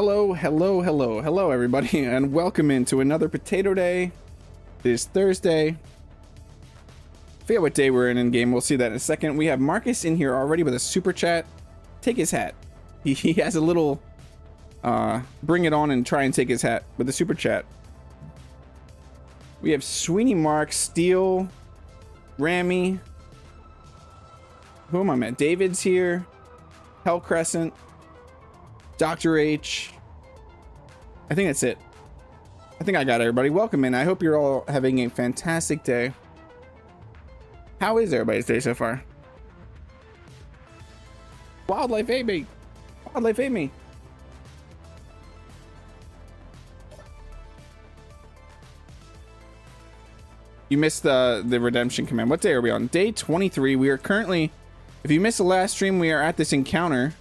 Hello, everybody, and welcome into another Potato Day. It is Thursday. Forget what day we're in game. We'll see that in a second. We have Marcus in here already with a super chat. Take his hat. He has a little bring it on and try and take his hat with a super chat. We have Sweeney Mark, Steel, Rammy. Who am I at? David's here. Hell Crescent. Dr. H. I think that's it. I think I got everybody. Welcome in. I hope you're all having a fantastic day. How is everybody's day so far? Wildlife Amy. Wildlife Amy. You missed the redemption command. What day are we on? Day 23. We are currently, if you missed the last stream, we are at this encounter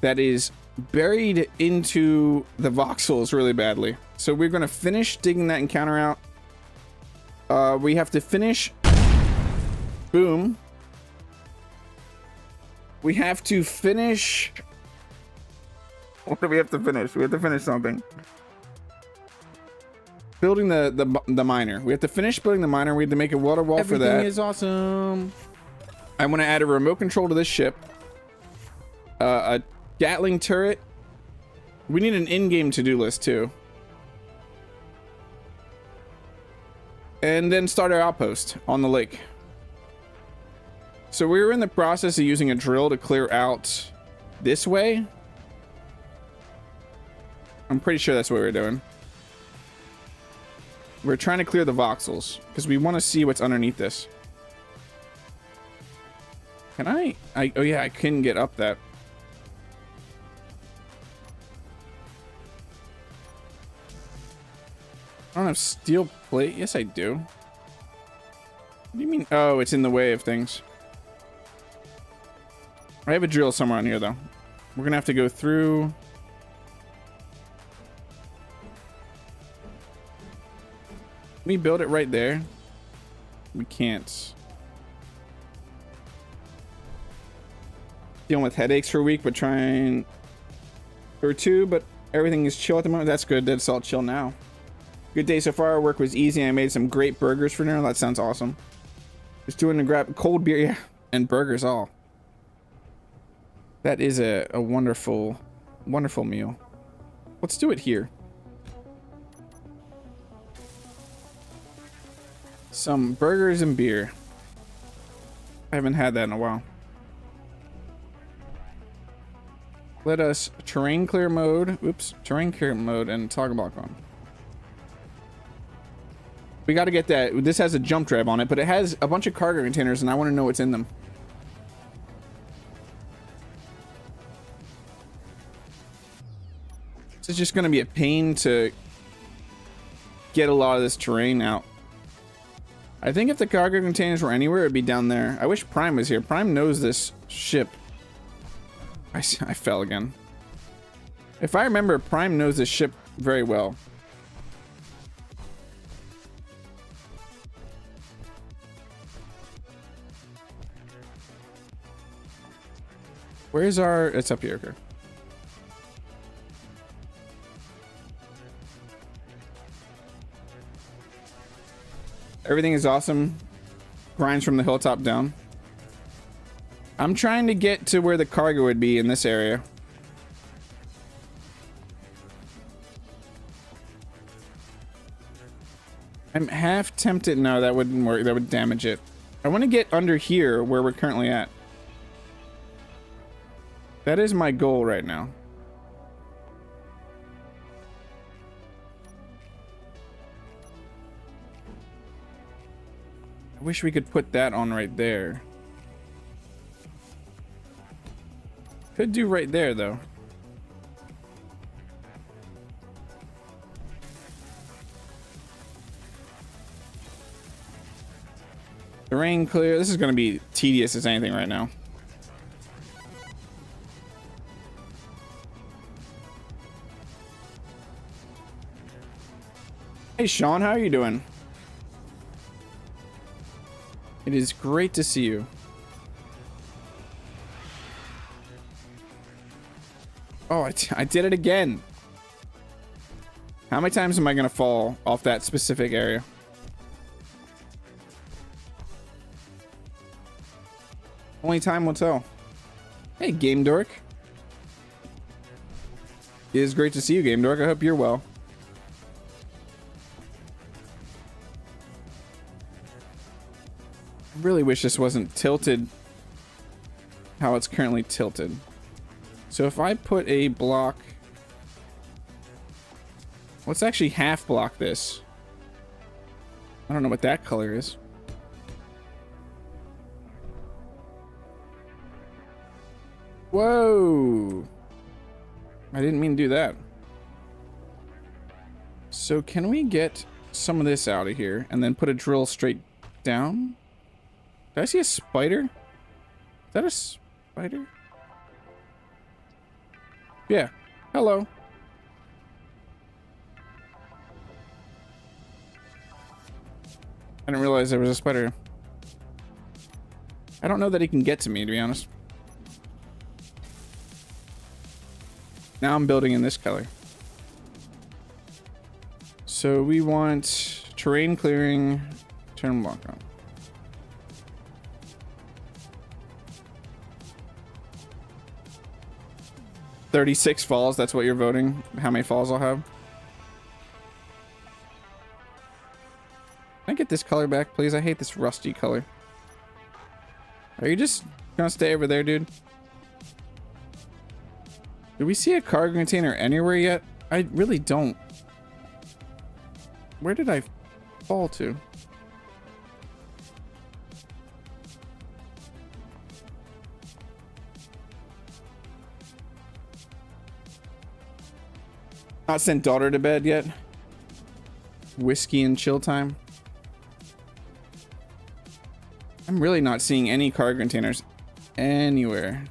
that is buried into the voxels really badly. So we're going to finish digging that encounter out. We have to finish. Boom. We have to finish. What do we have to finish? We have to finish something. Building the miner. We have to finish building the miner. We have to make a water wall for that. Everything is awesome. I want to add a remote control to this ship. A Gatling turret. We need an in-game to-do list too. And then start our outpost on the lake. So we were in the process of using a drill to clear out this way. I'm pretty sure that's what we're doing. We're trying to clear the voxels because we want to see what's underneath this. Can I? Oh yeah, I couldn't get up that. I don't have steel plate. Yes, I do. What do you mean? Oh, it's in the way of things. I have a drill somewhere on here, though. We're going to have to go through. Can we build it right there? We can't. Dealing with headaches for a week, but trying or two, but everything is chill at the moment. That's good. That's all chill now. Good day so far. Work was easy. I made some great burgers for dinner. That sounds awesome. Just doing a grab cold beer, yeah, and burgers all. That is a wonderful, wonderful meal. Let's do it here. Some burgers and beer. I haven't had that in a while. Let us terrain clear mode. Oops, terrain clear mode and toggle block on. We got to get that. This has a jump drive on it, but it has a bunch of cargo containers, and I want to know what's in them. This is just going to be a pain to get a lot of this terrain out. I think if the cargo containers were anywhere, it'd be down there. I wish Prime was here. Prime knows this ship. I fell again. If I remember, Prime knows this ship very well. Where's our... It's up here, okay. Everything is awesome. Grinds from the hilltop down. I'm trying to get to where the cargo would be in this area. I'm half tempted. No, that wouldn't work. That would damage it. I want to get under here where we're currently at. That is my goal right now. I wish we could put that on right there. Could do right there, though. The rain clear. This is going to be tedious as anything right now. Hey, Sean, how are you doing? It is great to see you. Oh, I did it again. How many times am I going to fall off that specific area? Only time will tell. Hey, Game Dork. It is great to see you, Game Dork. I hope you're well. I really wish this wasn't tilted how it's currently tilted. So if I put a block... Let's actually half block this. I don't know what that color is. Whoa! I didn't mean to do that. So can we get some of this out of here and then put a drill straight down? Did I see a spider? Is that a spider? Yeah. Hello. I didn't realize there was a spider. I don't know that he can get to me, to be honest. Now I'm building in this color. So we want terrain clearing, turn block on. $36 falls, that's what you're voting. How many falls I'll have? Can I get this color back, please? I hate this rusty color. Are you just gonna stay over there, dude? Do we see a cargo container anywhere yet? I really don't. Where did I fall to? Not sent daughter to bed yet. Whiskey and chill time. I'm really not seeing any cargo containers anywhere.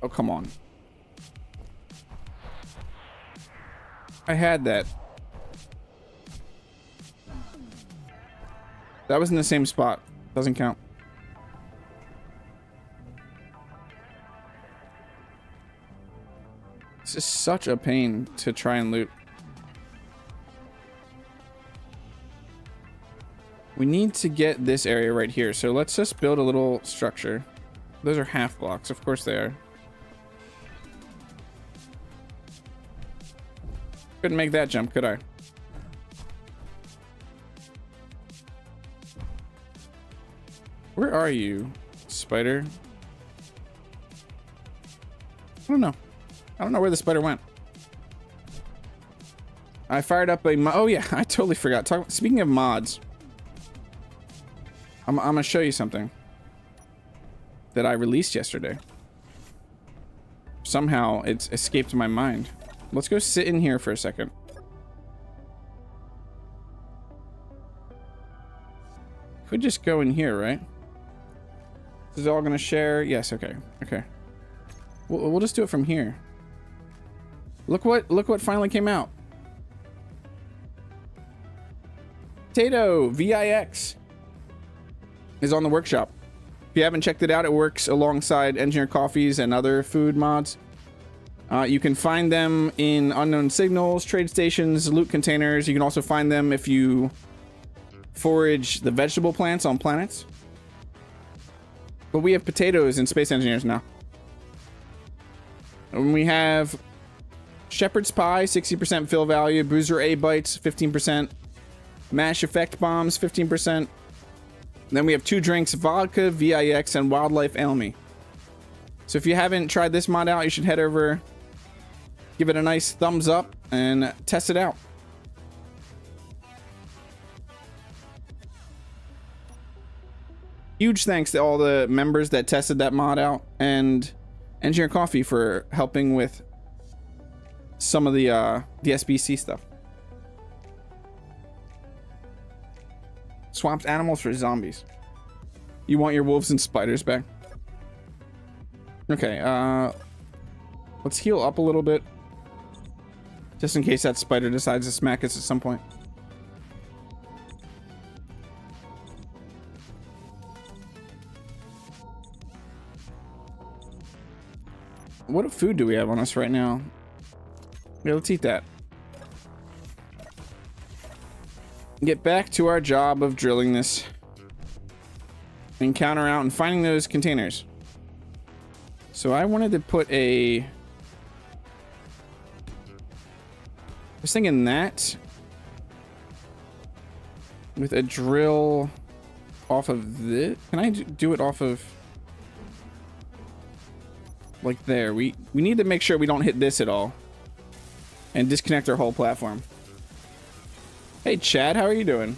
Oh, come on. I had that. That was in the same spot. Doesn't count. This is such a pain to try and loot. We need to get this area right here. So let's just build a little structure. Those are half blocks. Of course they are. Couldn't make that jump, could I? Where are you, spider? I don't know. I don't know where the spider went. I fired up a oh yeah, I totally forgot. Speaking of mods, I'm gonna show you something that I released yesterday. Somehow it's escaped my mind. Let's go sit in here for a second. Could just go in here, right? This is all gonna share. Yes, okay. Okay. We'll just do it from here. Look what finally came out. Potato VIX is on the workshop. If you haven't checked it out, it works alongside Engineer Coffees and other food mods. You can find them in unknown signals, trade stations, loot containers. You can also find them if you forage the vegetable plants on planets. But we have potatoes in Space Engineers now. And we have Shepherd's Pie, 60% fill value, Boozer A Bites, 15%, Mash Effect Bombs, 15%. Then we have 2 drinks, Vodka, VIX, and Wildlife Elmy. So if you haven't tried this mod out, you should head over, give it a nice thumbs up, and test it out. Huge thanks to all the members that tested that mod out, and Engineer Coffee for helping with some of the SBC stuff. Swapped animals for zombies. You want your wolves and spiders back? Okay, let's heal up a little bit. Just in case that spider decides to smack us at some point. What food do we have on us right now? Yeah, let's eat that. Get back to our job of drilling this. Encounter out and finding those containers. So I wanted to put a... I was thinking that with a drill off of this. Can I do it off of like there? We need to make sure we don't hit this at all and disconnect our whole platform. Hey Chad, how are you doing?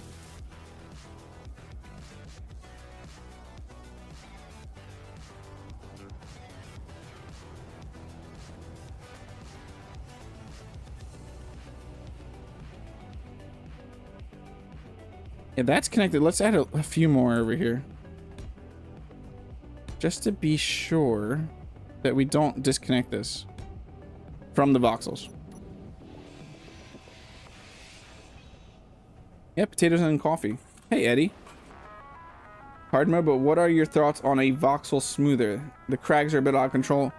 Yeah, that's connected. Let's add a few more over here. just to be sure that we don't disconnect this from the voxels. Yeah, potatoes and coffee. Hey, Eddie. Hard mode, but what are your thoughts on a voxel smoother? The crags are a bit out of control.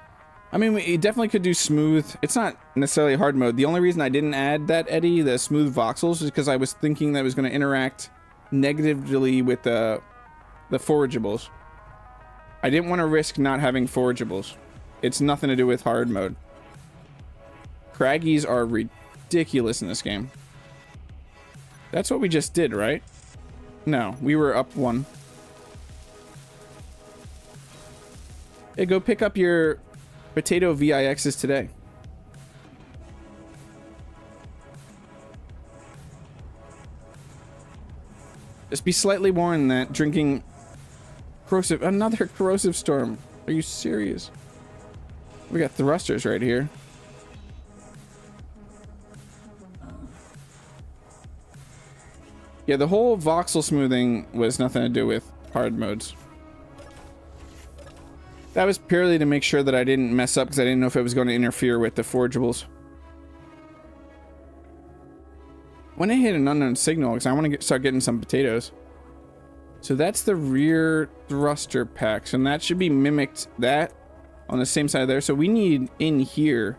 I mean, we definitely could do smooth. It's not necessarily hard mode. The only reason I didn't add that, Eddie, the smooth voxels, is because I was thinking that it was going to interact negatively with the forageables. I didn't want to risk not having forageables. It's nothing to do with hard mode. Craggies are ridiculous in this game. That's what we just did, right? No, we were up 1. Hey, go pick up your potato VIXs today. Just be slightly warned that drinking corrosive, another corrosive storm. Are you serious? We got thrusters right here. Yeah, the whole voxel smoothing was nothing to do with hard modes. That was purely to make sure that I didn't mess up because I didn't know if it was going to interfere with the forageables. When I hit an unknown signal, because I want to start getting some potatoes. So that's the rear thruster packs, and that should be mimicked that on the same side there. So we need in here.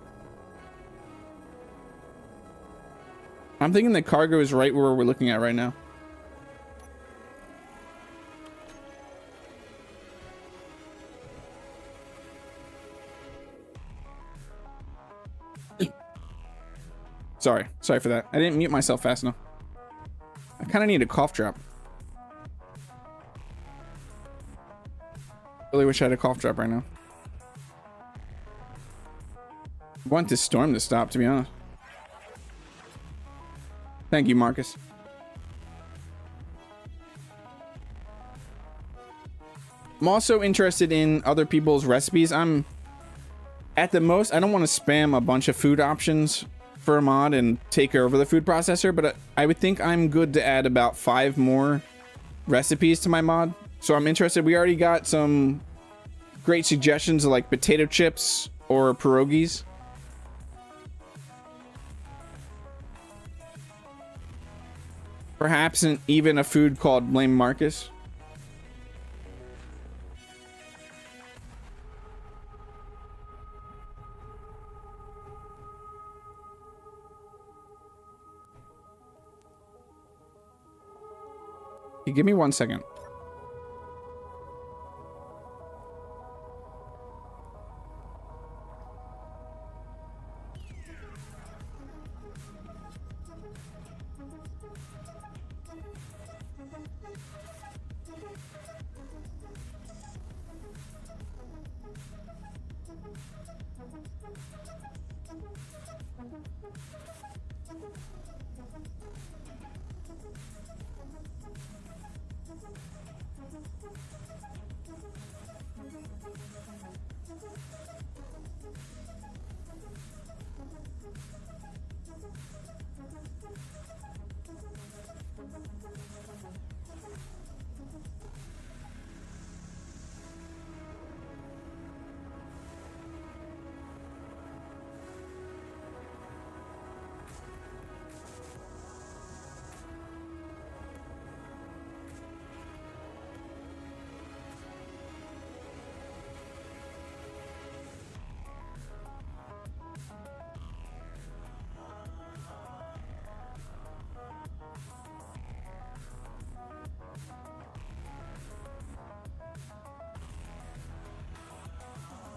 I'm thinking the cargo is right where we're looking at right now. Sorry for that. I didn't mute myself fast enough. I kind of need a cough drop. Really wish I had a cough drop right now. I want this storm to stop, to be honest. Thank you, Marcus. I'm also interested in other people's recipes. I'm at the most, I don't want to spam a bunch of food options for a mod and take over the food processor, but I would think I'm good to add about 5 more recipes to my mod. So I'm interested. We already got some great suggestions of like potato chips or pierogies. Perhaps even a food called Blame Marcus. Hey, give me 1 second.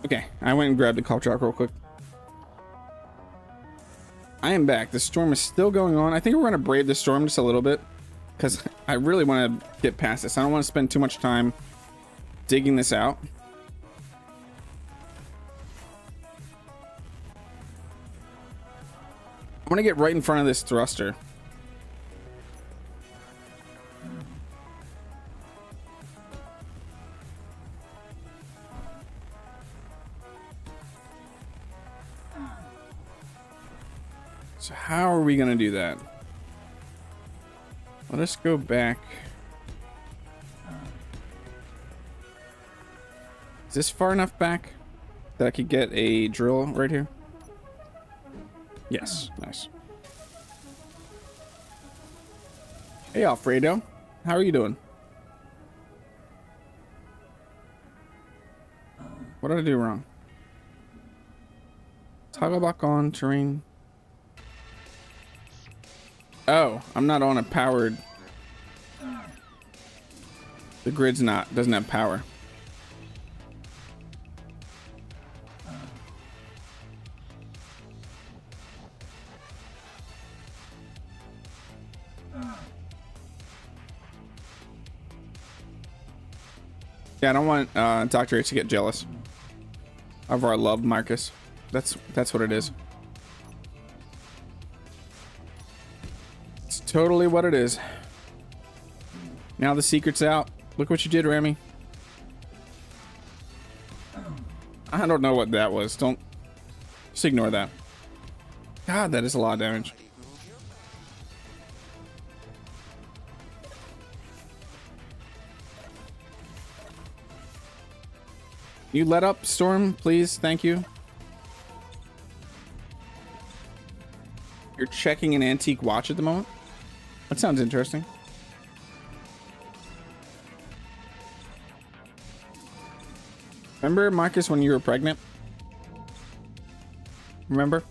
Okay, I went and grabbed the cough drop real quick. I am back. The storm is still going on. I think we're going to brave the storm just a little bit because I really want to get past this. I don't want to spend too much time digging this out. I want to get right in front of this thruster. So how are we going to do that? Let us go back. Is this far enough back that I could get a drill right here? Yes, nice. Hey, Alfredo. How are you doing? What did I do wrong? Toggle lock on terrain. Oh, I'm not on a powered. The grid's doesn't have power. Yeah, I don't want Dr. H to get jealous of our love, Marcus. That's what it is. It's totally what it is. Now the secret's out. Look what you did, Remy. I don't know what that was. Just ignore that. God, that is a lot of damage. You let up, Storm, please. Thank you. You're checking an antique watch at the moment? That sounds interesting. Remember, Marcus, when you were pregnant? Remember?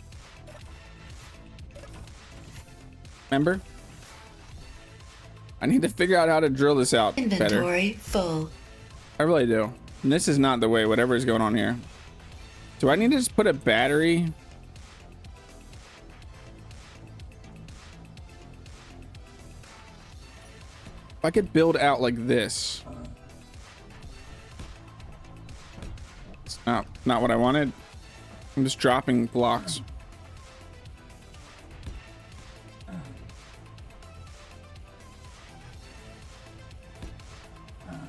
Remember? I need to figure out how to drill this out Inventory better. full. I really do. And this is not the way, whatever is going on here. Do I need to just put a battery? If I could build out like this. It's not what I wanted. I'm just dropping blocks.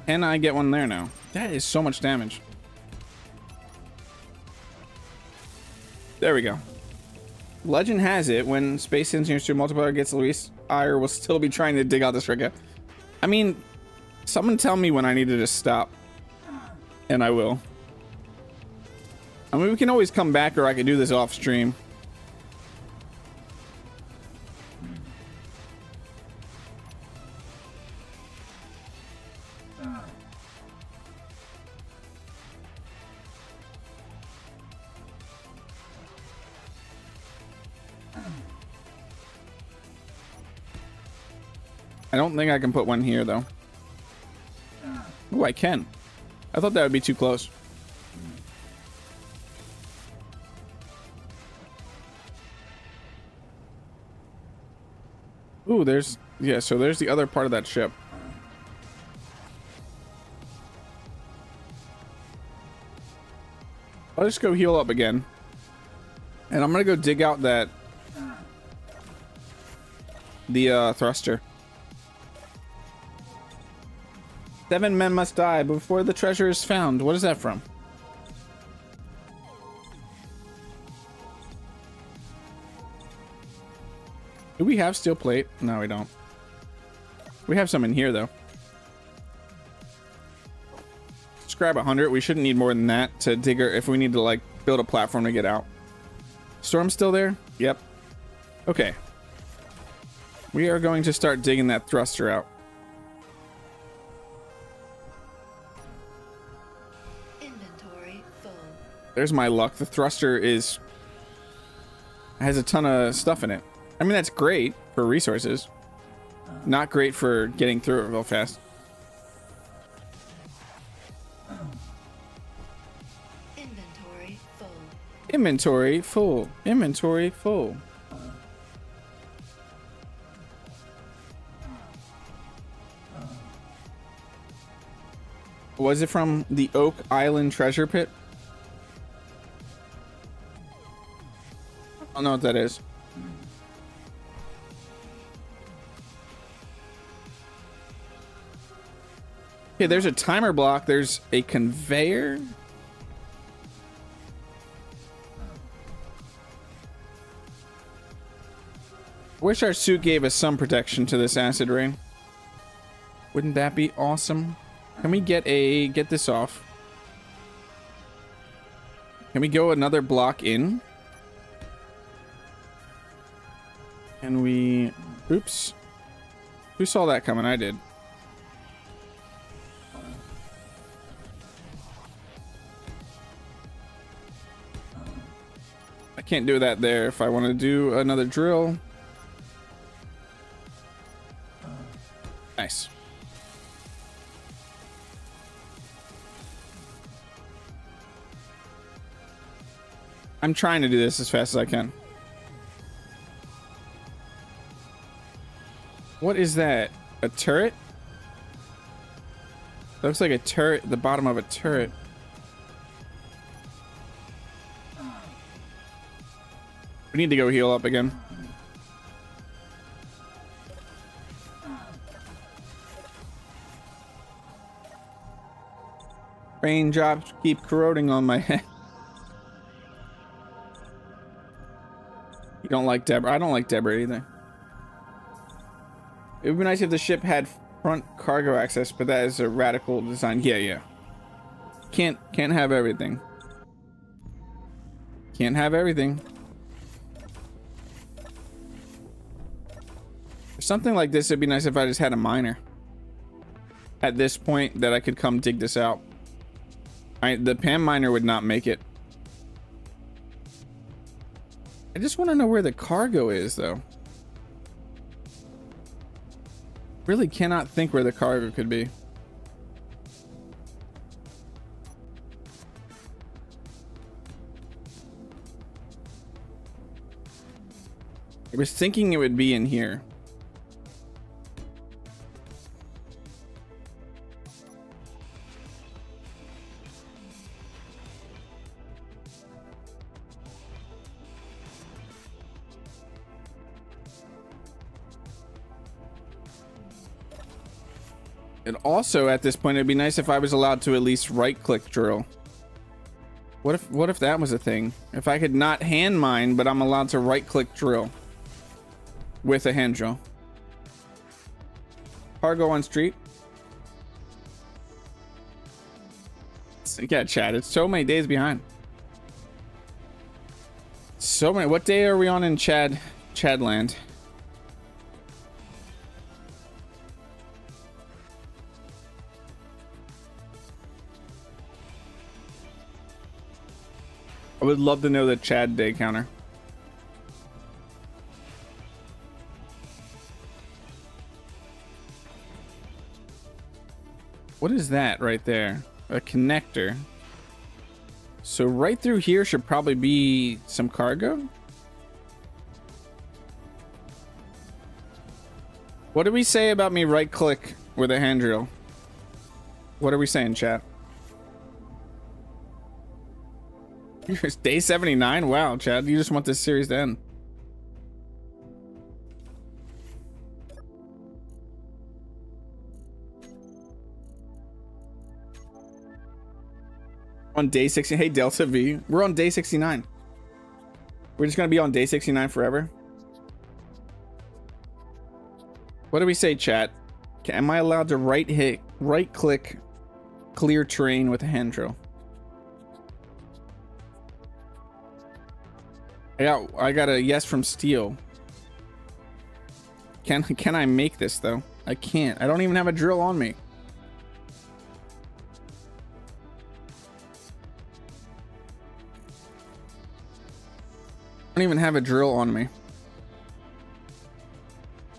Can I get one there now? That is so much damage. There we go. Legend has it, when Space Engineers 2 multiplayer gets Luis, I will still be trying to dig out this Rika. I mean, someone tell me when I need to just stop. And I will. I mean, we can always come back, or I can do this off stream. I don't think I can put one here, though. Oh, I can. I thought that would be too close. Ooh, there's... Yeah, so there's the other part of that ship. I'll just go heal up again. And I'm gonna go dig out that... the, thruster. 7 men must die before the treasure is found. What is that from? Do we have steel plate? No, we don't. We have some in here, though. Let's grab 100. We shouldn't need more than that to dig her if we need to, like, build a platform to get out. Storm's still there? Yep. Okay. We are going to start digging that thruster out. There's my luck. The thruster has a ton of stuff in it. I mean, that's great for resources. Not great for getting through it real fast. Inventory full. Inventory full. Inventory full. Was it from the Oak Island treasure pit? I don't know what that is. Okay, there's a timer block. There's a conveyor. Wish our suit gave us some protection to this acid rain. Wouldn't that be awesome? Can we get this off? Can we go another block in? And we... Oops. Who saw that coming? I did. I can't do that there. If I want to do another drill. Nice. I'm trying to do this as fast as I can. What is that? A turret? That looks like a turret, the bottom of a turret. We need to go heal up again. Raindrops keep corroding on my head. You don't like Deborah? I don't like Deborah either. It would be nice if the ship had front cargo access, but that is a radical design. Yeah. Can't have everything. Can't have everything. For something like this, it'd be nice if I just had a miner at this point that I could come dig this out. The PAM miner would not make it. I just want to know where the cargo is, though. Really cannot think where the cargo could be. I was thinking it would be in here. And also at this point, it'd be nice if I was allowed to at least right-click drill. What if that was a thing? If I could not hand mine, but I'm allowed to right-click drill with a hand drill. Cargo on street. Yeah, Chad, it's so many days behind. So many. What day are we on in Chadland? I would love to know the Chad day counter. What is that right there? A connector. So right through here should probably be some cargo. What do we say about me right click with a hand drill? What are we saying, chat? It's day 79? Wow, Chad, you just want this series to end. On day 60. Hey, Delta V. We're on day 69. We're just going to be on day 69 forever. What do we say, chat? Am I allowed to right click clear terrain with a hand drill? I got a yes from Steel. Can I make this though? I can't. I don't even have a drill on me. I don't even have a drill on me.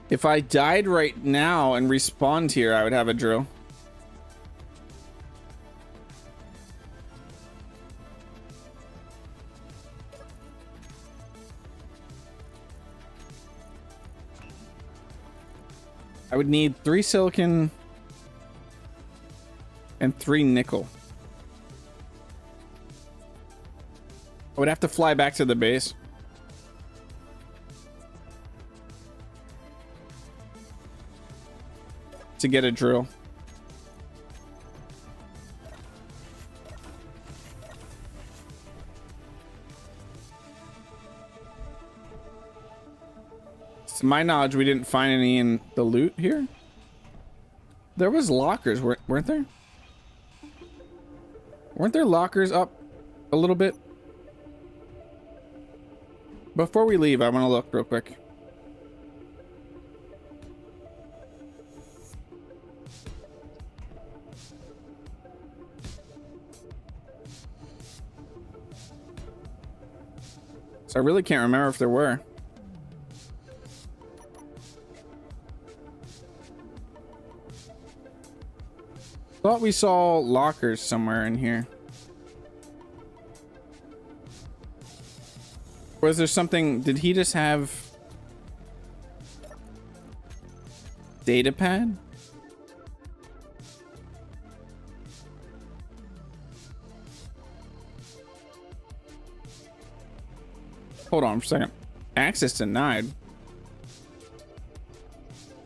If I died right now and respawned here, I would have a drill. I would need 3 silicon and 3 nickel. I would have to fly back to the base. To get a drill. To my knowledge, we didn't find any in the loot here. There was lockers, weren't there? Weren't there lockers up a little bit Before we leave, I want to look real quick. So I really can't remember if there were. Thought we saw lockers somewhere in here. Was there something? Did he just have data pad? Hold on for a second. Access denied.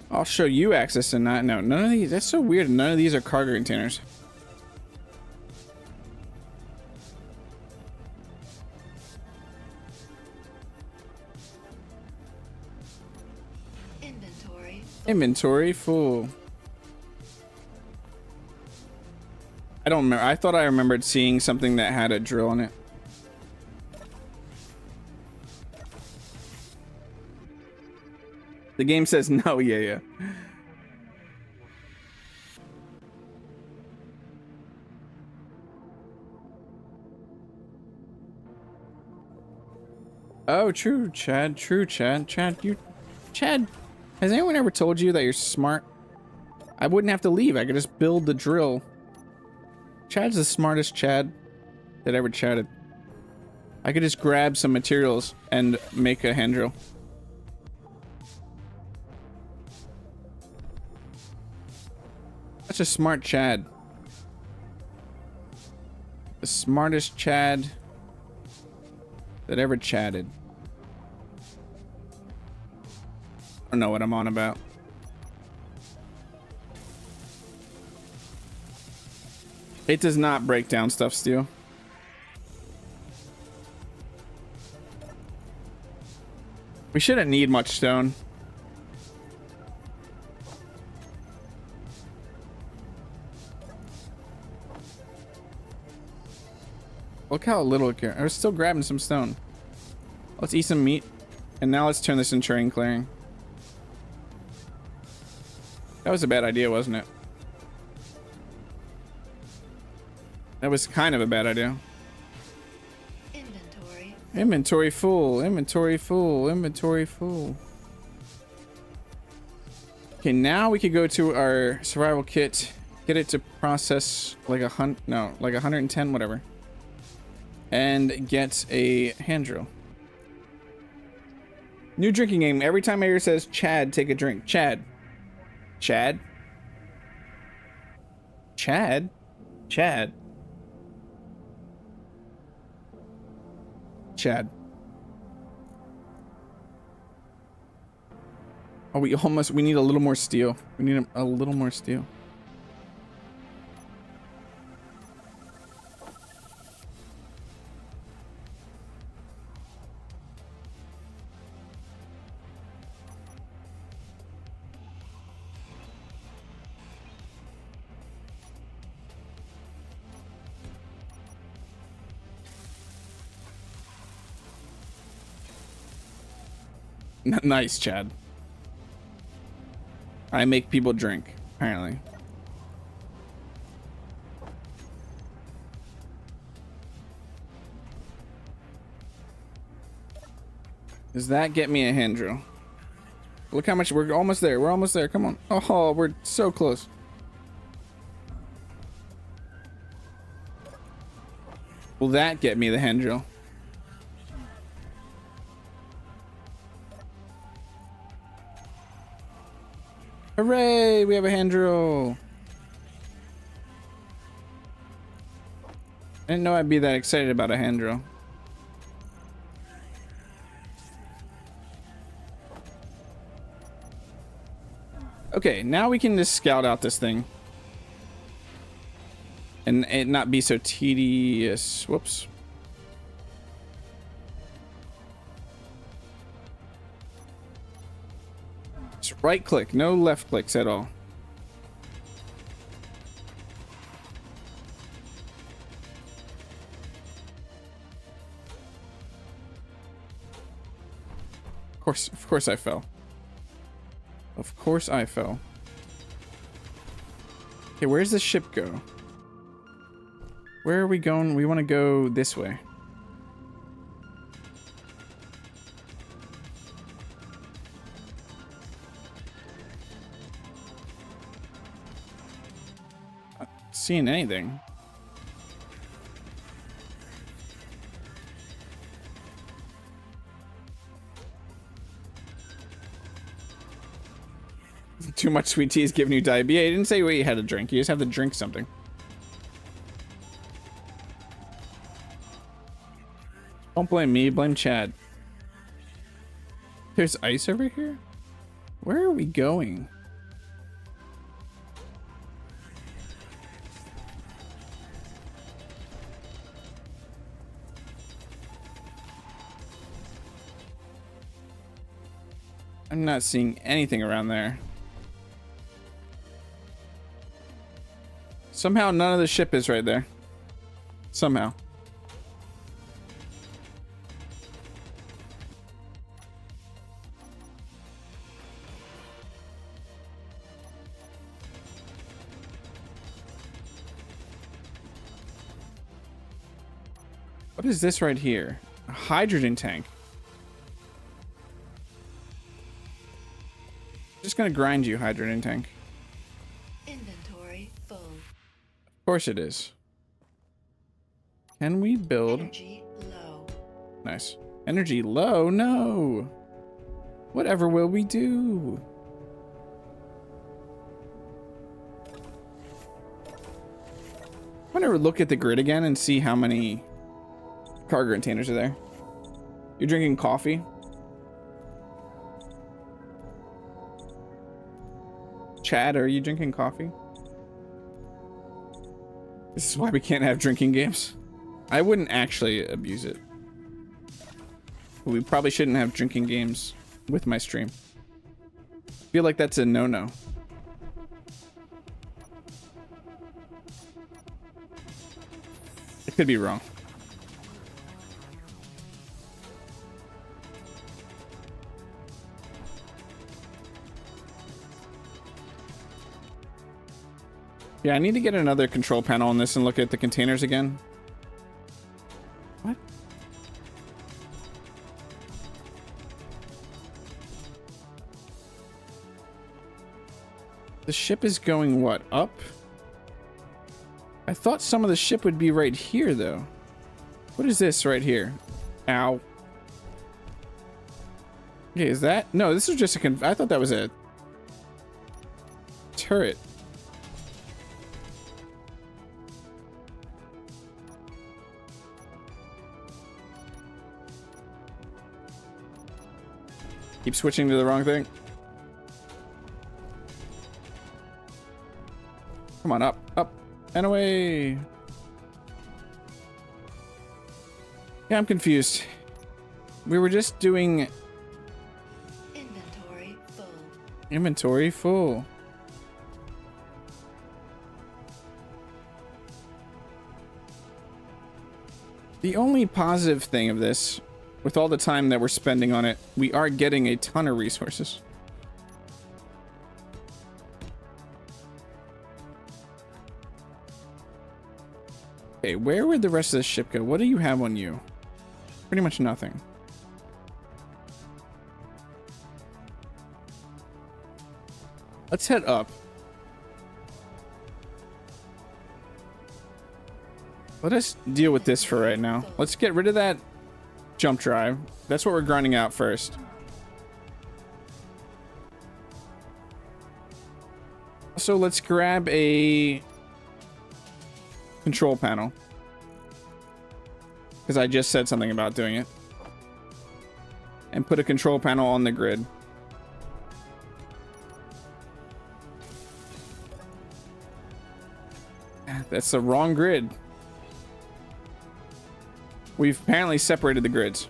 I'll show you access denied. No, none of these. That's so weird. None of these are cargo containers. Inventory full. I don't remember. I thought I remembered seeing something that had a drill in it. The game says no. Yeah. Oh, true, Chad. True, Chad. Chad. Has anyone ever told you that you're smart? I wouldn't have to leave. I could just build the drill. Chad's the smartest Chad that ever chatted. I could just grab some materials and make a hand drill. Such a smart Chad. The smartest Chad that ever chatted. I don't know what I'm on about. It does not break down stuff, Steel. We shouldn't need much stone. Look how little it can. I was still grabbing some stone. Let's eat some meat. And now let's turn this into terrain clearing. That was a bad idea, wasn't it? That was kind of a bad idea. Inventory full. Inventory full. Inventory full. Okay, now we could go to our survival kit. Get it to process like like 110, whatever. And get a hand drill. New drinking game. Every time Air says Chad, take a drink. Chad. Chad. Chad. Chad. Chad. Oh, we need a little more steel. We need a little more steel. Nice, Chad. I make people drink, apparently. Does that get me a hand drill? Look how much we're almost there. We're almost there. Come on. Oh, we're so close. Will that get me the hand drill? Hooray! We have a hand drill. I didn't know I'd be that excited about a hand drill. Okay, now we can just scout out this thing. And it not be so tedious. Whoops. Just right click, no left clicks at all. Of course I fell. Of course I fell. Okay, where's the ship go? Where are we going? We want to go this way. Not seeing anything. Too much sweet tea is giving you diabetes. He didn't say what you had to drink. You just have to drink something. Don't blame me, blame Chad. There's ice over here? Where are we going? I'm not seeing anything around there. Somehow none of the ship is right there. Somehow. What is this right here? A hydrogen tank. Just gonna grind you, hydrogen tank. Inventory full. Of course it is. Can we build? Energy low. Nice. Energy low? No. Whatever will we do? I want to look at the grid again and see how many cargo containers are there. You're drinking coffee? Chad, are you drinking coffee? This is why we can't have drinking games. I wouldn't actually abuse it. But we probably shouldn't have drinking games with my stream. I feel like that's a no-no. I could be wrong. Yeah, I need to get another control panel on this and look at the containers again. What? The ship is going what? Up? I thought some of the ship would be right here, though. What is this right here? Ow. Okay, is that? No, this is just a I thought that was a turret. Keep switching to the wrong thing. Come on, up, up, and away. Yeah, I'm confused. We were just doing... Inventory full. Inventory full. The only positive thing of this, with all the time that we're spending on it, we are getting a ton of resources. Okay, where would the rest of the ship go? What do you have on you? Pretty much nothing. Let's head up. Let us deal with this for right now. Let's get rid of that jump drive. That's what we're grinding out first. So let's grab a control panel, because I just said something about doing it, and put a control panel on the grid. That's the wrong grid. We've apparently separated the grids.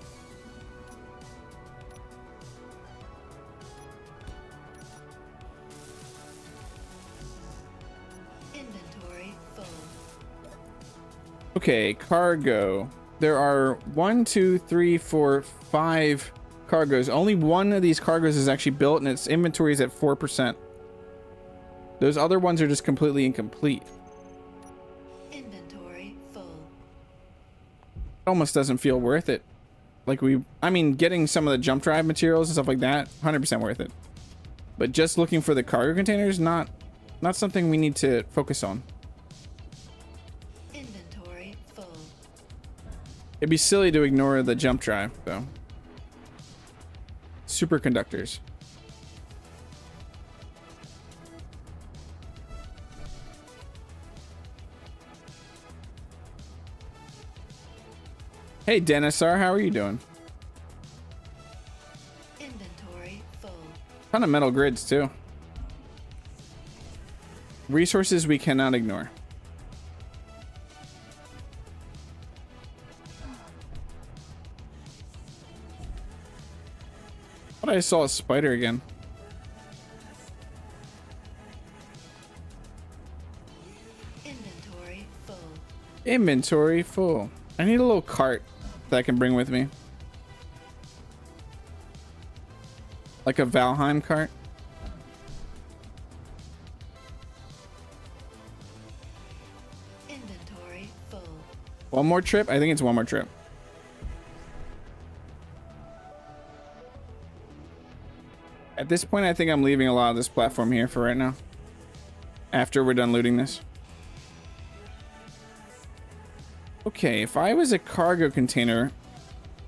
Inventory full. Okay, cargo. There are 1, 2, 3, 4, 5 Cargoes. Only one of these cargoes is actually built, and its inventory is at 4%. Those other ones are just completely incomplete. Inventory full. It almost doesn't feel worth it. Like I mean, getting some of the jump drive materials and stuff like that, 100% worth it. But just looking for the cargo containers, not something we need to focus on. Inventory full. It'd be silly to ignore the jump drive, though. Superconductors. Hey, Denisar, how are you doing? Inventory full. Ton of metal grids, too. Resources we cannot ignore. I thought I saw a spider again. Inventory full. Inventory full. I need a little cart that I can bring with me. Like a Valheim cart. Inventory full. One more trip? I think it's one more trip. At this point, I think I'm leaving a lot of this platform here for right now. After we're done looting this. Okay, if I was a cargo container,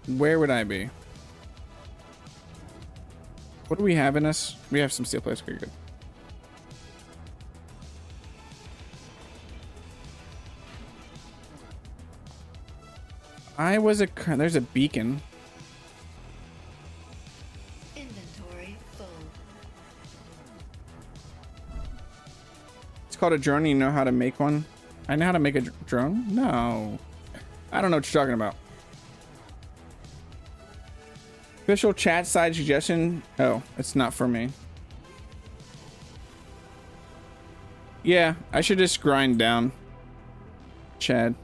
where would I be? What do we have in us? We have some steel plates. Okay, good. I was a... There's a beacon. Inventory full. It's called a drone. You know how to make one? I know how to make a drone? No. I don't know what you're talking about. Official chat side suggestion. Oh, it's not for me. Yeah, I should just grind down. Chad.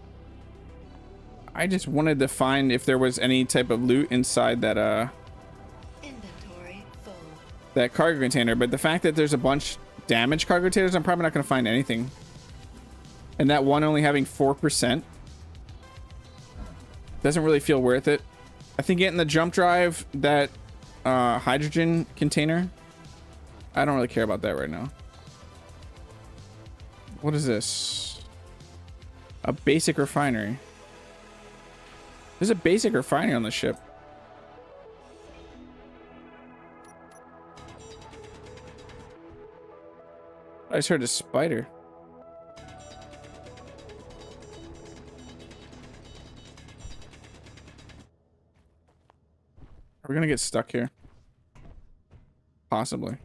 I just wanted to find if there was any type of loot inside that Inventory full. that cargo container, but the fact that there's a bunch damaged cargo containers, I'm probably not going to find anything. And that one only having 4% doesn't really feel worth it. I think getting the jump drive, that hydrogen container, I don't really care about that right now. What is this? A basic refinery. There's a basic refinery on the ship. I just heard a spider. Are we gonna get stuck here? Possibly.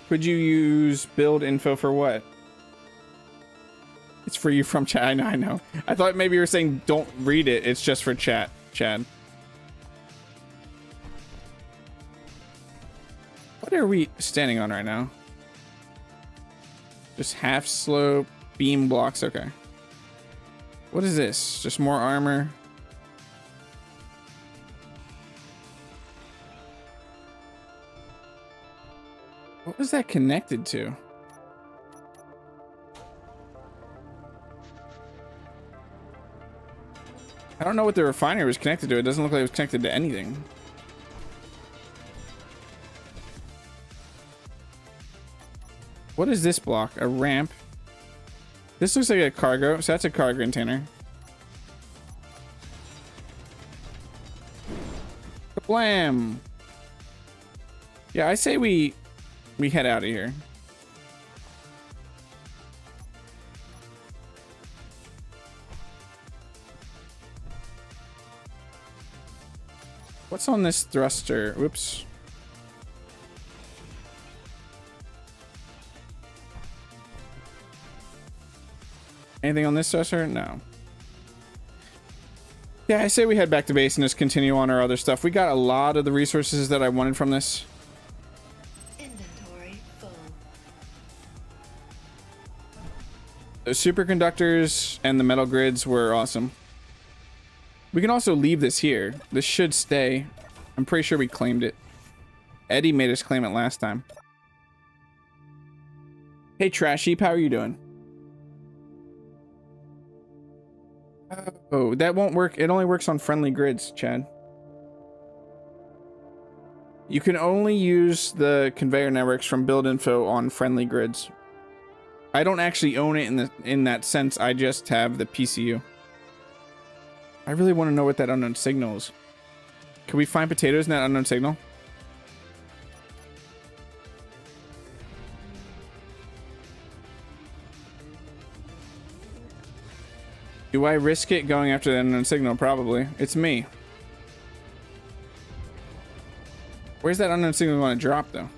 Could you use build info for what? It's for you from chat. I know. I thought maybe you were saying don't read it. It's just for chat, Chad. What are we standing on right now? Just half slope beam blocks. Okay. What is this? Just more armor. What was that connected to? I don't know what the refinery was connected to. It doesn't look like it was connected to anything. What is this block? A ramp. This looks like a cargo. So that's a cargo container. Kablam! Yeah, I say we head out of here. What's on this thruster? Whoops. Anything on this thruster? No. Yeah, I say we head back to base and just continue on our other stuff. We got a lot of the resources that I wanted from this. Inventory full. The superconductors and the metal grids were awesome. We can also leave this here. This should stay. I'm pretty sure we claimed it. Eddie made us claim it last time. Hey, Trash Heap, how are you doing? Oh, that won't work. It only works on friendly grids, Chad. You can only use the conveyor networks from build info on friendly grids. I don't actually own it in that sense. I just have the PCU. I really want to know what that unknown signal is. Can we find potatoes in that unknown signal? Do I risk it going after the unknown signal? Probably. It's me. Where's that unknown signal going to drop, though?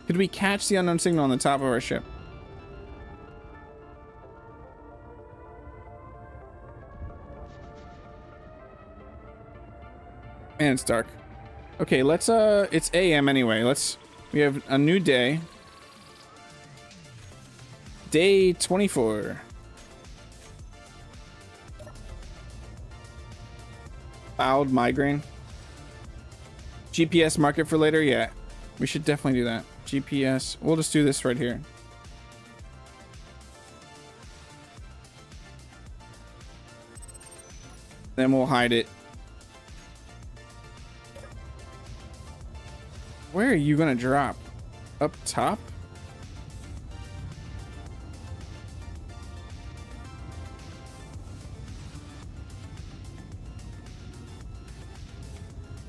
Could we catch the unknown signal on the top of our ship? Man, it's dark. Okay, let's, it's AM anyway. We have a new day. Day 24. Loud migraine. GPS market for later? Yeah, we should definitely do that. GPS. We'll just do this right here. Then we'll hide it. Where are you gonna drop? Up top?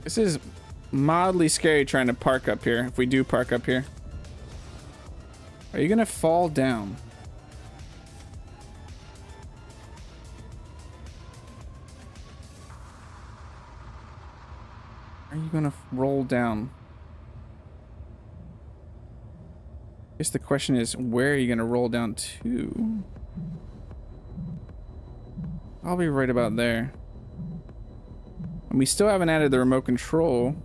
This is mildly scary trying to park up here, if we do park up here. Are you gonna fall down? Are you gonna roll down? I guess the question is, where are you gonna roll down to? I'll be right about there. And we still haven't added the remote control.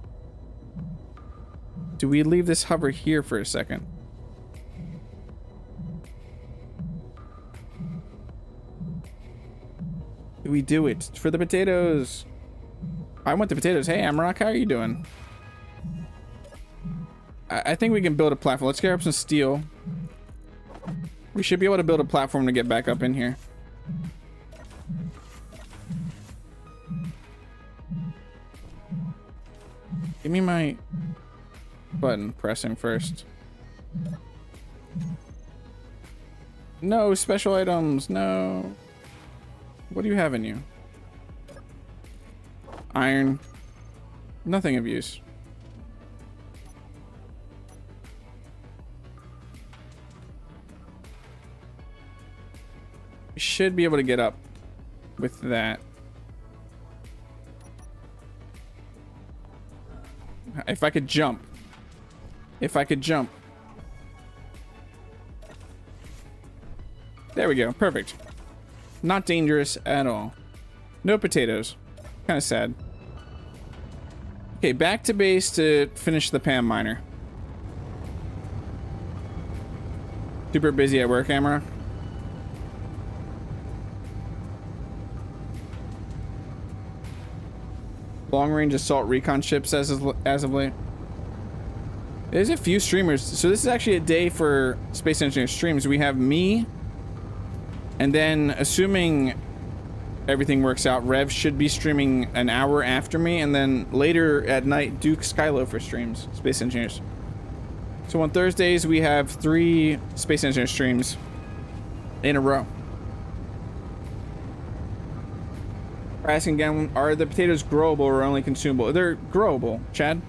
Do we leave this hover here for a second? Do we do it for the potatoes? I want the potatoes. Hey, Amrock, how are you doing? I think we can build a platform. Let's get up some steel. We should be able to build a platform to get back up in here. Give me my button pressing first. No special items. No. What do you have in you? Iron. Nothing of use. We should be able to get up with that. If I could jump. If I could jump. There we go. Perfect. Not dangerous at all. No potatoes. Kind of sad. Okay, back to base to finish the PAM miner. Super busy at work, Amara. Long-range assault recon ships as of late. There's a few streamers. So this is actually a day for Space Engineer streams. We have me, and then assuming everything works out, Rev should be streaming an hour after me, and then later at night, Duke Skylo for streams, Space Engineers. So on Thursdays, we have 3 Space Engineer streams in a row. Asking again, are the potatoes growable or only consumable? They're growable, Chad.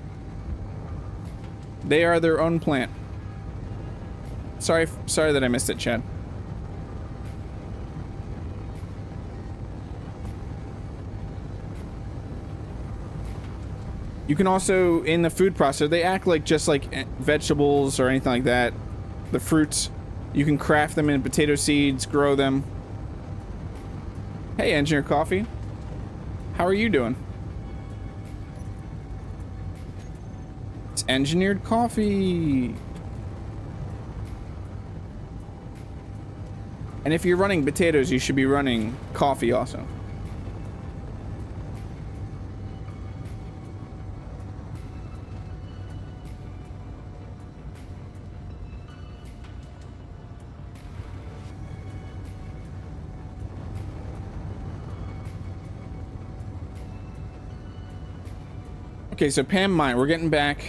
They are their own plant. Sorry that I missed it, Chad. You can also, in the food processor, they act like just like vegetables or anything like that. The fruits, you can craft them in potato seeds, grow them. Hey, Engineer Coffee. How are you doing? It's Engineered Coffee. And if you're running potatoes, you should be running coffee also. Okay, so PAM mine, we're getting back.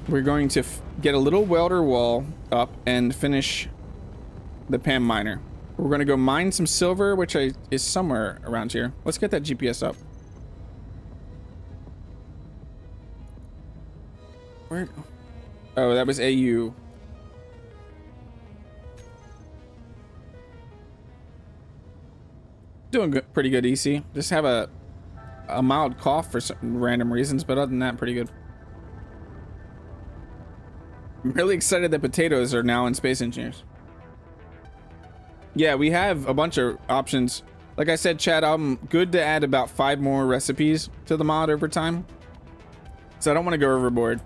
We're going to get a little welder wall up and finish the PAM miner. We're going to go mine some silver, which is somewhere around here. Let's get that GPS up. Where? Oh, that was AU. Doing good, pretty good, EC. Just have a mild cough for some random reasons, but other than that, pretty good. I'm really excited that potatoes are now in Space Engineers. Yeah, we have a bunch of options. Like I said, Chad, I'm good to add about 5 more recipes to the mod over time. So I don't want to go overboard.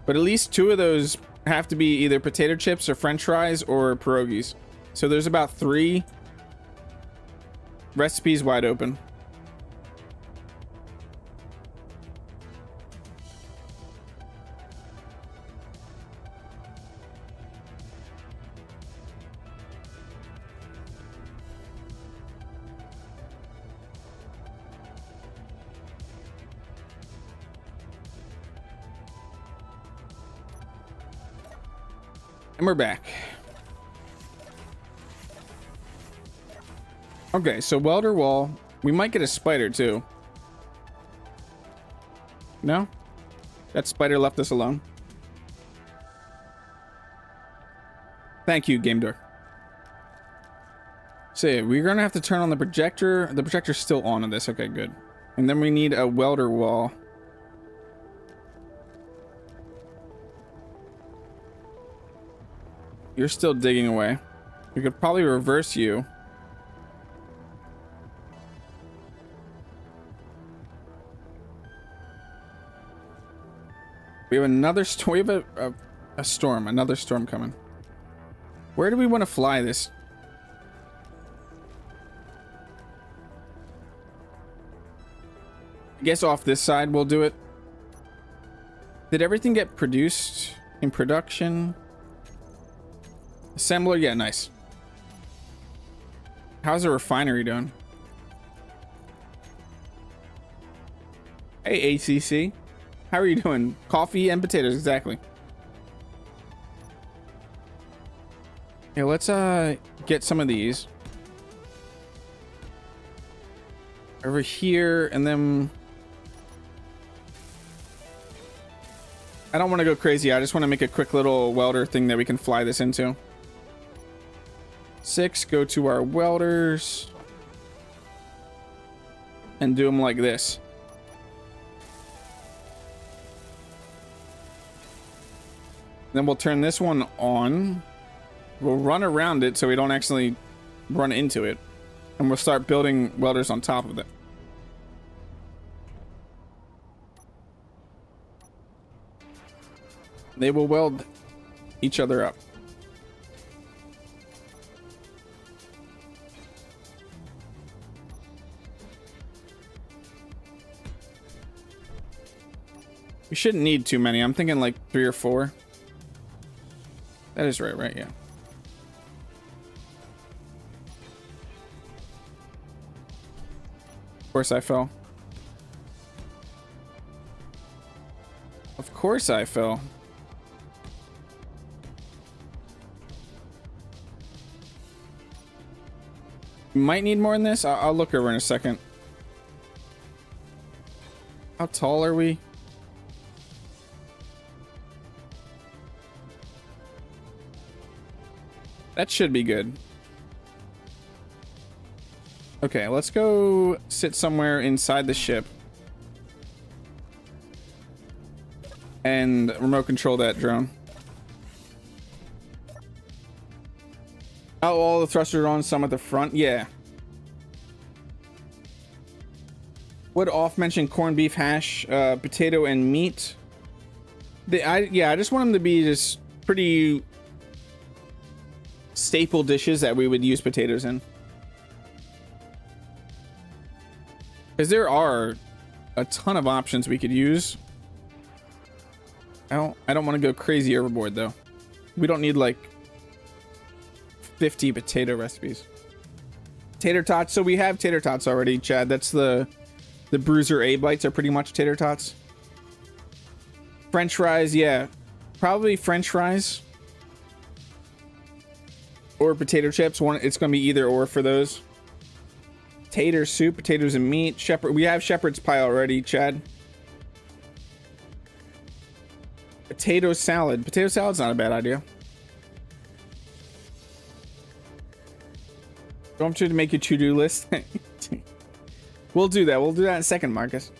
But at least 2 of those have to be either potato chips or French fries or pierogies. So there's about 3 recipes wide open. And we're back. Okay, so welder wall. We might get a spider too. No? That spider left us alone. Thank you, Game Door. So we're gonna have to turn on the projector. The projector's still on this. Okay, good. And then we need a welder wall. You're still digging away. We could probably reverse you. We have another storm. We have a storm. Another storm coming. Where do we want to fly this? I guess off this side we'll do it. Did everything get produced in production? Assembler, yeah, nice. How's the refinery doing? Hey, ACC. How are you doing? Coffee and potatoes, exactly. Yeah, let's get some of these. Over here, and then... I don't want to go crazy. I just want to make a quick little welder thing that we can fly this into. 6, go to our welders and do them like this. Then we'll turn this one on. We'll run around it so we don't actually run into it, and we'll start building welders on top of it. They will weld each other up. We shouldn't need too many. I'm thinking like 3 or 4. That is right, yeah. Of course I fell. Of course I fell. We might need more than this. I'll look over in a second. How tall are we? That should be good. Okay, let's go sit somewhere inside the ship and remote control that drone. Oh, all the thrusters are on, some at the front. Yeah. Would off mention corned beef hash, potato and meat. I just want them to be just pretty staple dishes that we would use potatoes in. Because there are a ton of options we could use. I don't want to go crazy overboard though. We don't need like 50 potato recipes. Tater tots. So we have tater tots already, Chad. That's the bruiser A bites are pretty much tater tots. French fries, yeah. Probably French fries. Or potato chips. One, it's gonna be either or for those. Tater soup, potatoes and meat. Shepherd, we have shepherd's pie already, Chad. Potato salad. Potato salad's not a bad idea. I want you to make a to-do list. We'll do that. We'll do that in a second, Marcus.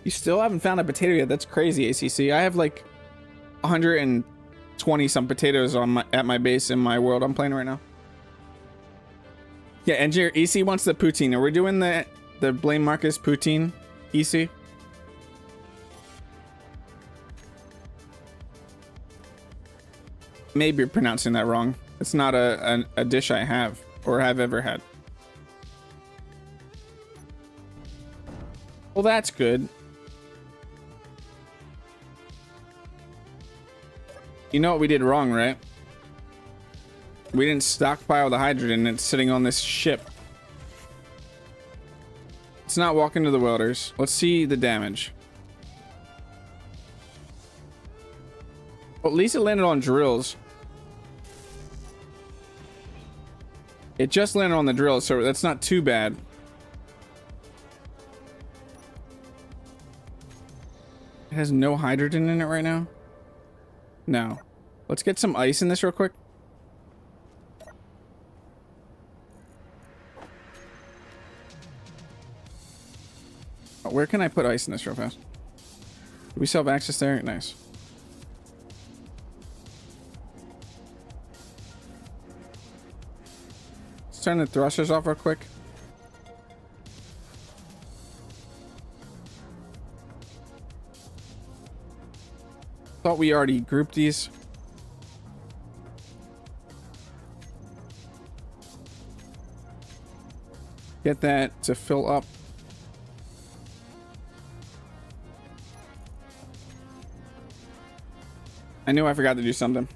You still haven't found a potato yet. That's crazy, ACC. I have like 120 some potatoes on at my base in my world I'm playing right now. Yeah, Engineer EC wants the poutine. Are we doing the Blame Marcus poutine, EC? Maybe you're pronouncing that wrong. It's not a dish I have or have ever had. Well, that's good. You know what we did wrong, right? We didn't stockpile the hydrogen. It's sitting on this ship. Let's not walk into the welders. Let's see the damage. Well, at least it landed on drills. It just landed on the drills, so that's not too bad. It has no hydrogen in it right now. No. Let's get some ice in this real quick. Oh, where can I put ice in this real fast? Do we still have access there? Nice. Let's turn the thrusters off real quick. Thought we already grouped these. Get that to fill up. I knew I forgot to do something.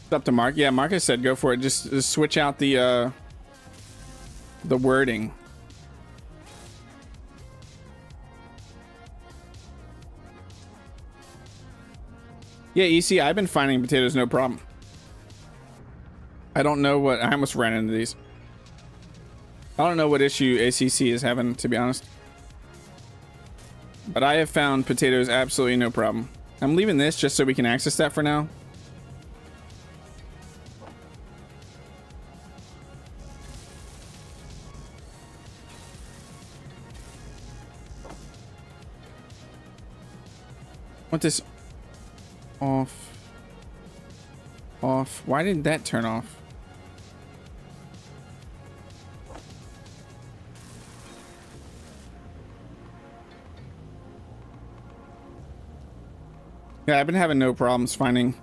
It's up to Mark. Yeah, Marcus said go for it. Just switch out the wording. Yeah, EC, I've been finding potatoes no problem. I don't know what... I almost ran into these. I don't know what issue ACC is having, to be honest. But I have found potatoes absolutely no problem. I'm leaving this just so we can access that for now. Want this off. Off. Why didn't that turn off? Yeah, I've been having no problems finding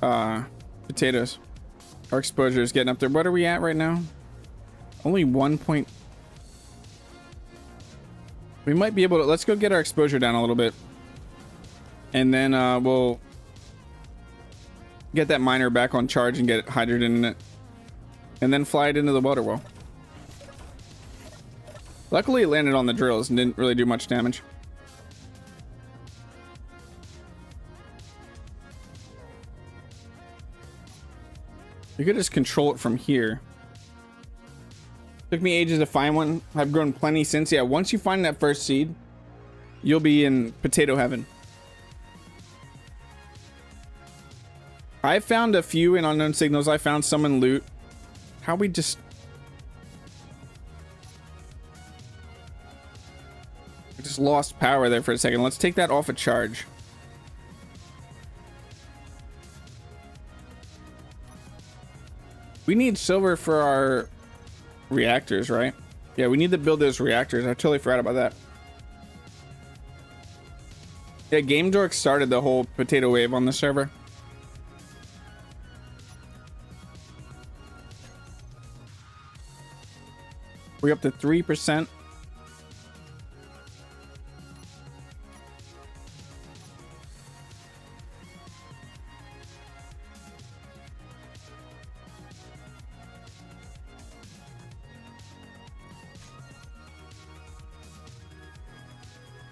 potatoes. Our exposure is getting up there. What are we at right now? Only 1 point. We might be able to... Let's go get our exposure down a little bit. And then we'll get that miner back on charge and get hydrogen in it. And then fly it into the water well. Luckily it landed on the drills and didn't really do much damage. You could just control it from here. Took me ages to find one. I've grown plenty since. Yeah, once you find that first seed, you'll be in potato heaven. I found a few in unknown signals. I found some in loot. How we just... I just lost power there for a second. Let's take that off a charge. We need silver for our reactors, right? Yeah, we need to build those reactors. I totally forgot about that. Yeah, Game Dork started the whole potato wave on the server. We're up to 3%.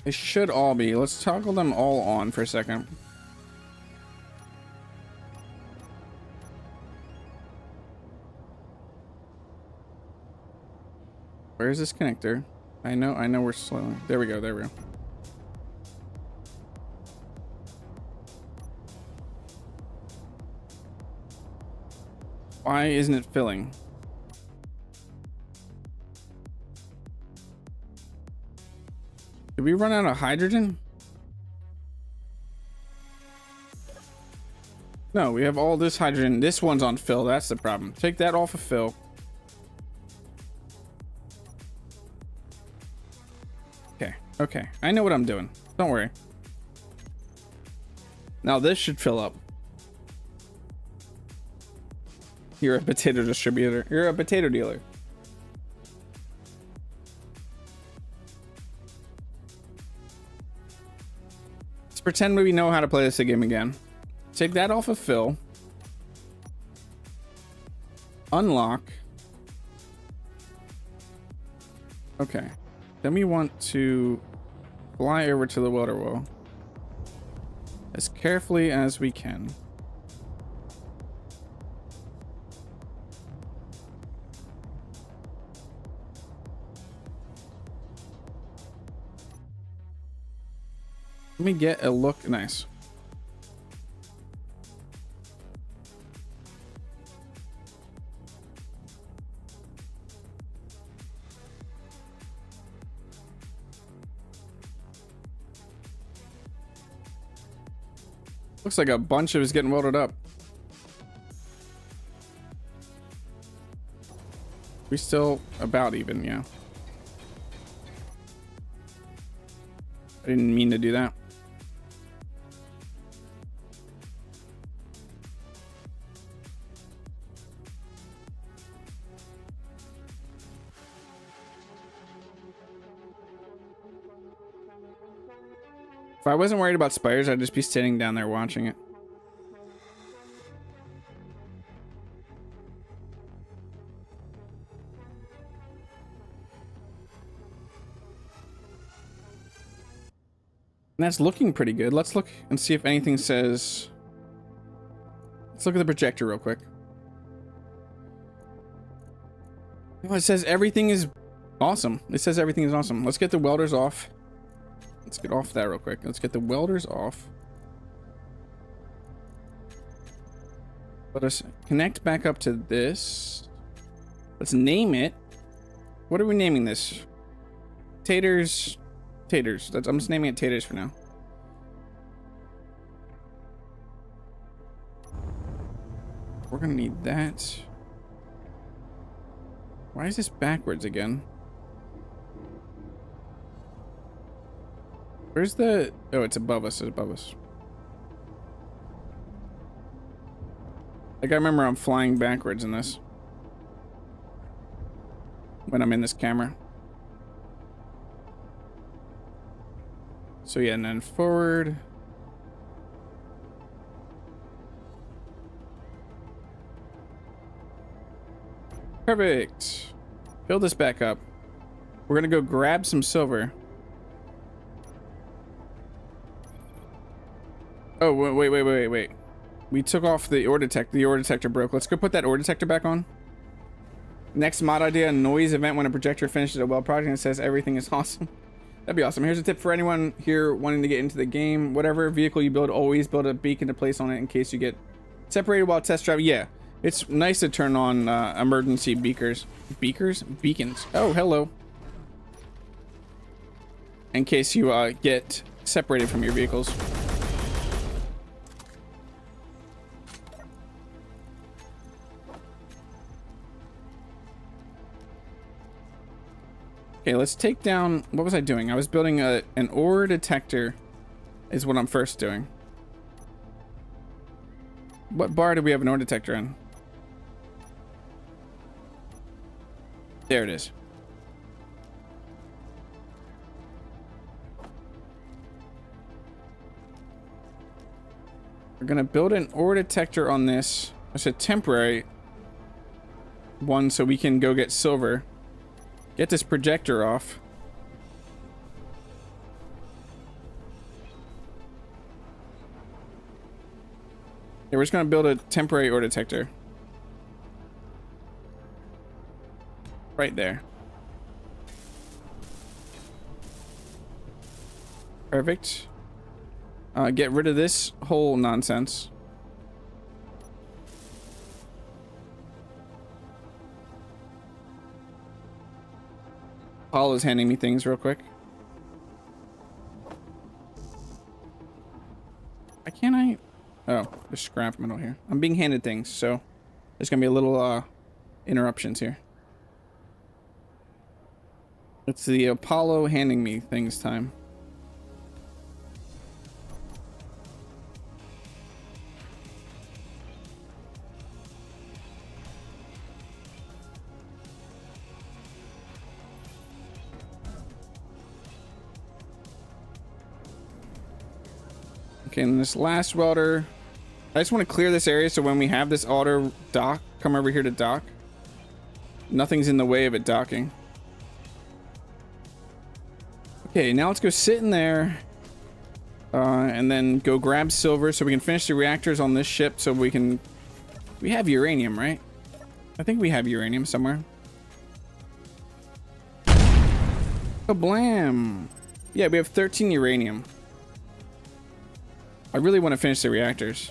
They should all be. Let's toggle them all on for a second. Where is this connector? I know we're slow. There we go, there we go. Why isn't it filling? Did we run out of hydrogen? No, we have all this hydrogen. This one's on fill. That's the problem. Take that off of fill. Okay. I know what I'm doing. Don't worry. Now this should fill up. You're a potato distributor. You're a potato dealer. Let's pretend we know how to play this game again. Take that off of fill. Unlock. Okay. Then we want to fly over to the welder well as carefully as we can. Let me get a look. Nice. Looks like a bunch of it is getting welded up. We still about even, yeah. I didn't mean to do that. If I wasn't worried about spiders, I'd just be sitting down there watching it. And that's looking pretty good. Let's look and see if anything says... Let's look at the projector real quick. Oh, it says everything is awesome. It says everything is awesome. Let's get the welders off. Let's get off that real quick. Let's get the welders off. Let us connect back up to this. Let's name it. What are we naming this? Taters. Taters. I'm just naming it Taters for now. We're gonna need that. Why is this backwards again? Where's the... Oh, it's above us. It's above us. Like, I remember I'm flying backwards in this. When I'm in this camera. So yeah, and then forward. Perfect. Fill this back up. We're gonna go grab some silver. Oh, wait. We took off the ore detector. The ore detector broke. Let's go put that ore detector back on. Next mod idea, noise event when a projector finishes a weld project and says everything is awesome. That'd be awesome. Here's a tip for anyone here wanting to get into the game. Whatever vehicle you build, always build a beacon to place on it in case you get separated while test driving. Yeah, it's nice to turn on emergency beacons. Beacons. Oh, hello. In case you get separated from your vehicles. Okay, let's take down... What was I doing? I was building an ore detector is what I'm first doing. What bar do we have an ore detector in? There it is. We're gonna build an ore detector on this. It's a temporary one so we can go get silver. Get this projector off. Yeah, we're just gonna build a temporary ore detector. Right there. Perfect. Get rid of this whole nonsense. Paul is handing me things real quick. Why can't I? Oh, there's scrap metal here. I'm being handed things, so there's gonna be a little interruptions here. It's the Apollo handing me things time. Okay, and this last welder, I just want to clear this area so when we have this auto dock, come over here to dock. Nothing's in the way of it docking. Okay, now let's go sit in there and then go grab silver so we can finish the reactors on this ship so we can... We have uranium, right? I think we have uranium somewhere. Kablam! Yeah, we have 13 uranium. I really want to finish the reactors.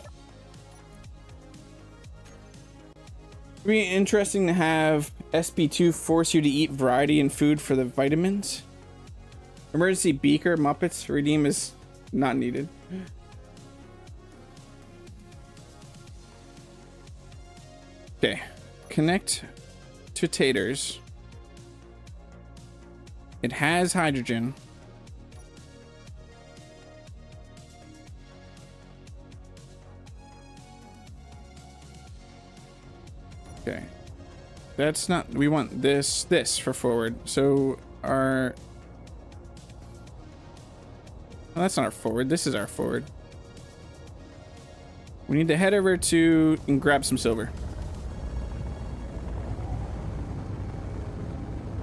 It'd be interesting to have SP2 force you to eat variety and food for the vitamins. Emergency beaker Muppets redeem is not needed. Okay, connect to taters. It has hydrogen. Okay, that's not, we want this for forward. So our, well, that's not our forward, this is our forward. We need to head over to and grab some silver.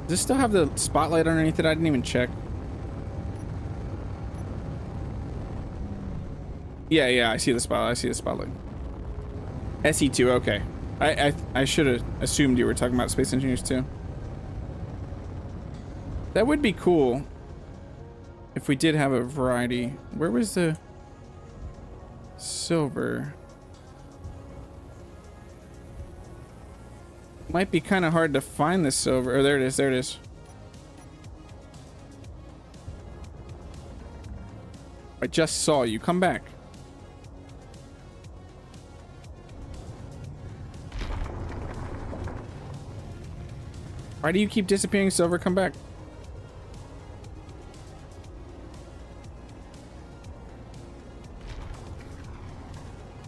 Does this still have the spotlight underneath it? I didn't even check. Yeah, I see the spotlight, SE2, okay. I should have assumed you were talking about Space Engineers too. That would be cool if we did have a variety. Where was the silver? Might be kind of hard to find the silver. Oh, there it is. There it is. I just saw you. Come back. Why do you keep disappearing, silver? Come back.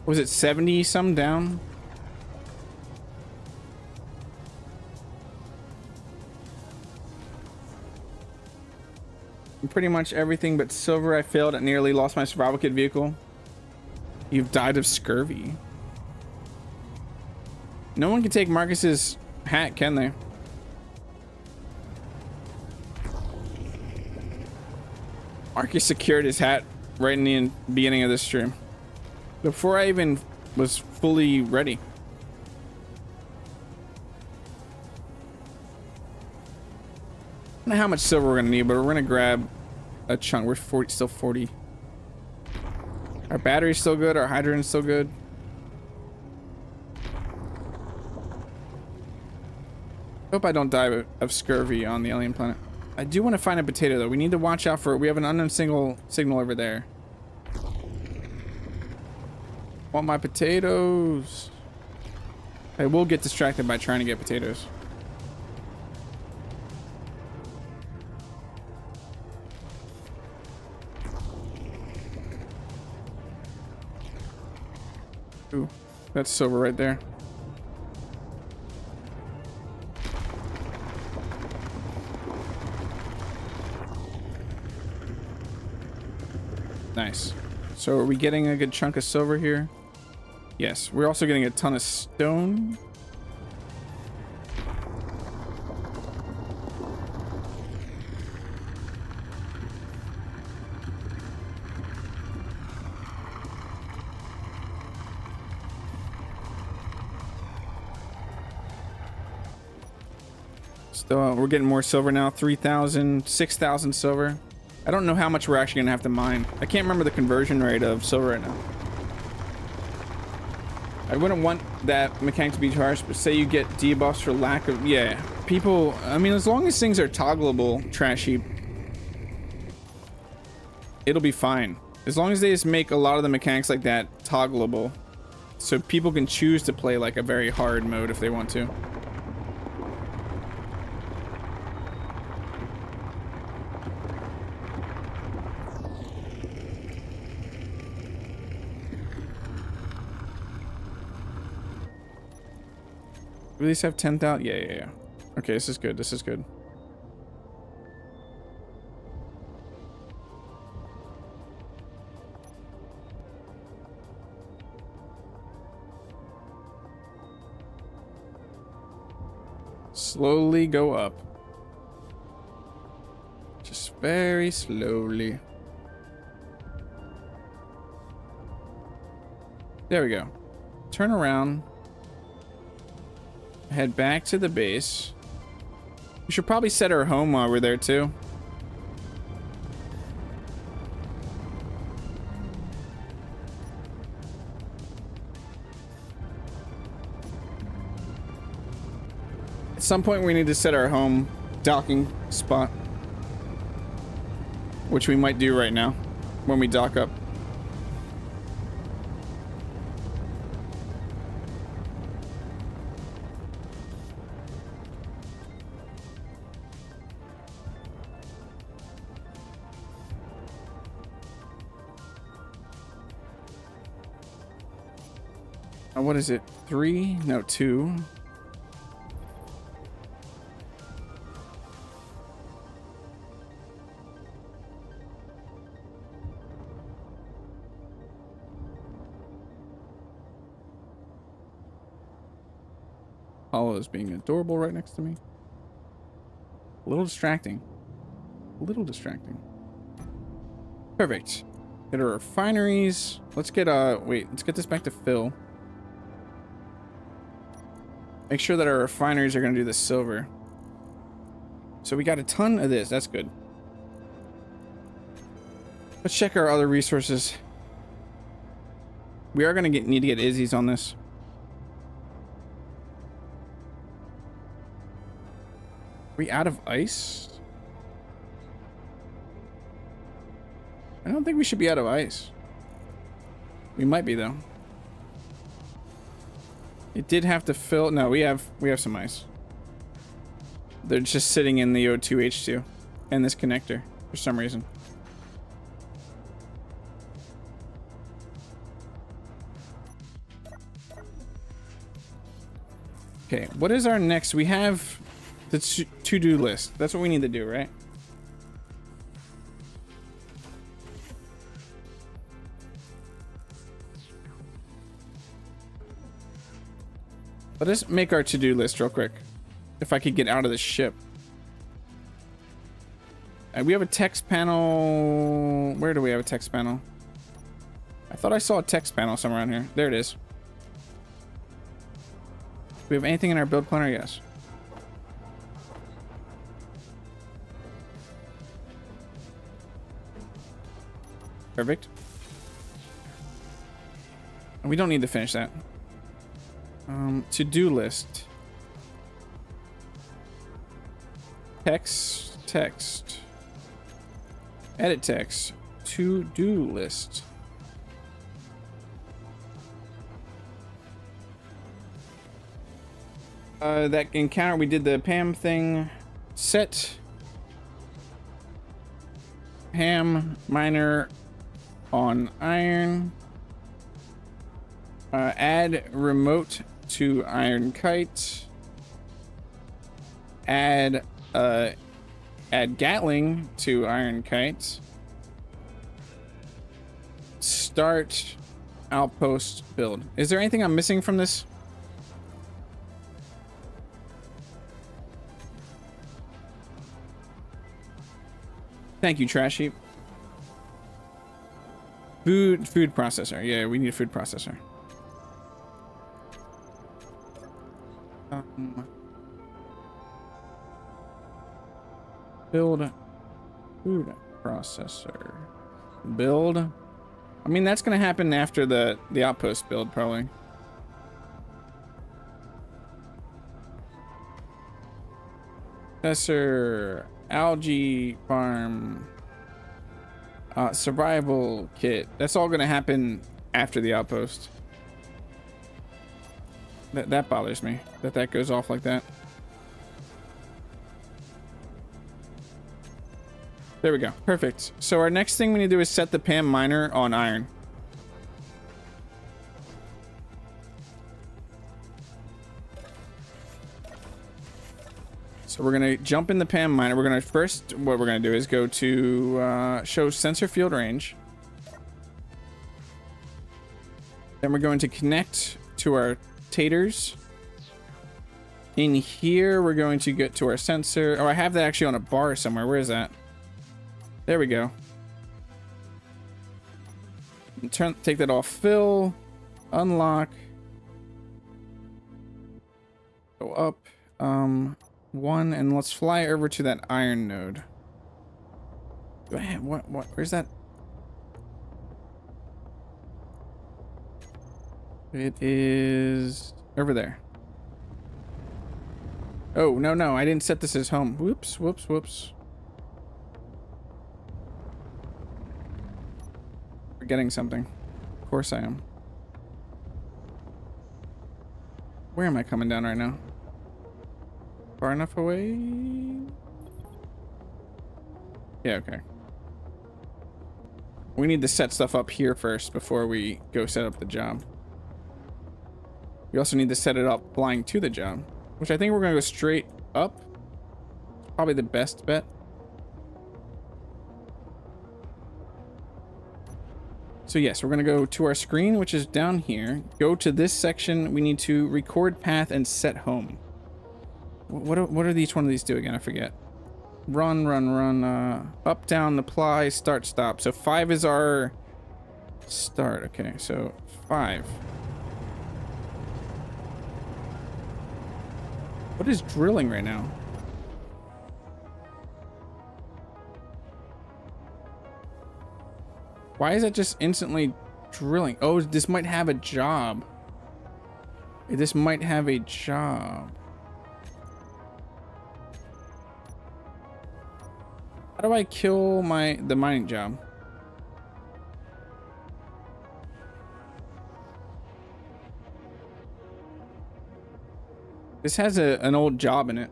Was it 70 some down? Pretty much everything but silver. I failed at nearly lost my survival kit vehicle. You've died of scurvy. No one can take Marcus's hat, can they? Marcus secured his hat right in the beginning of this stream. Before I even was fully ready. I don't know how much silver we're gonna need, but we're gonna grab a chunk. We're still 40. Our battery's still good, our hydrogen's still good. Hope I don't die of scurvy on the alien planet. I do want to find a potato though. We need to watch out for it. We have an unknown signal over there. Want my potatoes. I will get distracted by trying to get potatoes. That's silver right there. Nice. So are we getting a good chunk of silver here? Yes. We're also getting a ton of stone. Still, we're getting more silver now. 3,000, 6,000 silver. I don't know how much we're actually gonna have to mine. I can't remember the conversion rate of silver right now. I wouldn't want that mechanic to be harsh, but say you get debuffs for lack of... Yeah, people... I mean, as long as things are toggleable, Trash Heap, it'll be fine. As long as they just make a lot of the mechanics like that toggleable, so people can choose to play like a very hard mode if they want to. Do these have 10,000? Yeah. Okay, this is good. This is good. Slowly go up. Just very slowly. There we go. Turn around. Head back to the base. We should probably set our home while we're there too. At some point we need to set our home docking spot, which we might do right now when we dock up. What is it? 3? No, 2. Apollo is being adorable right next to me. A little distracting. A little distracting. Perfect. Get our refineries. Let's get wait, let's get this back to Phil. Make sure that our refineries are going to do the silver. So we got a ton of this. That's good. Let's check our other resources. We are going to need to get Izzy's on this. Are we out of ice? I don't think we should be out of ice. We might be though. It did have to fill. No, we have some ice. They're just sitting in the O2H2 and this connector for some reason. Okay, what is our next? We have the to-do list. That's what we need to do, right? Let us make our to-do list real quick. If I could get out of the ship. We have a text panel. Where do we have a text panel? I thought I saw a text panel somewhere around here. There it is. Do we have anything in our build planner? Yes. Perfect. We don't need to finish that. To-do list. Text. Edit text. To-do list. That encounter, we did the PAM thing. Set PAM miner on iron. Add remote to Iron Kite. Add Gatling to Iron Kite. Start Outpost build. Is there anything I'm missing from this? Thank you, Trash Heap. Food processor. Yeah, we need a food processor. Build food processor. Build. I mean, that's gonna happen after the outpost build, probably. Processor, algae farm, survival kit. That's all gonna happen after the outpost. That bothers me that goes off like that. There we go. Perfect. So our next thing we need to do is set the PAM miner on iron. So we're gonna jump in the PAM miner. We're gonna first, what we're gonna do is go to show sensor field range. Then we're going to connect to our taters. In here, we're going to get to our sensor. Oh, I have that actually on a bar somewhere. Where is that? There we go. Take that off fill. Unlock. Go up. One, and let's fly over to that iron node. What? Where's that? It is over there. Oh, no, I didn't set this as home. Whoops. Forgetting something. Of course I am. Where am I coming down right now? Far enough away? Yeah, okay. We need to set stuff up here first before we go set up the job. We also need to set it up flying to the job, which I think we're going to go straight up. Probably the best bet. So yes, we're going to go to our screen, which is down here. Go to this section. We need to record path and set home. What are each one of these do again? I forget. Run. Up, down, apply, start, stop. So 5 is our start. Okay, so 5. What is drilling right now? Why is it just instantly drilling? Oh, this might have a job. This might have a job. How do I kill the mining job? This has an old job in it.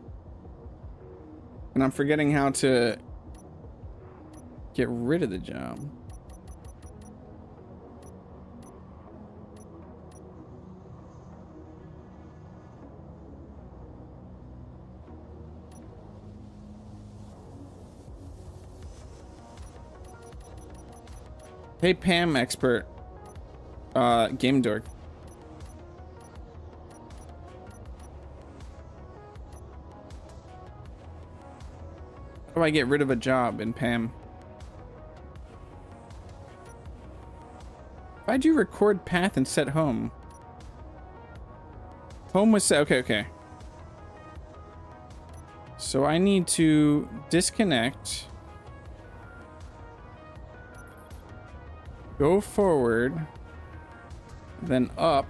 And I'm forgetting how to get rid of the job. Hey, PAM expert, Game Dork. How do I get rid of a job in PAM? Why'd you record path and set home? Home was set. Okay. So I need to disconnect. Go forward, then up.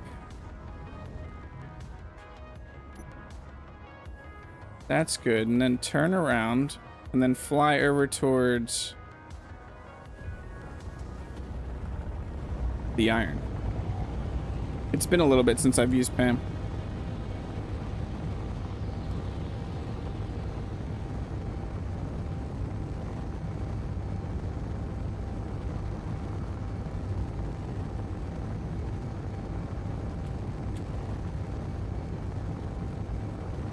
That's good. And then turn around and then fly over towards the iron. It's been a little bit since I've used PAM.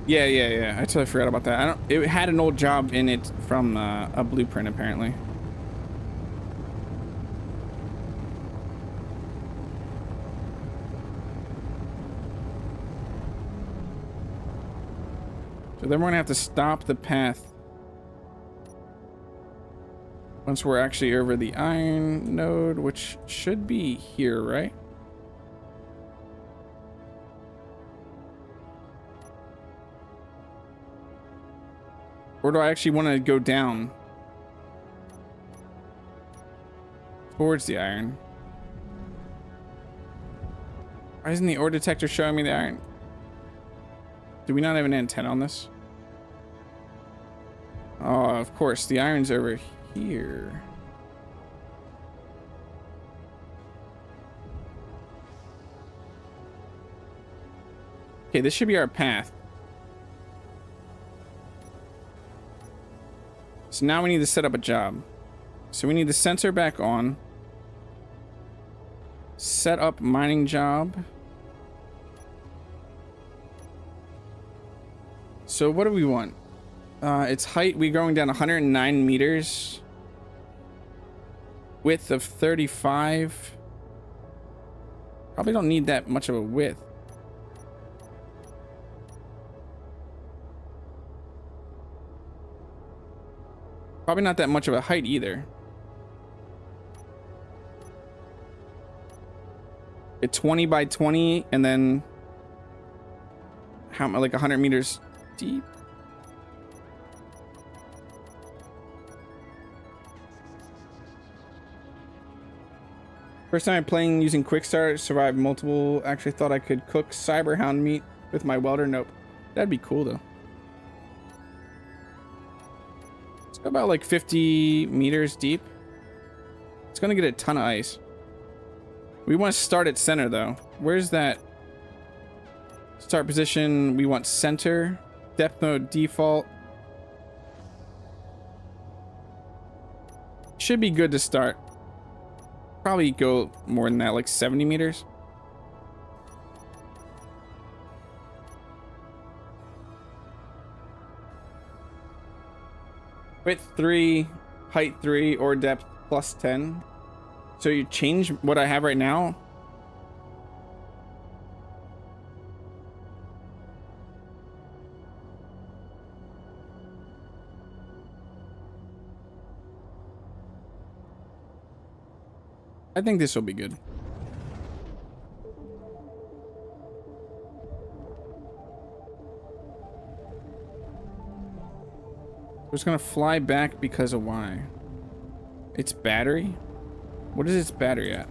Yeah. I totally forgot about that. I don't. It had an old job in it from a blueprint apparently. So then we're gonna have to stop the path once we're actually over the iron node, which should be here, right? Or do I actually want to go down towards the iron? Why isn't the ore detector showing me the iron? Do we not have an antenna on this? Oh, of course. The iron's over here. Okay, this should be our path. So now we need to set up a job. So we need the sensor back on. Set up mining job. So what do we want? Its height, we're going down 109 meters. Width of 35. Probably don't need that much of a width. Probably not that much of a height either. At 20 by 20 and then how like 100 meters deep. First time playing using quick start, survived multiple. Actually thought I could cook cyberhound meat with my welder. Nope. That'd be cool though. Let's go about like 50 meters deep. It's gonna get a ton of ice. We want to start at center though. Where's that? Start position. We want center. Depth mode default. Should be good to start. Probably go more than that, like 70 meters. Width 3, height 3, or depth plus 10. So you change what I have right now. I think this will be good. We're just gonna fly back because of why? Its battery? What is its battery at?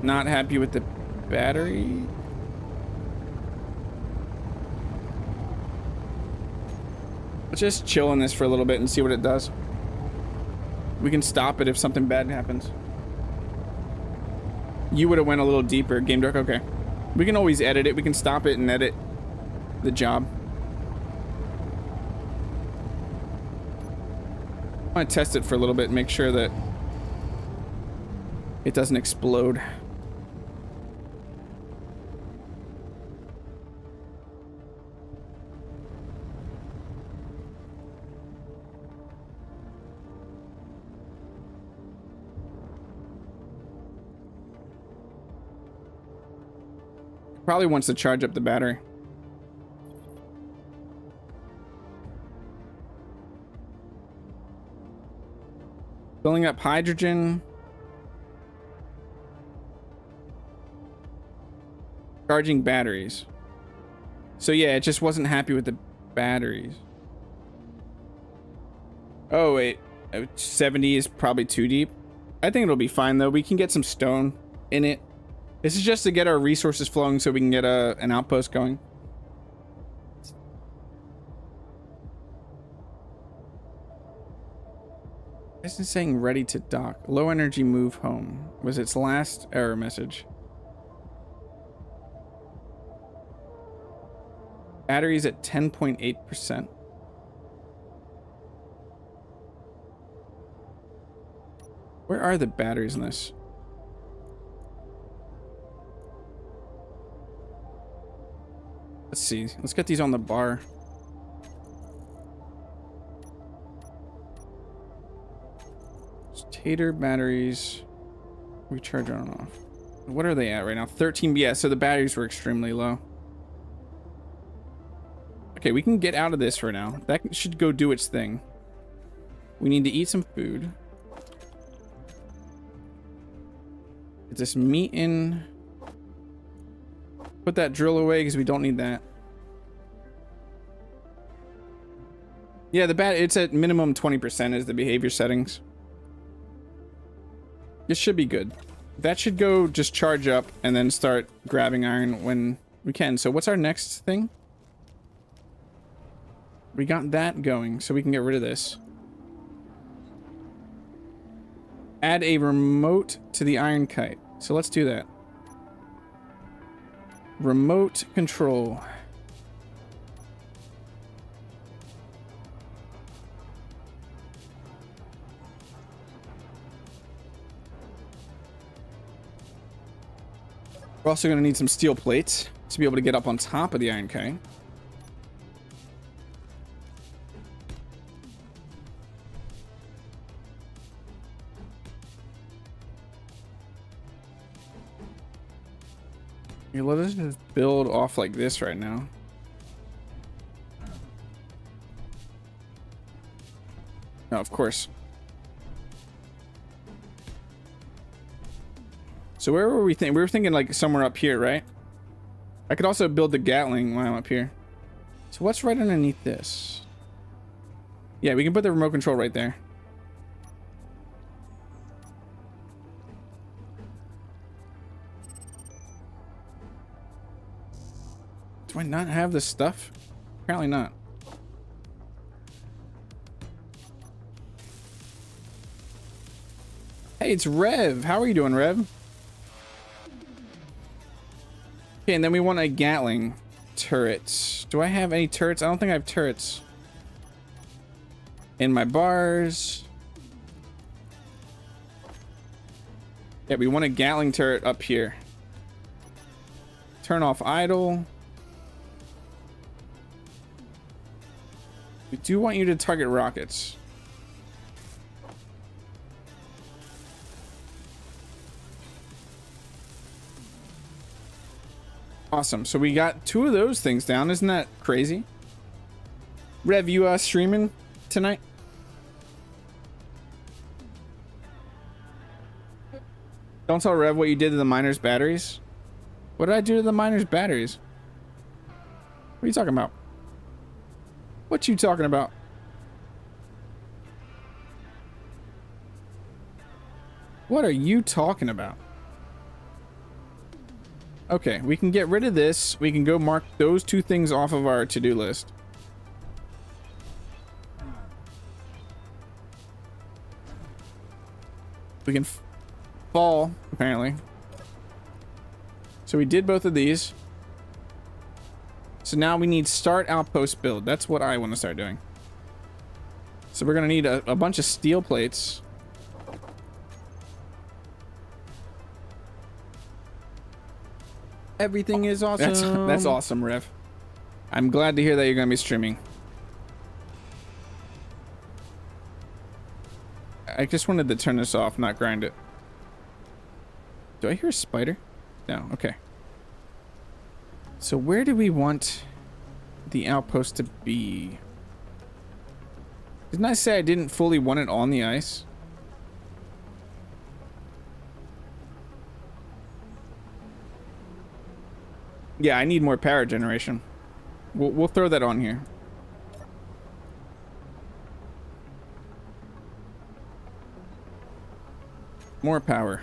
Not happy with the battery? Let's just chill on this for a little bit and see what it does. We can stop it if something bad happens. You would have went a little deeper. Game Dark, okay. We can always edit it. We can stop it and edit the job. I want to test it for a little bit and make sure that it doesn't explode. Probably wants to charge up the battery. Filling up hydrogen. Charging batteries. So yeah, it just wasn't happy with the batteries. Oh wait, 70 is probably too deep. I think it'll be fine though. We can get some stone in it. This is just to get our resources flowing so we can get an outpost going. This is saying ready to dock. Low energy, move home. Was its last error message. Batteries at 10.8%. Where are the batteries in this? Let's see. Let's get these on the bar. Tater batteries. Recharge on and off. What are they at right now? 13. Yeah, so the batteries were extremely low. Okay, we can get out of this for now. That should go do its thing. We need to eat some food. Get this meat in. Put that drill away because we don't need that. Yeah, it's at minimum 20% is the behavior settings. This should be good. That should go just charge up and then start grabbing iron when we can. So what's our next thing? We got that going, so we can get rid of this. Add a remote to the Iron Kite. So let's do that. Remote control. We're also going to need some steel plates to be able to get up on top of the Iron Kite. Here, let us just build off like this right now. No, of course. So where were we thinking? We were thinking like somewhere up here, right? I could also build the Gatling while I'm up here. So what's right underneath this? Yeah, we can put the remote control right there. Do I not have this stuff? Apparently not. Hey, it's Rev. How are you doing, Rev? Okay, and then we want a Gatling turret. Do I have any turrets? I don't think I have turrets. In my bars. Yeah, we want a Gatling turret up here. Turn off idle. We do want you to target rockets. Awesome. So we got 2 of those things down. Isn't that crazy? Rev, you streaming tonight? Don't tell Rev what you did to the miner's batteries. What did I do to the miner's batteries? What are you talking about? What you talking about? What are you talking about? Okay, we can get rid of this. We can go mark those 2 things off of our to-do list. We can fall, apparently. So we did both of these. So now we need start outpost build. That's what I want to start doing. So we're going to need a bunch of steel plates. Everything is awesome. That's awesome, Rev. I'm glad to hear that you're going to be streaming. I just wanted to turn this off, not grind it. Do I hear a spider? No, okay. So where do we want the outpost to be? Didn't I say I didn't fully want it on the ice? Yeah, I need more power generation. We'll throw that on here. More power.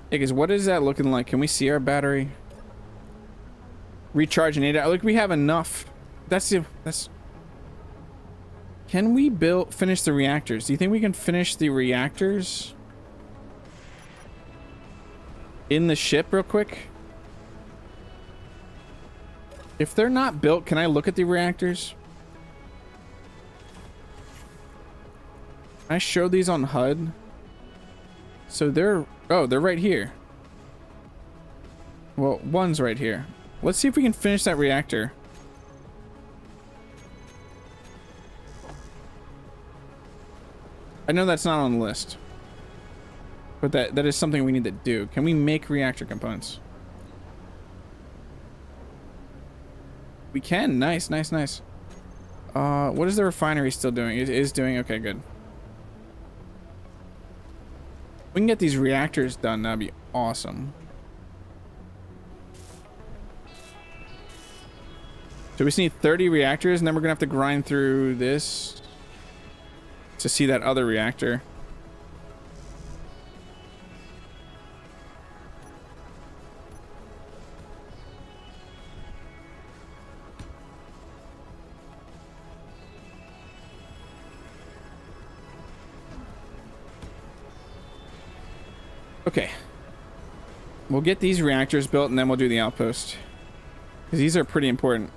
Yeah, because what is that looking like? Can we see our battery? Recharge in 8 hours. Look, we have enough. That's. Can we finish the reactors? Do you think we can finish the reactors in the ship real quick? If they're not built, can I look at the reactors? Can I show these on HUD? So they're right here. Well, one's right here. Let's see if we can finish that reactor. I know that's not on the list, but that is something we need to do. Can we make reactor components? We can. Nice, nice, nice. What is the refinery still doing? It is doing okay, good. We can get these reactors done. That'd be awesome. So we just need 30 reactors, and then we're gonna have to grind through this to see that other reactor. Okay. We'll get these reactors built, and then we'll do the outpost. Because these are pretty important.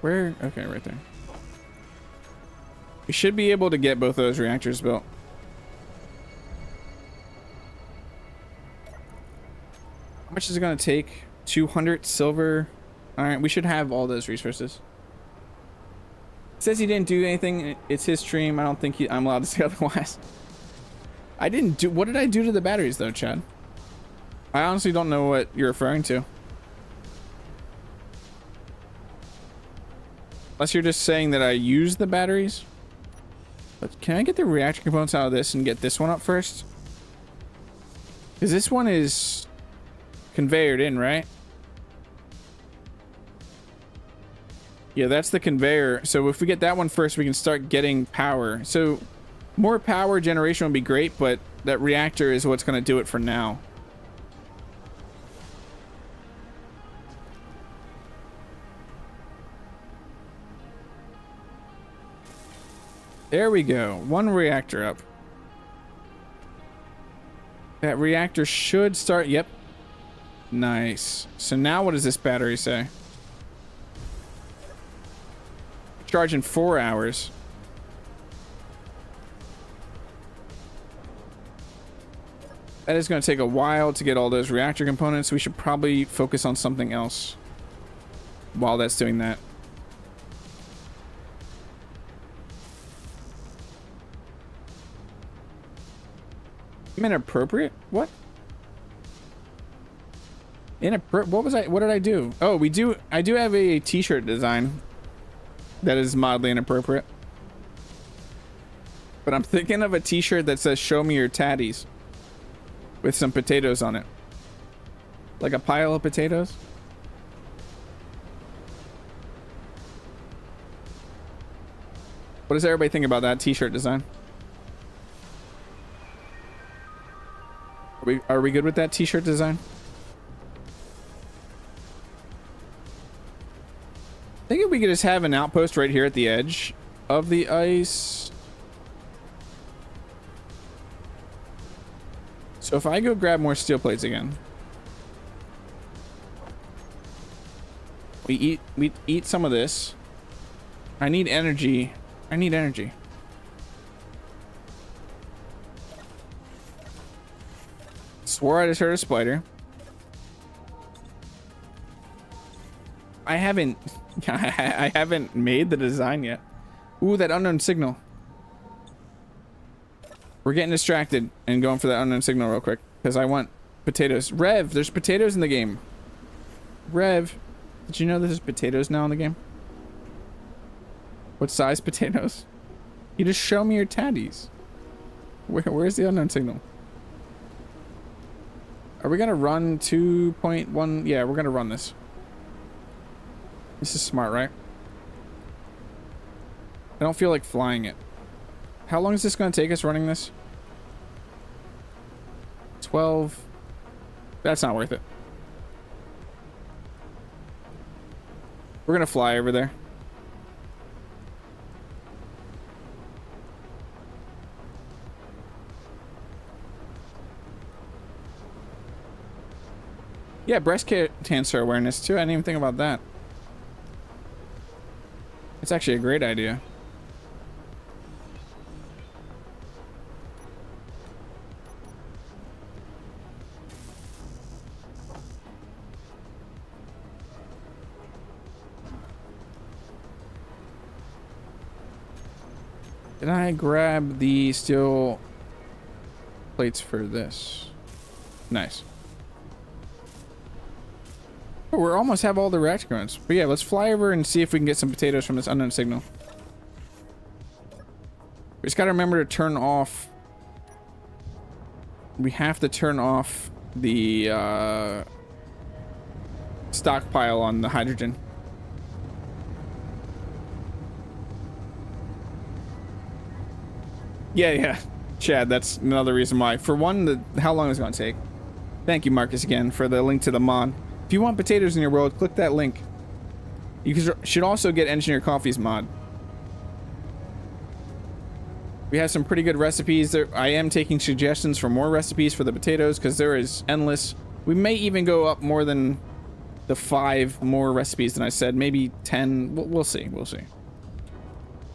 Where? Okay, right there. We should be able to get both those reactors built. How much is it going to take? 200 silver. Alright, we should have all those resources. It says he didn't do anything. It's his stream. I don't think I'm allowed to say otherwise. I didn't do... What did I do to the batteries, though, Chad? I honestly don't know what you're referring to. Unless you're just saying that I used the batteries. But can I get the reactor components out of this and get this one up first? Because this one is conveyored in, right? Yeah, that's the conveyor. So if we get that one first, we can start getting power. So more power generation would be great, but that reactor is what's going to do it for now. There we go. One reactor up. That reactor should start. Yep. Nice. So now what does this battery say? Charge in 4 hours. That is going to take a while to get all those reactor components. We should probably focus on something else while that's doing that. Inappropriate? What? What was I? What did I do? Oh, I do have a t-shirt design that is mildly inappropriate. But I'm thinking of a t-shirt that says "Show me your tatties" with some potatoes on it. Like a pile of potatoes. What does everybody think about that t-shirt design? Are we good with that t-shirt design? I think if we could just have an outpost right here at the edge of the ice. So if I go grab more steel plates again. We eat some of this. I need energy. I need energy. Swore I just heard a spider. I haven't I haven't made the design yet. Ooh, that unknown signal. We're getting distracted and going for that unknown signal real quick because I want potatoes. Rev, there's potatoes in the game. Rev, did you know there's potatoes now in the game? What size potatoes? You just show me your tatties. Where's the unknown signal? Are we gonna run 2.1? Yeah, we're gonna run this. This is smart, right? I don't feel like flying it. How long is this gonna take us running this? 12. That's not worth it. We're gonna fly over there. Yeah, breast cancer awareness too. I didn't even think about that. It's actually a great idea. Did I grab the steel plates for this? Nice. Oh, we almost have all the reactor components. But yeah, let's fly over and see if we can get some potatoes from this unknown signal. We just gotta remember to turn off. We have to turn off the stockpile on the hydrogen. Yeah, Chad, that's another reason why. For one, how long is it gonna take? Thank you, Marcus, again, for the link to the mod. If you want potatoes in your world, click that link. You should also get Engineer Coffee's mod. We have some pretty good recipes there. I am taking suggestions for more recipes for the potatoes because there is endless. We may even go up more than the 5 more recipes than I said. Maybe 10. We'll see. We'll see.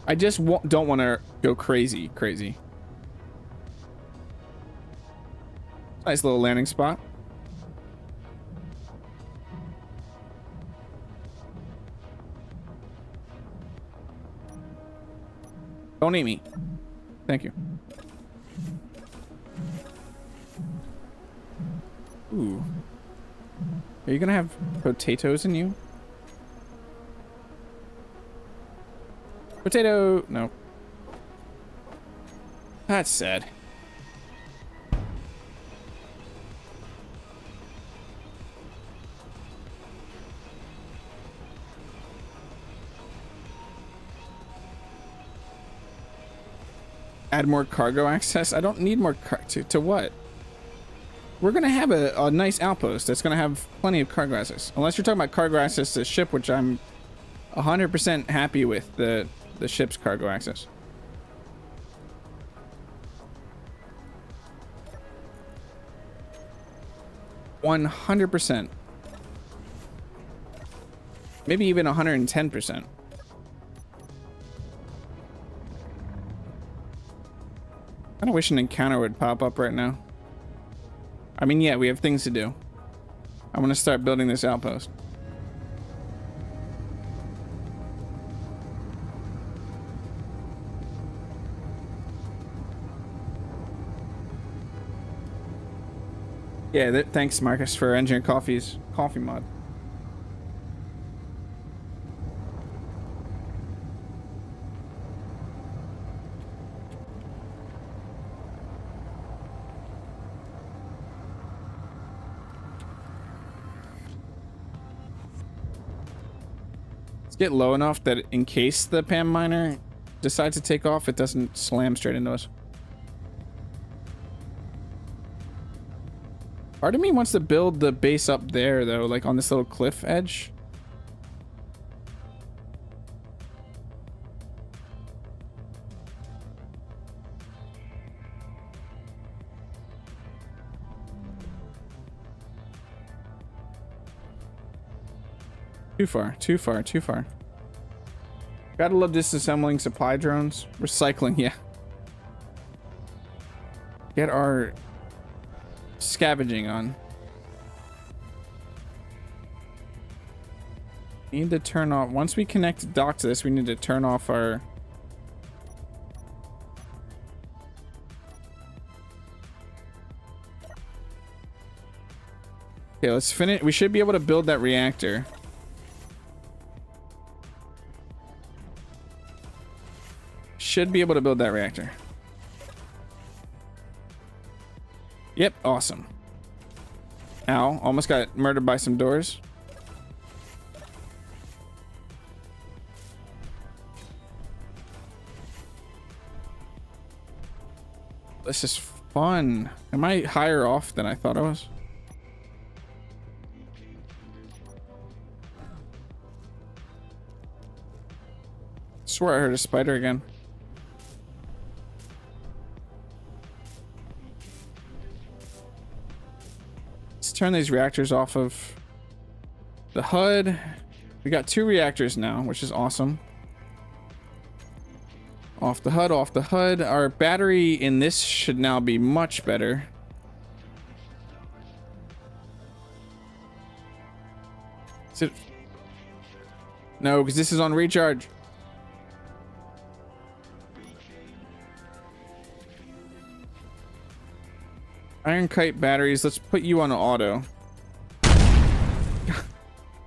I just don't want to go crazy. Nice little landing spot. Don't eat me. Thank you. Ooh. Are you gonna have potatoes in you? Potato. No. That's sad. Add more cargo access? I don't need more to what? We're gonna have a nice outpost that's gonna have plenty of cargo access. Unless you're talking about cargo access to ship, which I'm 100% happy with the ship's cargo access. $100%. Maybe even 110%. I kind of wish an encounter would pop up right now. I mean, yeah, we have things to do. I'm gonna start building this outpost. Yeah, thanks, Marcus, for Engineer Coffee's coffee mod. Get low enough that in case the PAM miner decides to take off, it doesn't slam straight into us. Part of me wants to build the base up there, though, like on this little cliff edge. Too far. Gotta love disassembling supply drones. Recycling, yeah. Get our scavenging on. Need to turn off, once we connect dock to this, we need to turn off our... Okay, let's finish. We should be able to build that reactor. Should be able to build that reactor. Yep, awesome. Ow, almost got murdered by some doors. This is fun. Am I higher off than I thought I was? Swear I heard a spider again. Turn these reactors off of the HUD. We got 2 reactors now, which is awesome. Off the HUD. Our battery in this should now be much better. Is it? No, because this is on recharge. Iron Kite batteries. Let's put you on auto.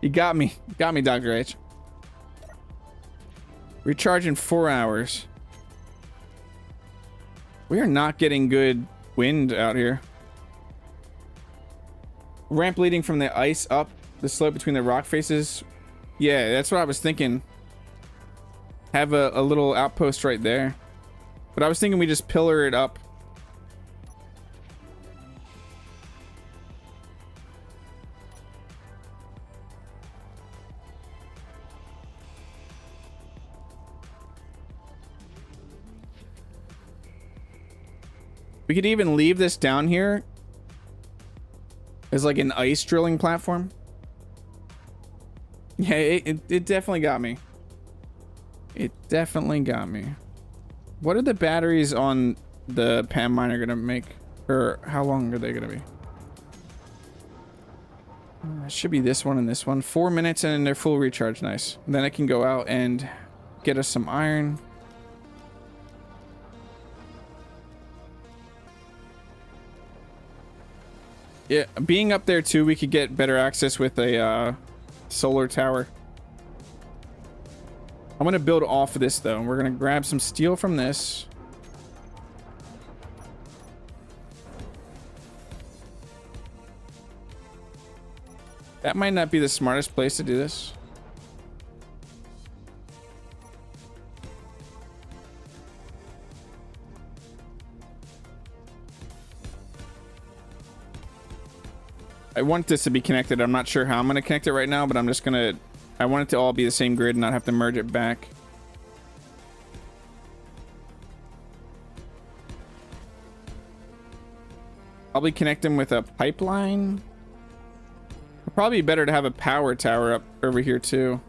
You got me. Got me, Dr. H. Recharge in 4 hours. We are not getting good wind out here. Ramp leading from the ice up the slope between the rock faces. Yeah, that's what I was thinking. Have a little outpost right there. But I was thinking we just pillar it up. We could even leave this down here as like an ice drilling platform. Yeah, it definitely got me. It definitely got me. What are the batteries on the PAM miner gonna make? Or how long are they gonna be? It should be this one and this one. 4 minutes and they're full recharge. Nice. And then I can go out and get us some iron. Yeah, being up there too, we could get better access with a solar tower. I'm gonna build off of this though. We're gonna grab some steel from this. That might not be the smartest place to do this. I want this to be connected. I'm not sure how I'm going to connect it right now, but I'm just going to... I want it to all be the same grid and not have to merge it back. Probably connect them with a pipeline. Probably better to have a power tower up over here too.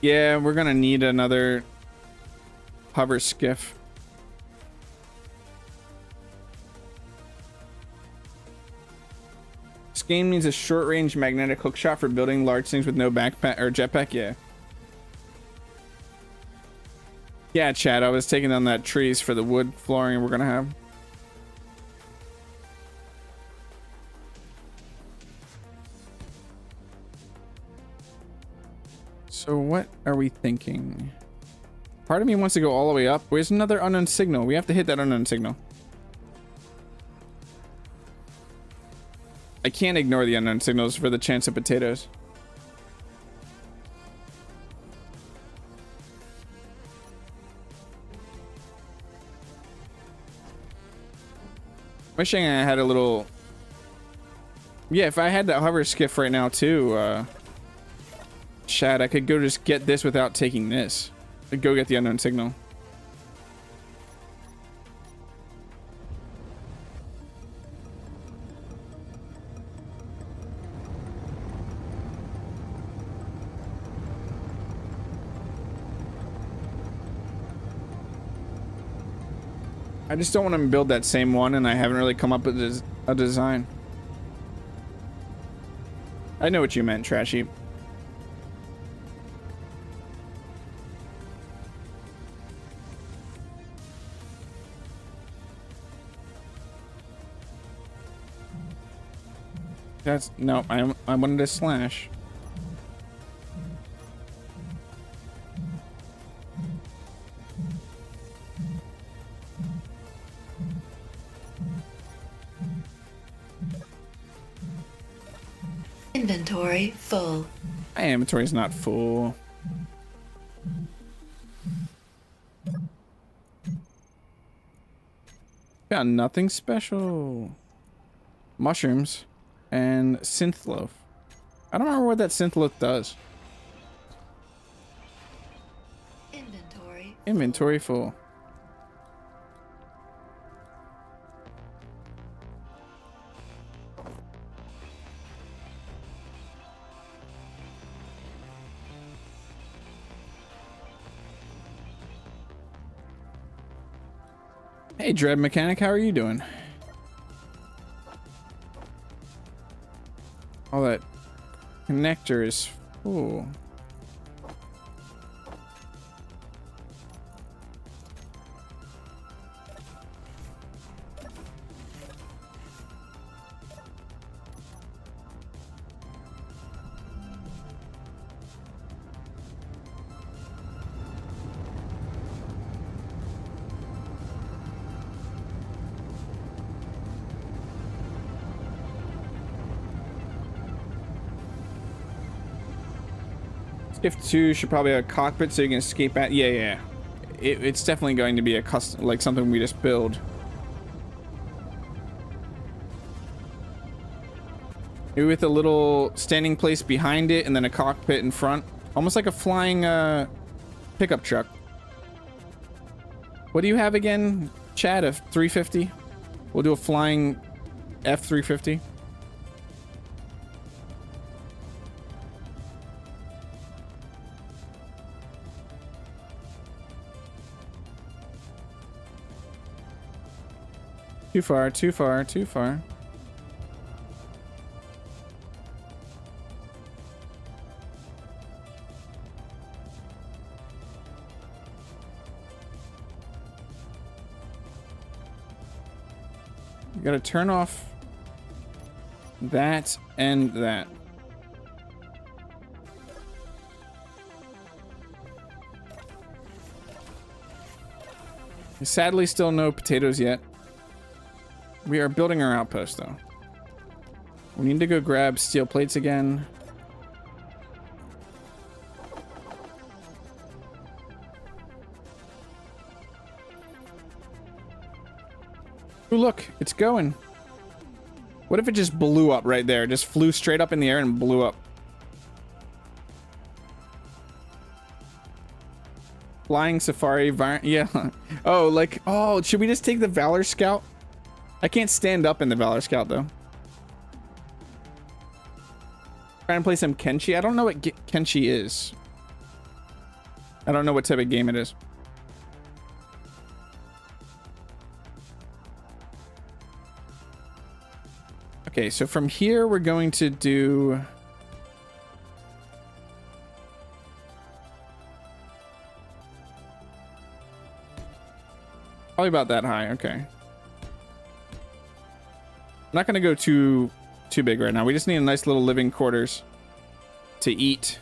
Yeah, we're going to need another hover skiff. This game needs a short-range magnetic hookshot for building large things with no backpack or jetpack. Yeah. Yeah, Chad, I was taking down that trees for the wood flooring we're gonna have. So what are we thinking? Part of me wants to go all the way up. Where's another unknown signal? We have to hit that unknown signal. I can't ignore the unknown signals for the chance of potatoes. Wishing I had a little... Yeah, if I had that hover skiff right now too, Chad, I could go just get this without taking this. I'd go get the unknown signal. I just don't want to build that same one, and I haven't really come up with a design. I know what you meant, Trashy. That's no, I wanted to slash. Inventory full. My inventory's not full. Got nothing special. Mushrooms and synth loaf. I don't remember what that synth loaf does. Inventory full. Hey, Dread Mechanic, how are you doing? All that connector is full. Skiff 2 should probably have a cockpit so you can escape at. Yeah, yeah. It's definitely going to be a custom, like something we just build. Maybe with a little standing place behind it and then a cockpit in front. Almost like a flying pickup truck. What do you have again, Chad? A 350? We'll do a flying F350. Too far, too far, too far. You gotta turn off that and that. Sadly, still no potatoes yet. We are building our outpost, though. We need to go grab steel plates again. Ooh, look, it's going. What if it just blew up right there? Just flew straight up in the air and blew up. Flying safari, yeah. Oh, like, oh, should we just take the Valor Scout? I can't stand up in the Valor Scout, though. Trying to play some Kenshi. I don't know what Kenshi is. I don't know what type of game it is. Okay, so from here, we're going to do... Probably about that high, okay. I'm not gonna go too big right now. We just need a nice little living quarters to eat.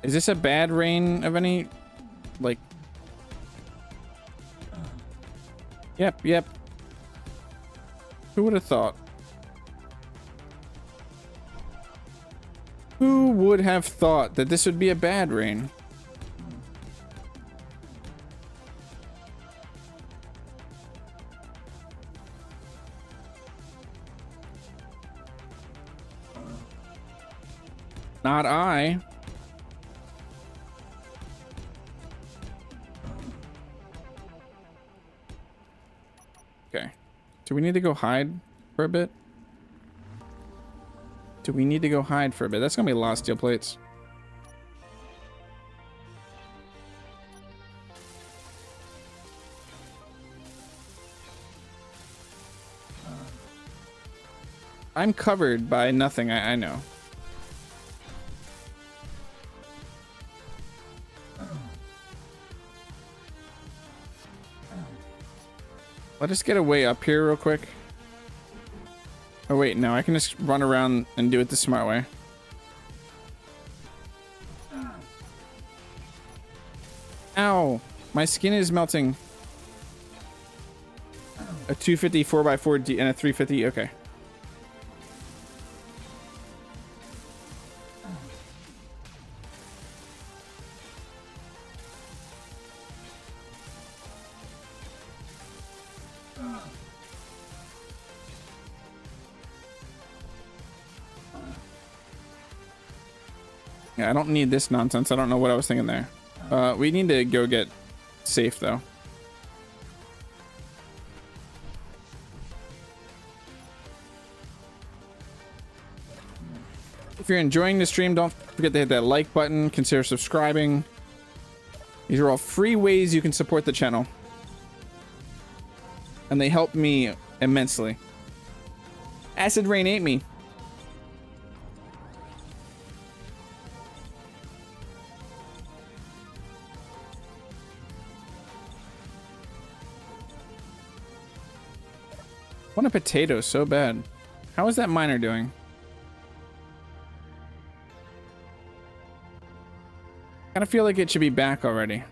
Is this a bad rain of any, like? Yep. Who would have thought? Who would have thought that this would be a bad rain? Not I. Okay. Do we need to go hide for a bit? Do we need to go hide for a bit? That's gonna be a lot of steel plates. I'm covered by nothing, I know. Let us get away up here real quick. Oh wait, no, I can just run around and do it the smart way. Ow! My skin is melting. A 250 4x4 and a 350, okay. Yeah, I don't need this nonsense. I don't know what I was thinking there. We need to go get safe, though. If you're enjoying the stream, don't forget to hit that like button. Consider subscribing. These are all free ways you can support the channel. And they help me immensely. Acid rain ate me. I want a potato so bad. How is that miner doing? I kind of feel like it should be back already.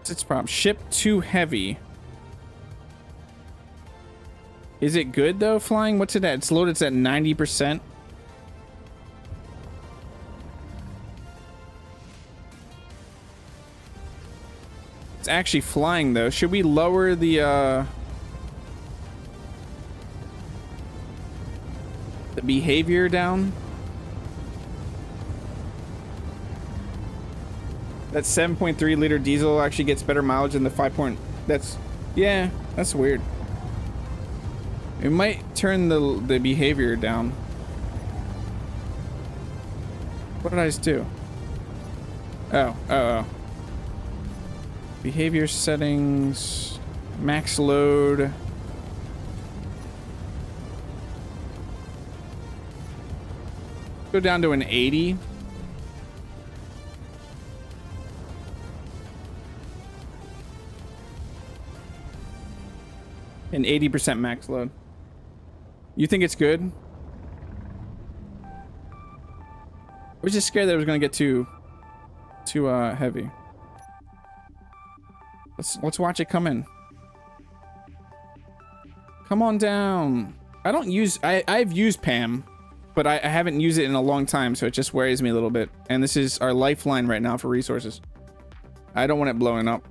What's its problem? Ship too heavy. Is it good though, flying? What's it at? It's loaded, it's at 90%. It's actually flying though. Should we lower the behavior down? That 7.3 liter diesel actually gets better mileage than the 5. Yeah, that's weird. It might turn the behavior down. What did I just do? Oh. Behavior settings, max load. Go down to an 80. An 80% max load. You think it's good? I was just scared that it was gonna get too heavy. Let's watch it come in. Come on down. I've used PAM, but I haven't used it in a long time, so it just worries me a little bit. And this is our lifeline right now for resources. I don't want it blowing up.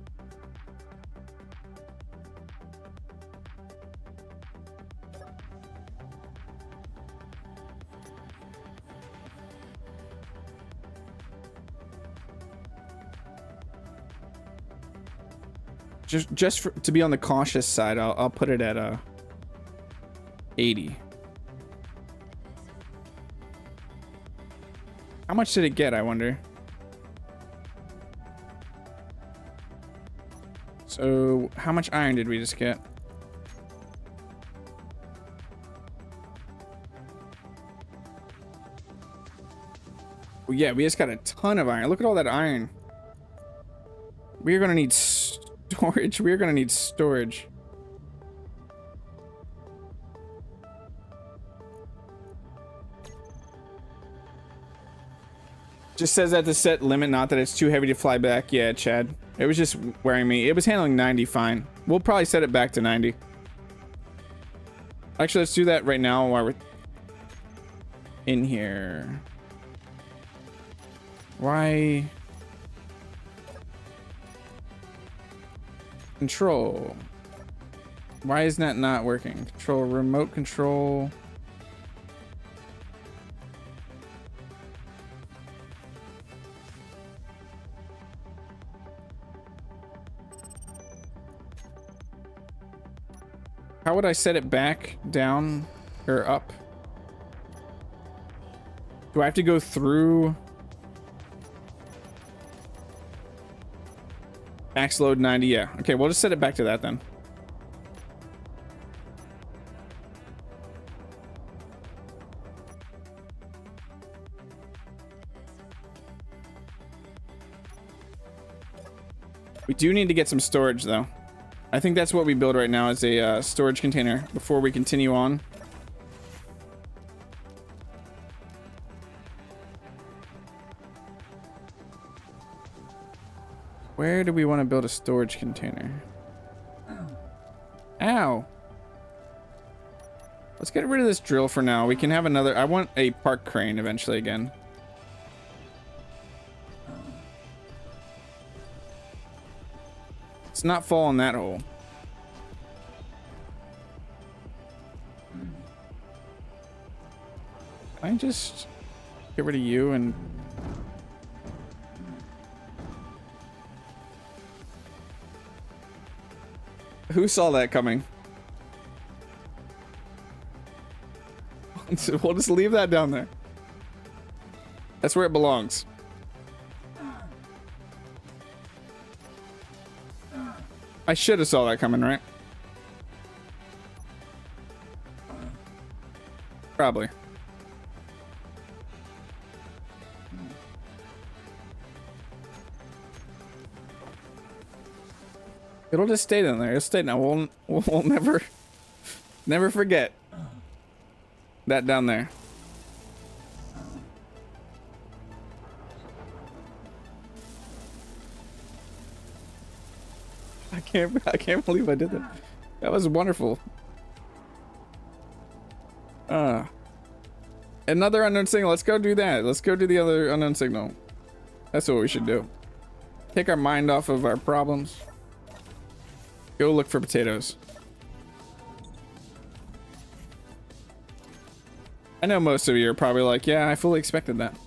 To be on the cautious side, I'll put it at 80. How much did it get, I wonder? So how much iron did we just get? Well, yeah, we just got a ton of iron. Look at all that iron. We're gonna need storage. We're gonna need storage. Just says that the set limit, not that it's too heavy to fly back. Yeah, Chad. It was just wearing me. It was handling 90 fine. We'll probably set it back to 90. Actually, let's do that right now while we're in here. Why? Control. Why is that not working? Control, remote control. How would I set it back, down, or up? Do I have to go through? Max load 90, yeah. Okay, we'll just set it back to that then. We do need to get some storage though. I think that's what we build right now, is a storage container before we continue on. Where do we want to build a storage container? Ow. Let's get rid of this drill for now. We can have another. I want a park crane eventually again. Let's not fall in that hole. Can I just get rid of you and... Who saw that coming? We'll just leave that down there. That's where it belongs. I should have saw that coming, right? Probably. It'll just stay down there. It'll stay down. We'll never forget that down there. I can't believe I did that. That was wonderful. Another unknown signal. Let's go do that. Let's go do the other unknown signal. That's what we should do. Take our mind off of our problems. Go look for potatoes. I know most of you are probably like, yeah, I fully expected that.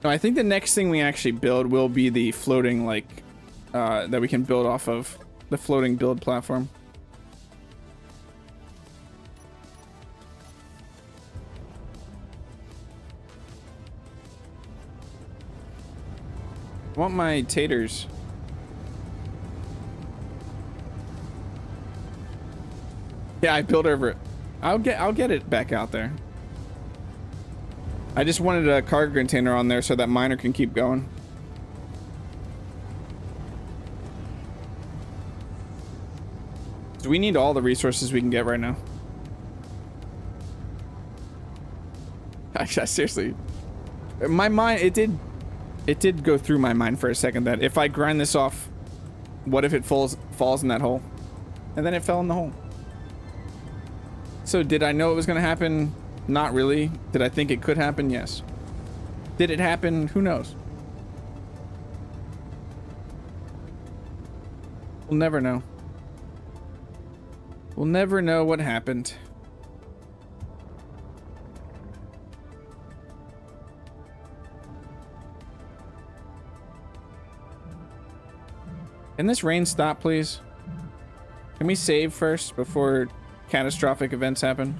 No, I think the next thing we actually build will be the floating, like, that we can build off of. The floating build platform. I want my taters. Yeah, I built over it. I'll get it back out there. I just wanted a cargo container on there so that miner can keep going. So we need all the resources we can get right now. Actually, seriously, my mind, it did go through my mind for a second that if I grind this off, what if it falls in that hole? And then it fell in the hole. So did I know it was going to happen? Not really. Did I think it could happen? Yes. Did it happen? Who knows? We'll never know. We'll never know what happened. Can this rain stop, please? Can we save first before catastrophic events happen?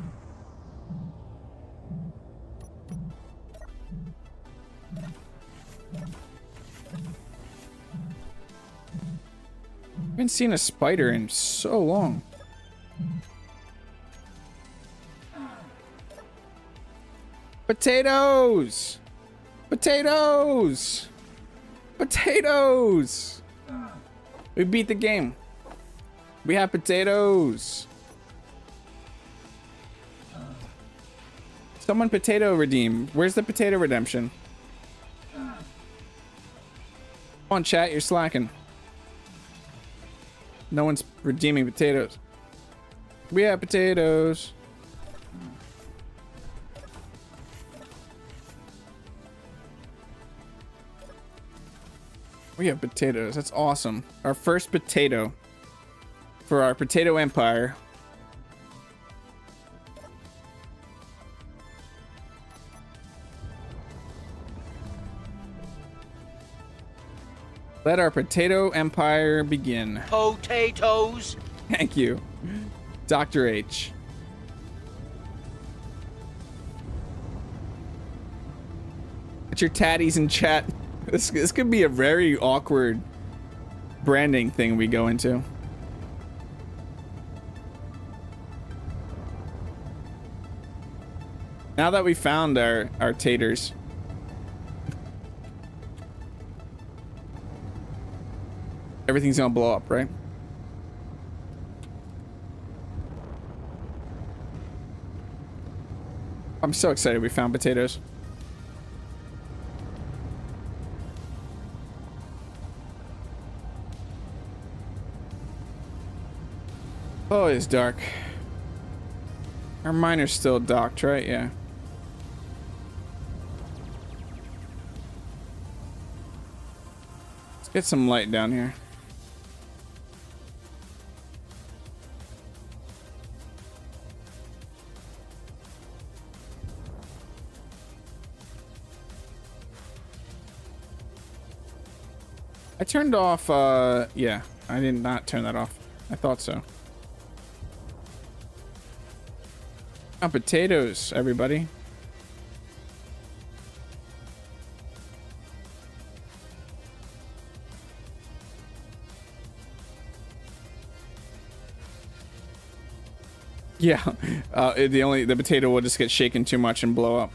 I haven't seen a spider in so long. Potatoes! Potatoes! Potatoes! We beat the game. We have potatoes. Someone potato redeem. Where's the potato redemption? Come on, chat, you're slacking. No one's redeeming potatoes. We have potatoes. We have potatoes. That's awesome. Our first potato for our potato empire. Let our potato empire begin. Potatoes. Thank you, Dr. H. Put your tatties in chat. This could be a very awkward branding thing we go into. Now that we found our taters. Everything's gonna blow up, right? I'm so excited we found potatoes. Oh, it's dark. Our miner's still docked, right? Yeah. Let's get some light down here. I turned off, yeah, I did not turn that off. I thought so. Oh, potatoes, everybody. Yeah, the potato will just get shaken too much and blow up.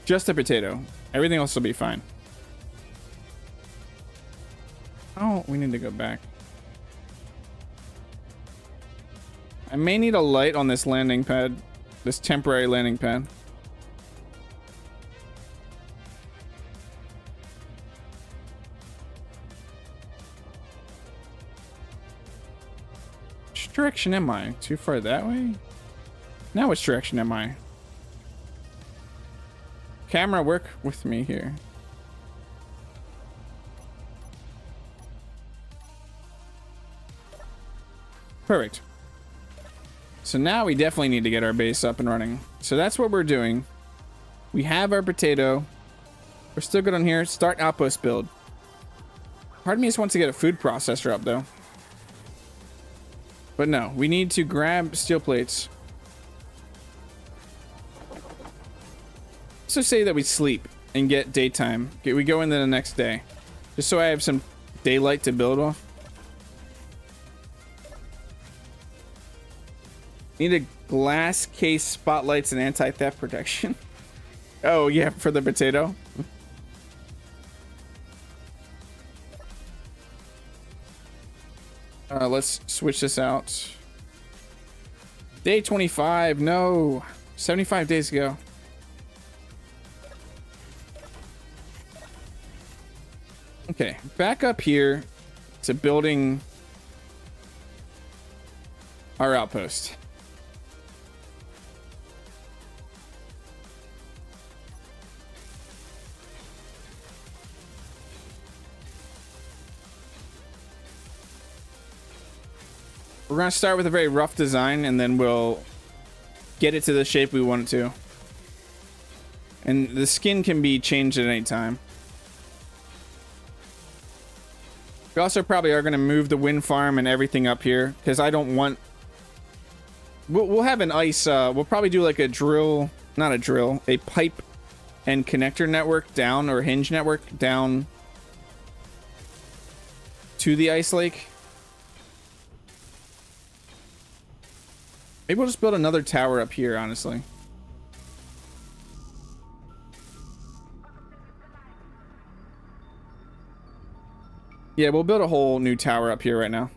Just the potato. Everything else will be fine. Oh, we need to go back. I may need a light on this landing pad. This temporary landing pad. Which direction am I? Too far that way? Now which direction am I? Camera, work with me here. Perfect. So now we definitely need to get our base up and running. So that's what we're doing. We have our potato. We're still good on here. Start outpost build. Part of me just wants to get a food processor up though. But no, we need to grab steel plates. So say that we sleep and get daytime. We go into the next day. Just so I have some daylight to build off. Need a glass case, spotlights, and anti-theft protection. Oh, yeah, for the potato. Let's switch this out. Day 25. No. 75 days ago. Okay, back up here to building our outpost. We're going to start with a very rough design, and then we'll get it to the shape we want it to. And the skin can be changed at any time. We also probably are going to move the wind farm and everything up here, because I don't want... We'll have an ice... we'll probably do like a drill... Not a drill. A pipe and connector network down, or hinge network down to the ice lake. Maybe we'll just build another tower up here, honestly. Yeah, we'll build a whole new tower up here right now.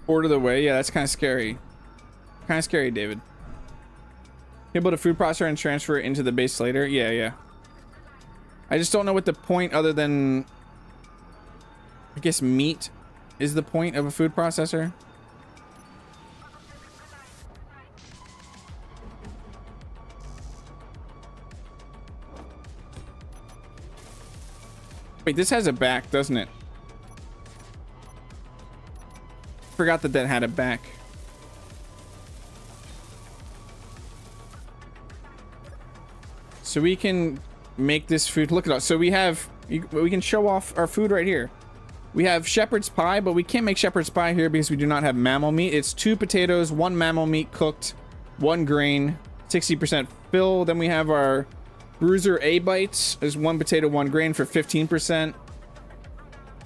Quarter of the way. Yeah, that's kind of scary. Kind of scary, David. Can you build a food processor and transfer it into the base later? Yeah, yeah. I just don't know what the point other than... I guess meat is the point of a food processor. Wait, this has a back, doesn't it? Forgot that that had a back. So we can make this food. Look at us. So we have, we can show off our food right here. We have shepherd's pie, but we can't make shepherd's pie here because we do not have mammal meat. It's 2 potatoes, 1 mammal meat cooked, 1 grain, 60% fill. Then we have our bruiser A bites. Is 1 potato, 1 grain for 15%.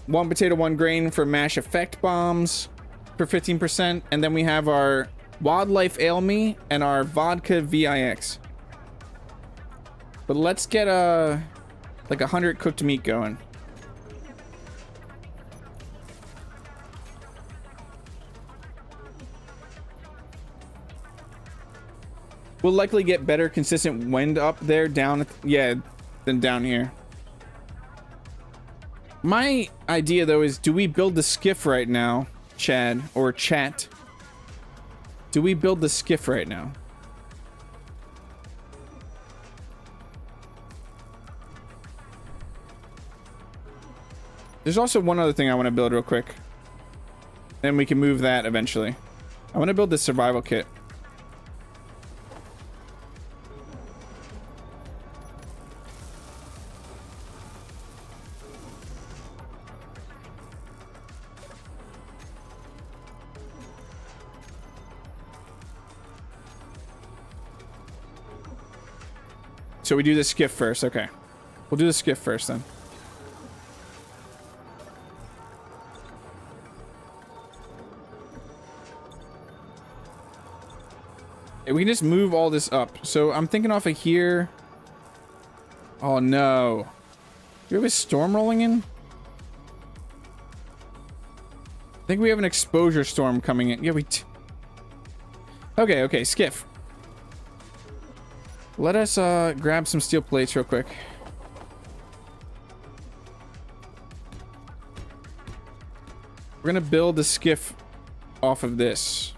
1 potato, 1 grain for mash effect bombs for 15%. And then we have our wildlife ale me and our vodka VIX. But let's get like 100 cooked meat going. We'll likely get better consistent wind up there down, yeah, than down here. My idea though is, do we build the skiff right now, Chad or chat? Do we build the skiff right now? There's also one other thing I want to build real quick. Then we can move that eventually. I want to build this survival kit. So we do the skiff first. Okay. We'll do the skiff first then. We can just move all this up. So I'm thinking off of here. Oh no. Do we have a storm rolling in? I think we have an exposure storm coming in. Yeah, we... Okay, skiff. Let us grab some steel plates real quick. We're gonna build the skiff off of this.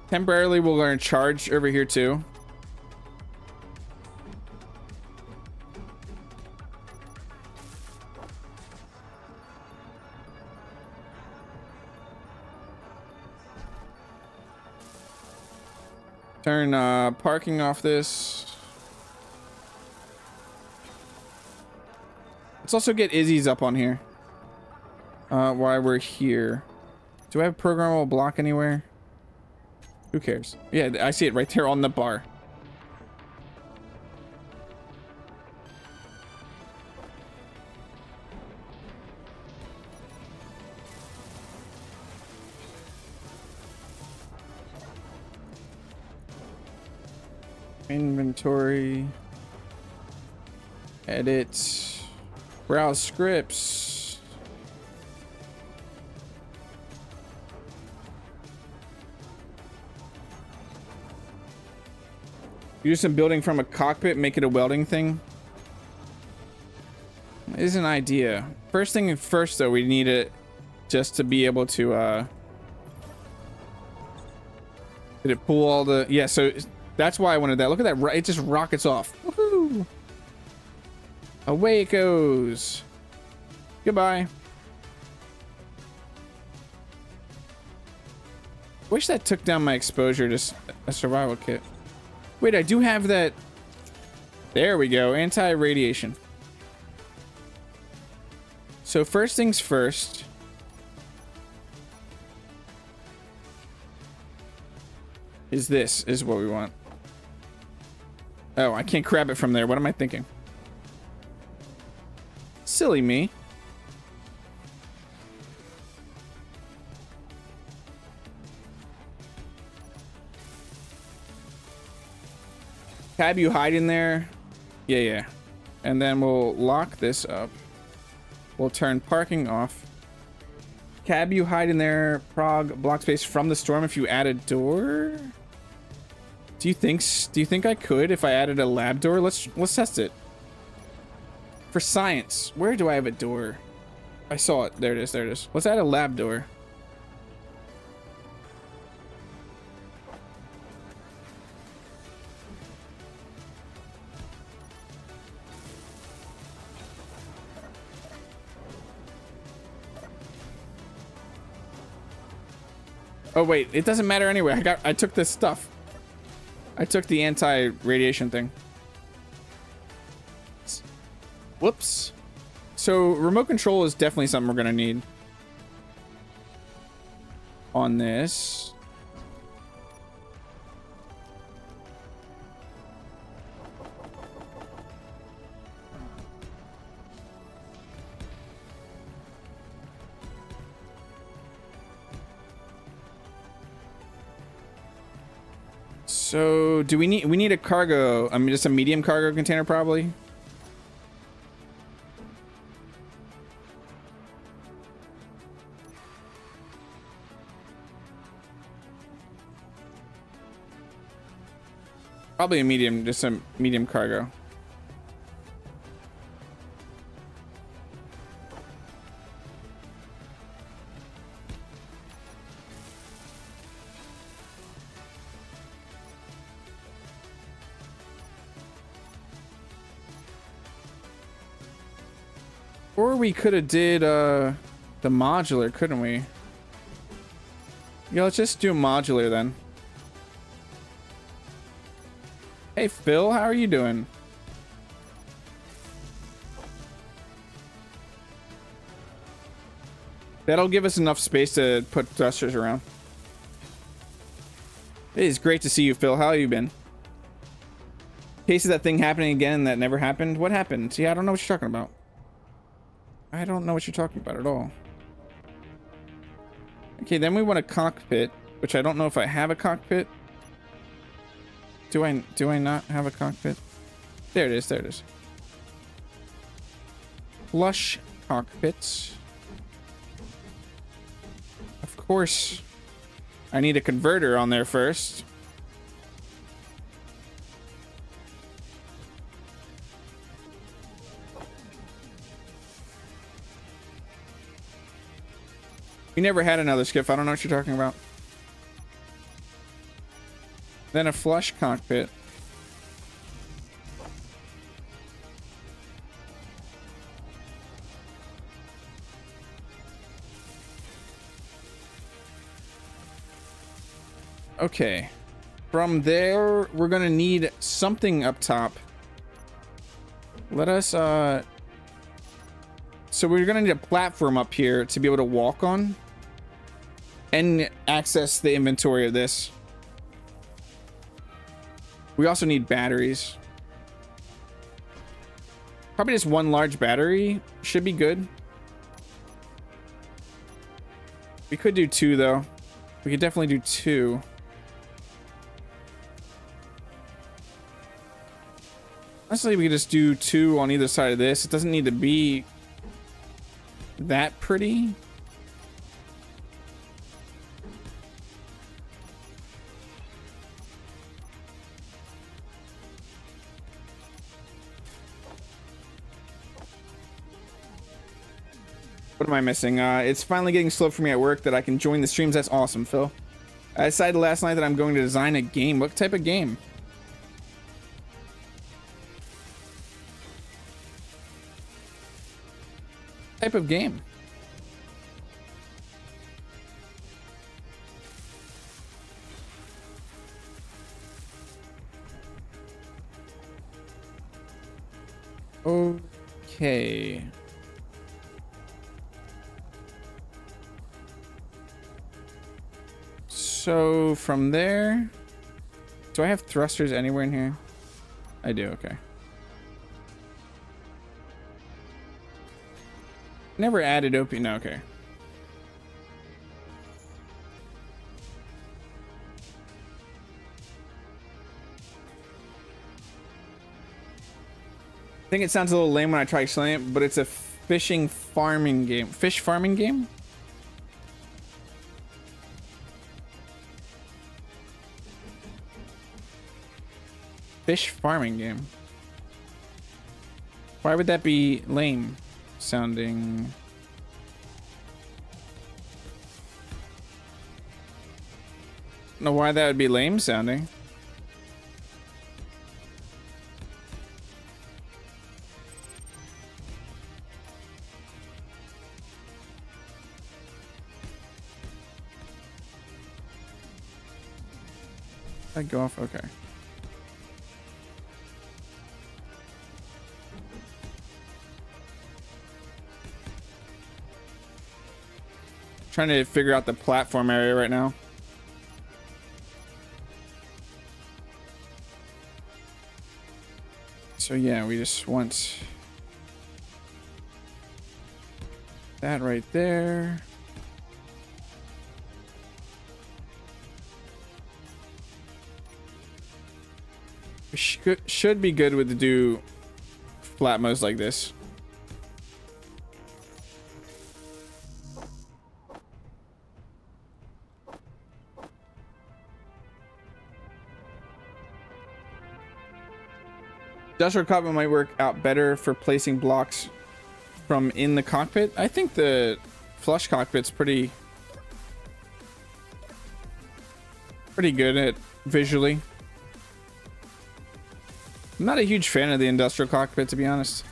Temporarily, we're gonna charge over here too. Turn parking off this. Let's also get Izzy's up on here. While we're here. Do I have a programmable block anywhere? Who cares? Yeah, I see it right there on the bar. Inventory. Edit. Browse scripts. Do some building from a cockpit, make it a welding thing. Is an idea. First thing first though, we need it just to be able to did it pull all the yeah, so that's why I wanted that. Look at that, it just rockets off. Woohoo! Away it goes. Goodbye. Wish that took down my exposure to a survival kit. Wait, I do have that. There we go. Anti-radiation. So first things first. This is what we want. Oh, I can't grab it from there. What am I thinking? Silly me. Tab, you hide in there. Yeah. And then we'll lock this up. We'll turn parking off. Cab, you hide in there. Prog, block space from the storm if you add a door. Do you think I could if I added a lab door? Let's test it. For science, where do I have a door? I saw it. There it is. Let's add a lab door. Oh wait, it doesn't matter anyway. I took this stuff. I took the anti-radiation thing. Whoops. So remote control is definitely something we're gonna need on this. So do we need a cargo? I mean, just a medium cargo container probably. Probably a medium, just a medium cargo. Or we could have did the modular, couldn't we? Yeah, let's just do modular then. Hey Phil, how are you doing? That'll give us enough space to put thrusters around. It is great to see you, Phil. How have you been? Case of that thing happening again that never happened? What happened? See, I don't know what you're talking about. I don't know what you're talking about at all. Okay, then we want a cockpit, which I don't know if I have a cockpit. Do I not have a cockpit? There it is. Flush cockpits. Of course, I need a converter on there first. We never had another skiff. I don't know what you're talking about. Then a flush cockpit. Okay. From there, we're gonna need something up top. Let us, so we're gonna need a platform up here to be able to walk on and access the inventory of this. We also need batteries. Probably just one large battery should be good. We could do two though. We could definitely do two. Honestly, we could just do two on either side of this. It doesn't need to be that pretty. What am I missing? It's finally getting slow for me at work that I can join the streams. That's awesome, Phil. I decided last night that I'm going to design a game. What type of game? Type of game? Okay. So from there, do I have thrusters anywhere in here? I do, okay. Never added OP, no, okay. I think it sounds a little lame when I try explaining it, but it's a fishing farming game. Fish farming game? Fish farming game. Why would that be lame sounding? I don't know why that would be lame sounding. I go off, okay. Trying to figure out the platform area right now. So yeah, we just want that right there. We should be good with to do flat modes like this. Industrial cockpit might work out better for placing blocks from in the cockpit. I think the flush cockpit's pretty good at visually. I'm not a huge fan of the industrial cockpit, to be honest.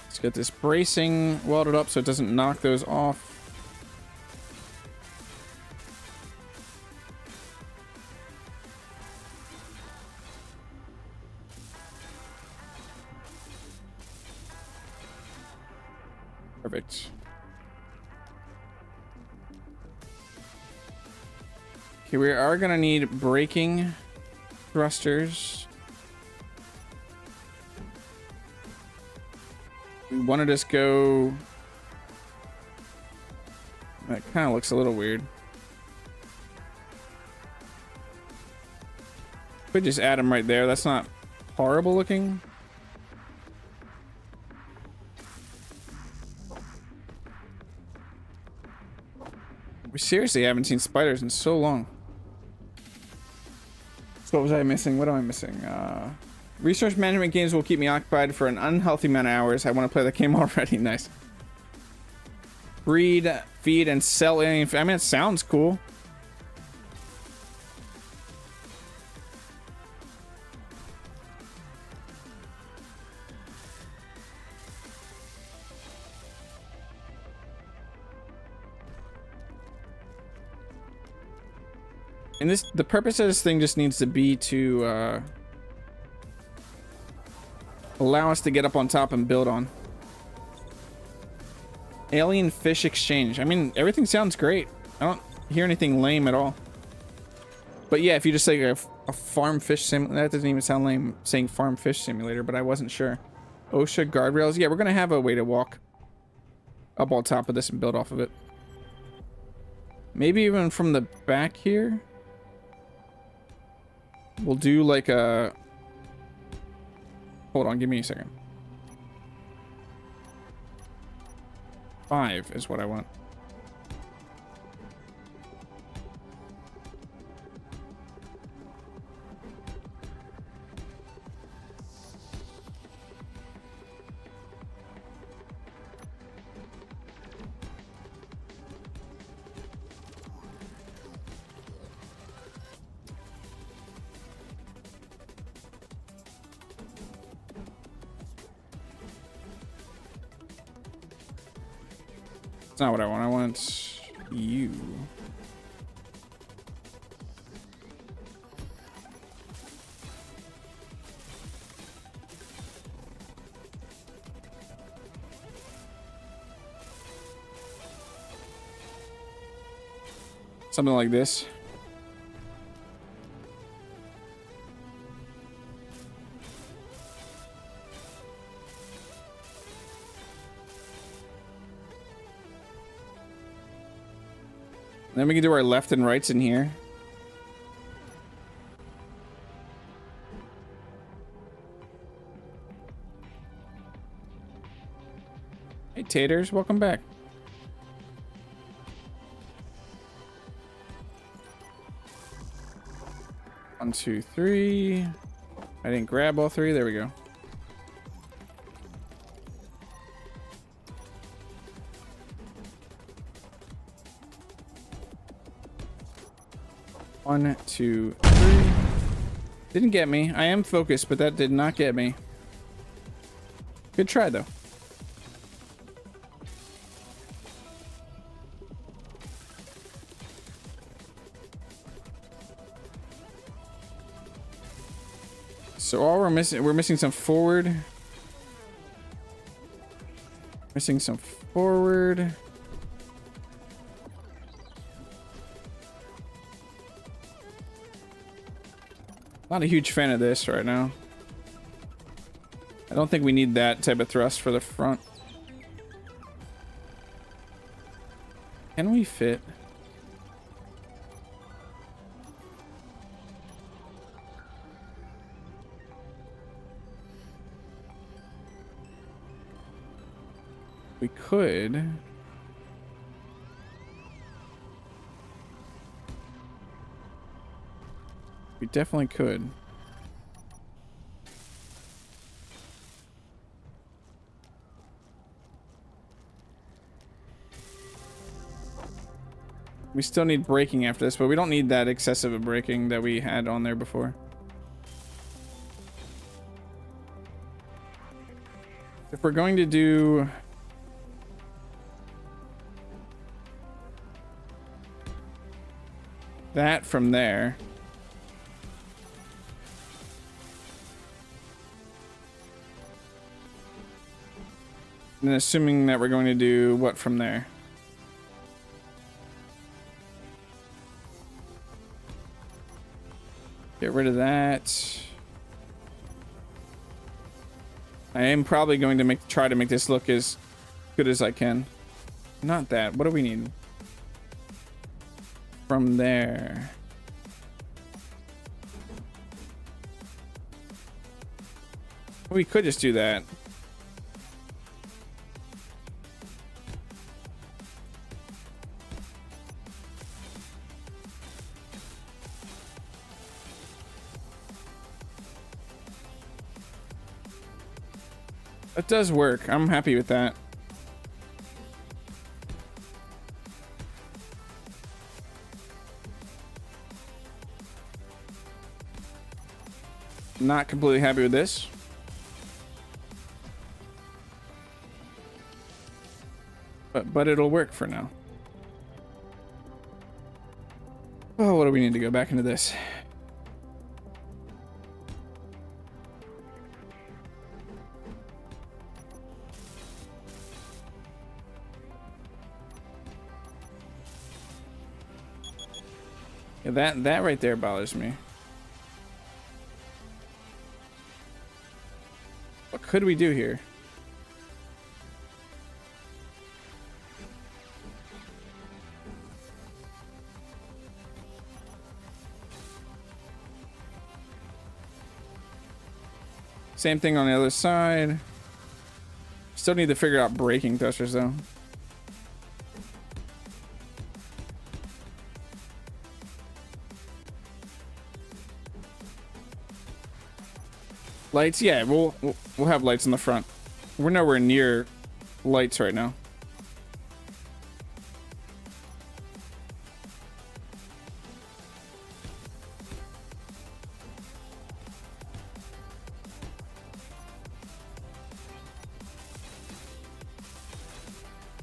Let's get this bracing welded up so it doesn't knock those off. Perfect. Okay, we are gonna need braking thrusters. We want to just go. That kind of looks a little weird. Could just add them right there. That's not horrible looking. We seriously haven't seen spiders in so long. So what was I missing? What am I missing? Resource management games will keep me occupied for an unhealthy amount of hours. I want to play that game already. Nice. Breed, feed, and sell alien. I mean, it sounds cool. And this, the purpose of this thing just needs to be to allow us to get up on top and build on. Alien fish exchange. I mean, everything sounds great. I don't hear anything lame at all. But yeah, if you just say a farm fish sim, that doesn't even sound lame saying farm fish simulator, but I wasn't sure. OSHA guardrails. Yeah, we're gonna have a way to walk up on top of this and build off of it. Maybe even from the back here. We'll do like a... Hold on, give me a second. 5 is what I want. That's not what I want. I want you. Something like this. Then we can do our left and rights in here. Hey taters, welcome back. One, two, three. I didn't grab all 3. There we go. One, two, 3. Didn't get me. I am focused, but that did not get me. Good try, though. So all we're missing some forward. Missing some forward. Not a huge fan of this right now. I don't think we need that type of thrust for the front. Can we fit? We could. We definitely could. We still need braking after this, but we don't need that excessive of braking that we had on there before. If we're going to do... that from there. And then assuming that we're going to do what from there? Get rid of that. I am probably going to try to make this look as good as I can. Not that. What do we need? From there. We could just do that. That does work. I'm happy with that. Not completely happy with this. But it'll work for now. Oh, what do we need to go back into this? Yeah, that right there bothers me. What could we do here? Same thing on the other side. Still need to figure out braking thrusters though. Lights, yeah, we'll have lights in the front. We're nowhere near lights right now.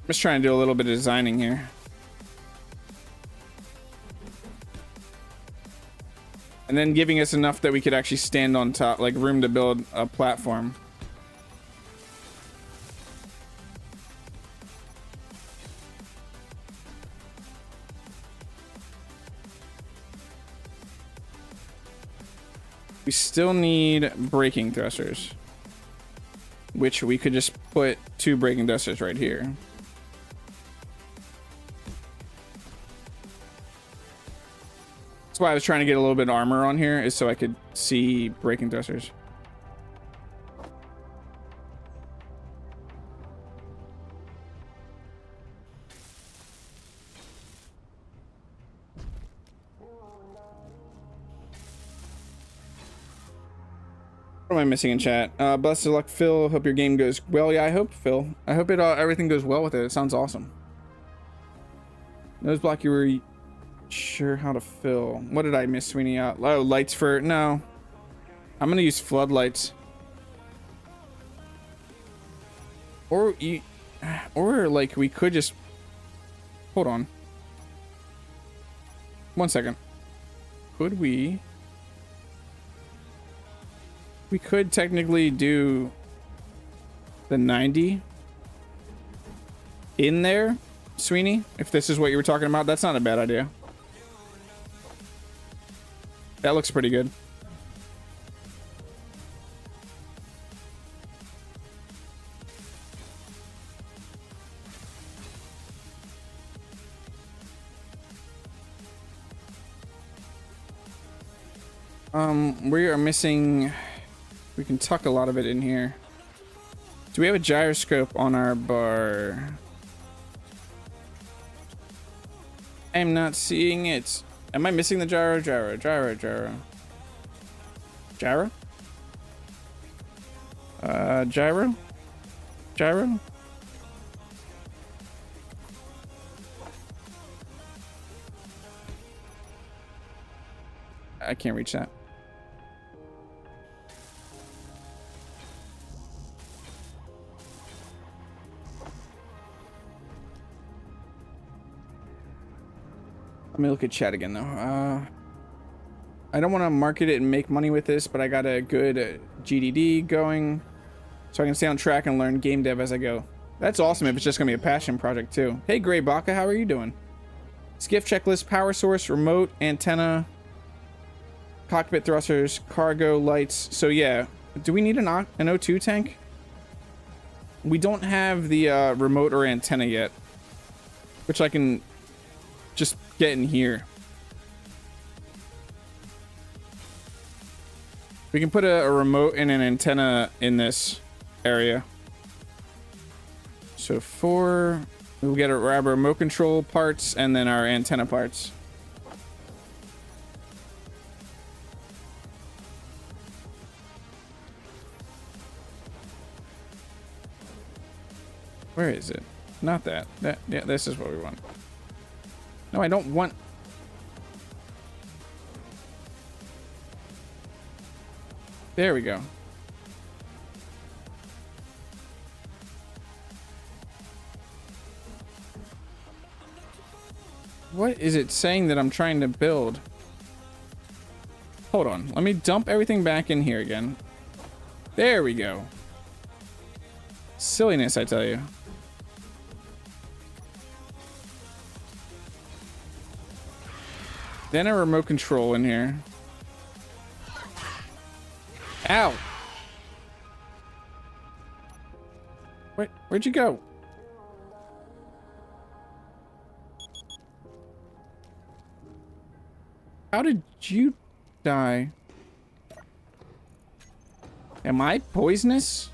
Just trying to do a little bit of designing here. And then giving us enough that we could actually stand on top, like room to build a platform. We still need braking thrusters, which we could just put 2 braking thrusters right here. That's why I was trying to get a little bit of armor on here, is so I could see braking thrusters. What am I missing in chat? Best of luck, Phil. Hope your game goes well. Yeah, I hope, Phil. I hope it everything goes well with it. It sounds awesome. Nose block, you were sure how to fill. What did I miss, Sweeney? Oh, lights for no. I'm gonna use floodlights. Or like we could just hold on. 1 second. Could we? We could technically do the 90 in there, Sweeney, if this is what you were talking about. That's not a bad idea. That looks pretty good. We are missing. We can tuck a lot of it in here. Do we have a gyroscope on our bar? I am not seeing it. Am I missing the gyro? Gyro. Gyro? I can't reach that. Let me look at chat again though. I don't want to market it and make money with this, but I got a good GDD going, so I can stay on track and learn game dev as I go. That's awesome if it's just gonna be a passion project too. Hey Gray Baka, how are you doing? Skiff checklist, power source, remote, antenna, cockpit thrusters, cargo, lights. So yeah, do we need an O2 tank? We don't have the remote or antenna yet, which I can just get in here. We can put a remote and an antenna in this area. So we'll get our remote control parts and then our antenna parts. Where is it? Not that. Yeah, this is what we want. No, I don't want... There we go. What is it saying that I'm trying to build? Hold on. Let me dump everything back in here again. There we go. Silliness, I tell you. Then a remote control in here. Ow! Where'd you go? How did you die? Am I poisonous?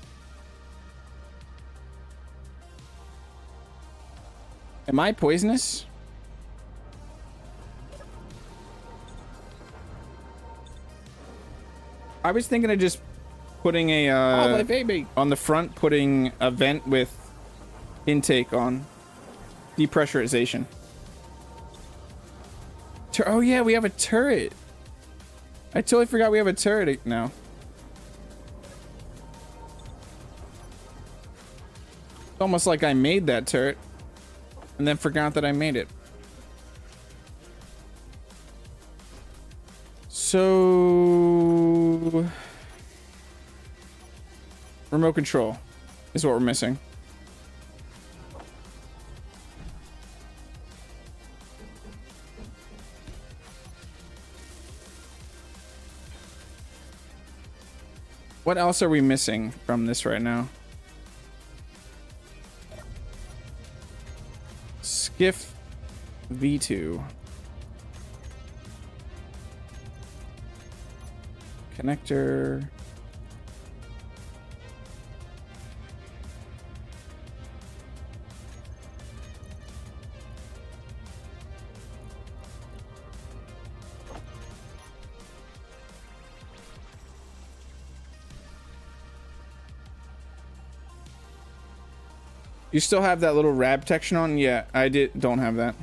Am I poisonous? I was thinking of just putting a Oh, my baby. on the front, putting a vent with intake on depressurization. Oh yeah, we have a turret. I totally forgot we have a turret now. It's almost like I made that turret and then forgot that I made it. So remote control is what we're missing. What else are we missing from this right now? Skiff V2. Connector. You still have that little rab protection on? Yeah, I don't have that.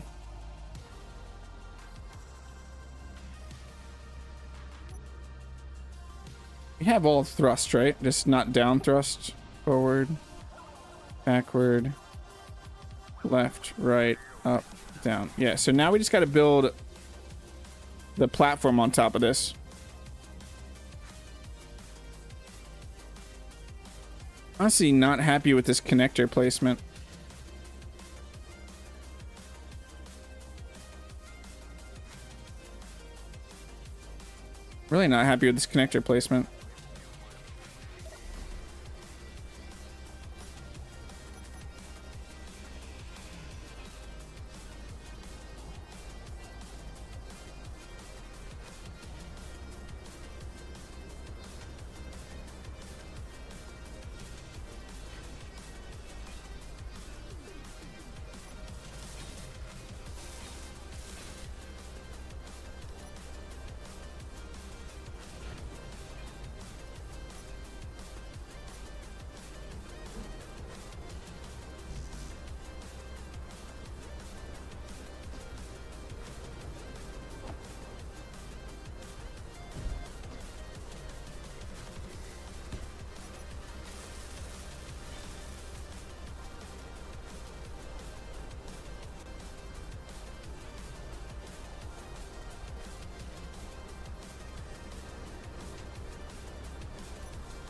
We have all thrust, right? Just not down thrust. Forward, backward, left, right, up, down. Yeah, so now we just got to build the platform on top of this. Honestly, not happy with this connector placement. Really not happy with this connector placement.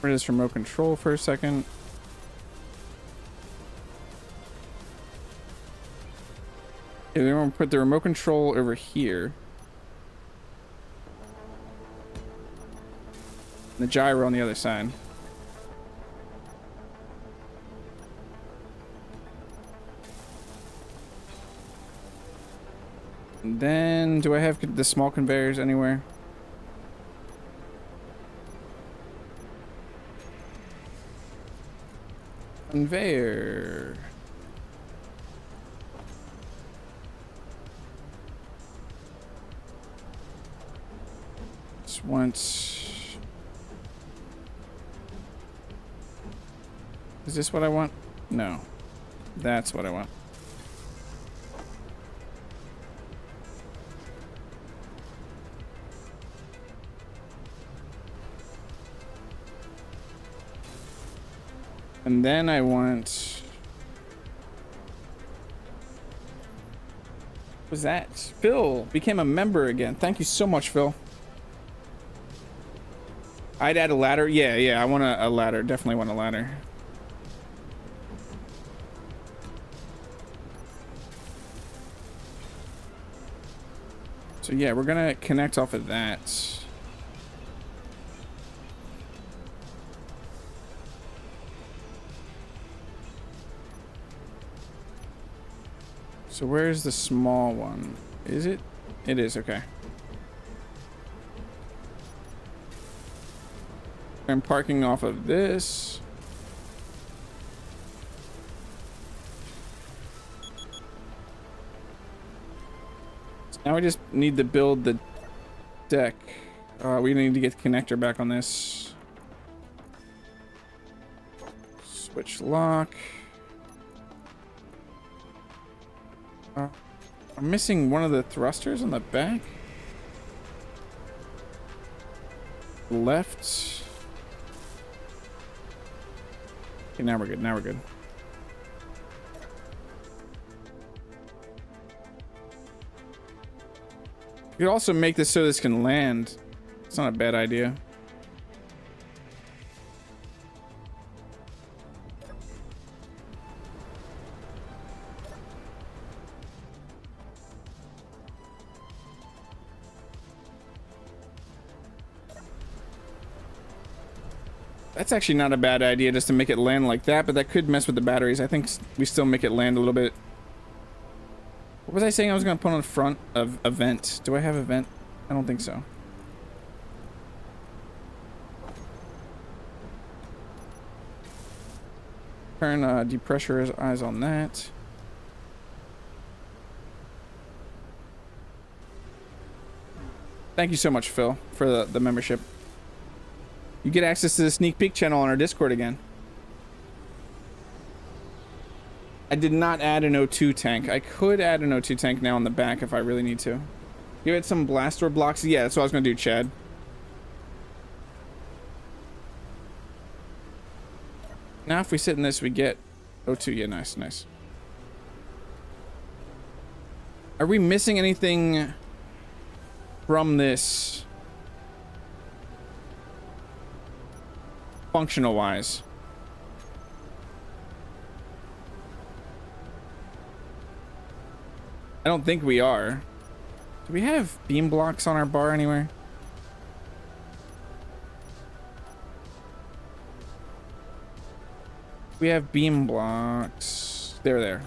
Rid of this remote control for a second. Okay, then we're gonna put the remote control over here. The gyro on the other side. And then, do I have the small conveyors anywhere? Conveyor. Just once. Is this what I want? No. That's what I want. And then I want... What was that? Phil became a member again. Thank you so much, Phil. I'd add a ladder. Yeah, I want a ladder. Definitely want a ladder. So yeah, we're gonna connect off of that. So where's the small one? Is it? It is, okay. I'm parking off of this. So now we just need to build the deck. We need to get the connector back on this. Switch lock. I'm missing one of the thrusters on the back. Left. Okay, now we're good. Now we're good. You could also make this so this can land. It's not a bad idea. That's actually not a bad idea, just to make it land like that, but that could mess with the batteries. I think we still make it land a little bit. What was I saying I was going to put on the front of a vent? Do I have a vent? I don't think so. Turn depressurize on that. Thank you so much, Phil, for the membership. You get access to the sneak peek channel on our Discord again. I did not add an O2 tank. I could add an O2 tank now on the back if I really need to. You had some blast door blocks? Yeah, that's what I was going to do, Chad. Now if we sit in this, we get O2. Yeah, nice, nice. Are we missing anything from this? Functional wise. I don't think we are. Do we have beam blocks on our bar anywhere? We have beam blocks. They're there.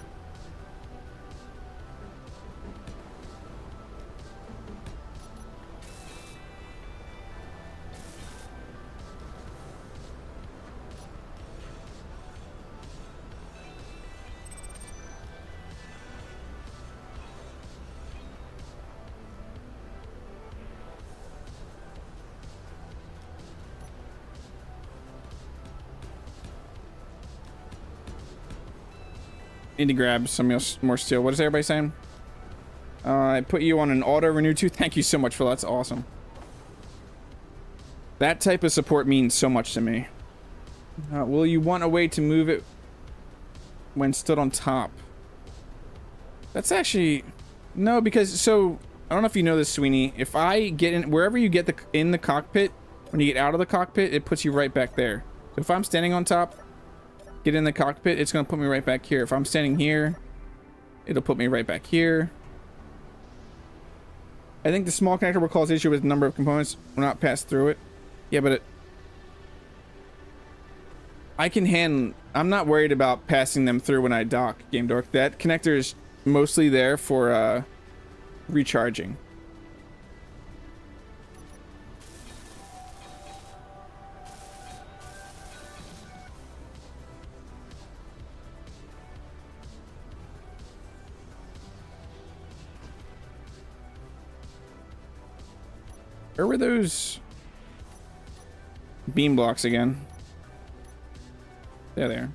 Need to grab some more steel. What is everybody saying? I put you on an auto renew too. Thank you so much, Phil. That's awesome. That type of support means so much to me. Will you want a way to move it when stood on top? That's actually... No, because... So, I don't know if you know this, Sweeney. If I get in... Wherever you get in the cockpit, when you get out of the cockpit, it puts you right back there. So if I'm standing on top... Get in the cockpit, it's going to put me right back here. If I'm standing here, it'll put me right back here. I think the small connector will cause issue with the number of components will not pass through it. Yeah, but I can handle... I'm not worried about passing them through when I dock, Game Dork. That connector is mostly there for recharging. Where were those beam blocks again? There they are.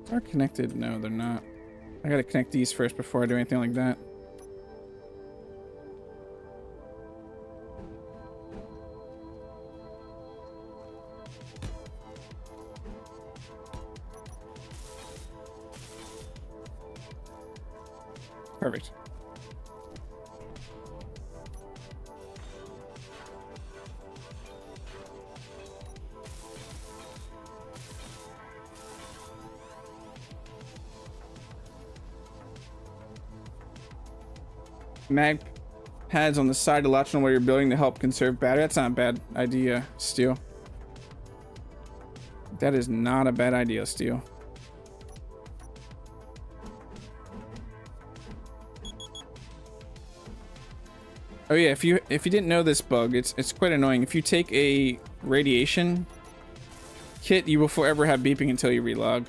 Are connected? No, they're not. I gotta connect these first before I do anything like that. Perfect. Mag pads on the side to latch on where you're building to help conserve battery. That's not a bad idea, Steel. That is not a bad idea, Steel. Oh yeah, if you didn't know this bug, it's quite annoying. If you take a radiation kit, you will forever have beeping until you relog.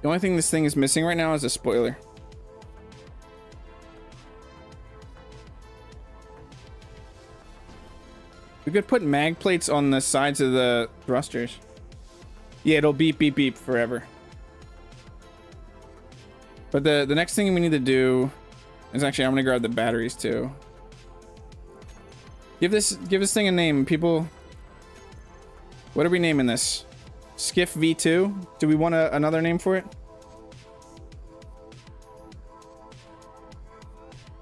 The only thing this thing is missing right now is a spoiler. We could put mag plates on the sides of the thrusters. Yeah, it'll beep, beep, beep forever. But the next thing we need to do is actually, I'm gonna grab the batteries too. Give this thing a name, people. What are we naming this? Skiff V2? Do we want another name for it?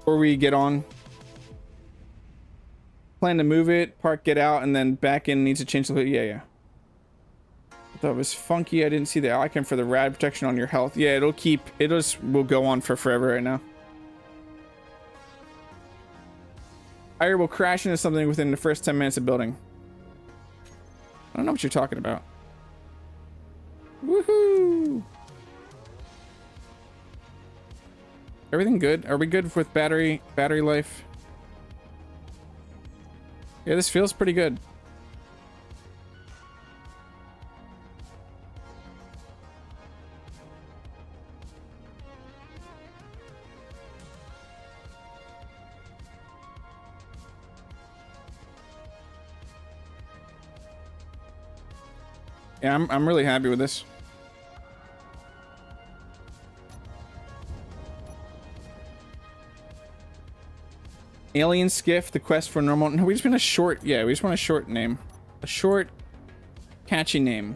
Or we get on? Plan to move it, park, get out, and then back in needs to change the... Yeah. I thought it was funky. I didn't see the icon for the rad protection on your health. Yeah, it'll keep... will go on for forever right now. Fire will crash into something within the first 10 minutes of building. I don't know what you're talking about. Woohoo! Everything good? Are we good with battery life? Yeah, this feels pretty good. Yeah, I'm really happy with this. Alien Skiff, the quest for normal... No, we just want a short... Yeah, we just want a short name. A short, catchy name.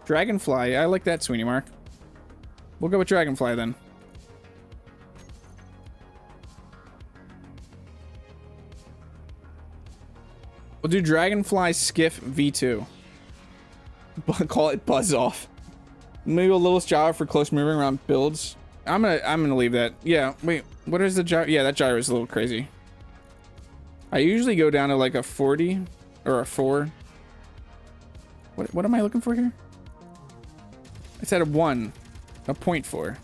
Dragonfly. I like that, Sweeney Mark. We'll go with Dragonfly, then. We'll do Dragonfly Skiff V2. Call it Buzz Off. Maybe a little gyro for close moving around builds. I'm gonna leave that. Yeah, wait. What is the gyro? Yeah, that gyro is a little crazy. I usually go down to like a 40 or a 4. What am I looking for here? It's at a 1, a 0.4.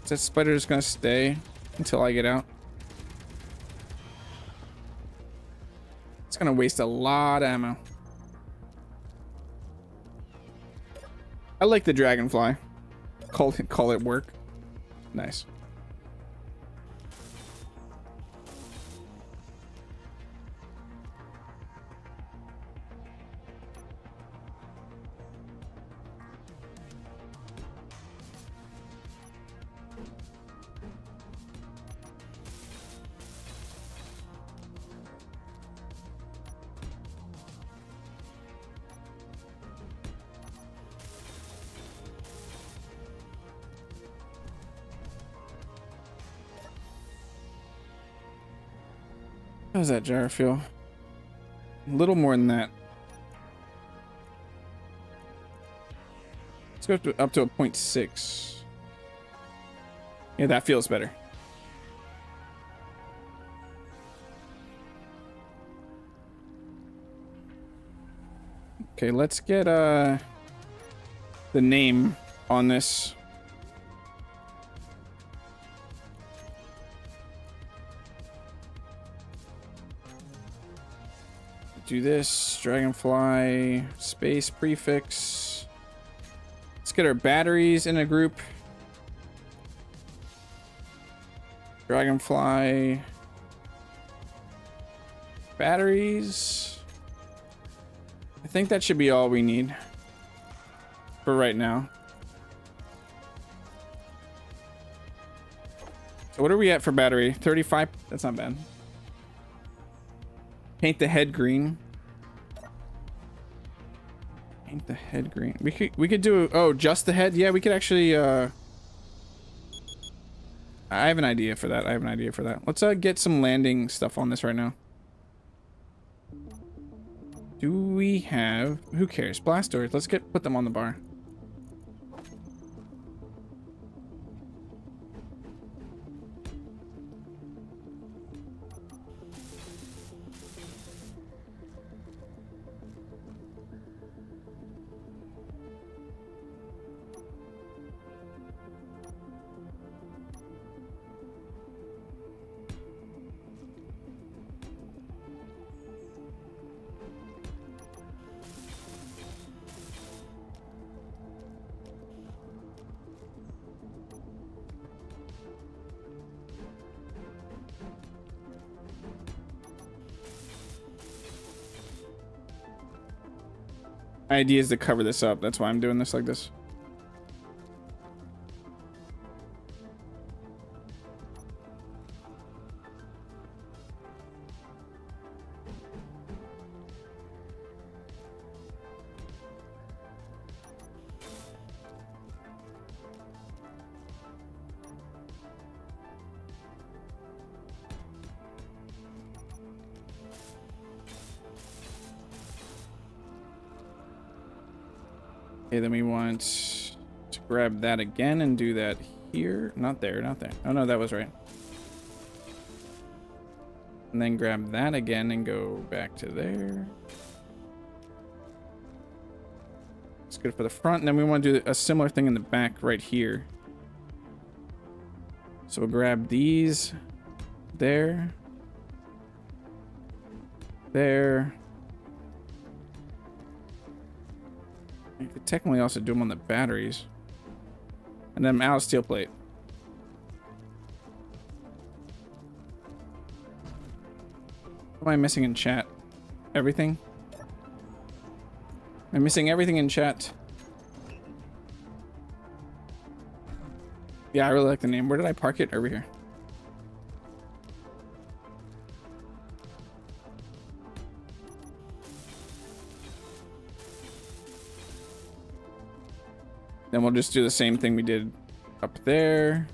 Is that spider just gonna stay until I get out? It's gonna waste a lot of ammo. I like the Dragonfly. Call it work. Nice. How does that gyro feel? A little more than that. Let's go up to a 0.6. Yeah, that feels better. Okay, let's get the name on this. Do this, Dragonfly, space prefix. Let's get our batteries in a group. Dragonfly batteries. I think that should be all we need for right now. So what are we at for battery? 35. That's not bad. Paint the head green. Paint the head green. We could do, oh, just the head. Yeah, we could actually I have an idea for that. Let's get some landing stuff on this right now. Do we have, who cares? Blast doors. Let's put them on the bar. My idea is to cover this up. That's why I'm doing this like this. Okay, then we want to grab that again and do that here. Not there, not there. Oh no, that was right. And then grab that again and go back to there. It's good for the front. And then we want to do a similar thing in the back right here. So we'll grab these there. There. You could technically also do them on the batteries. And then out of steel plate. What am I missing in chat? Everything? I'm missing everything in chat. Yeah, I really like the name. Where did I park it? Over here. Then we'll just do the same thing we did up there.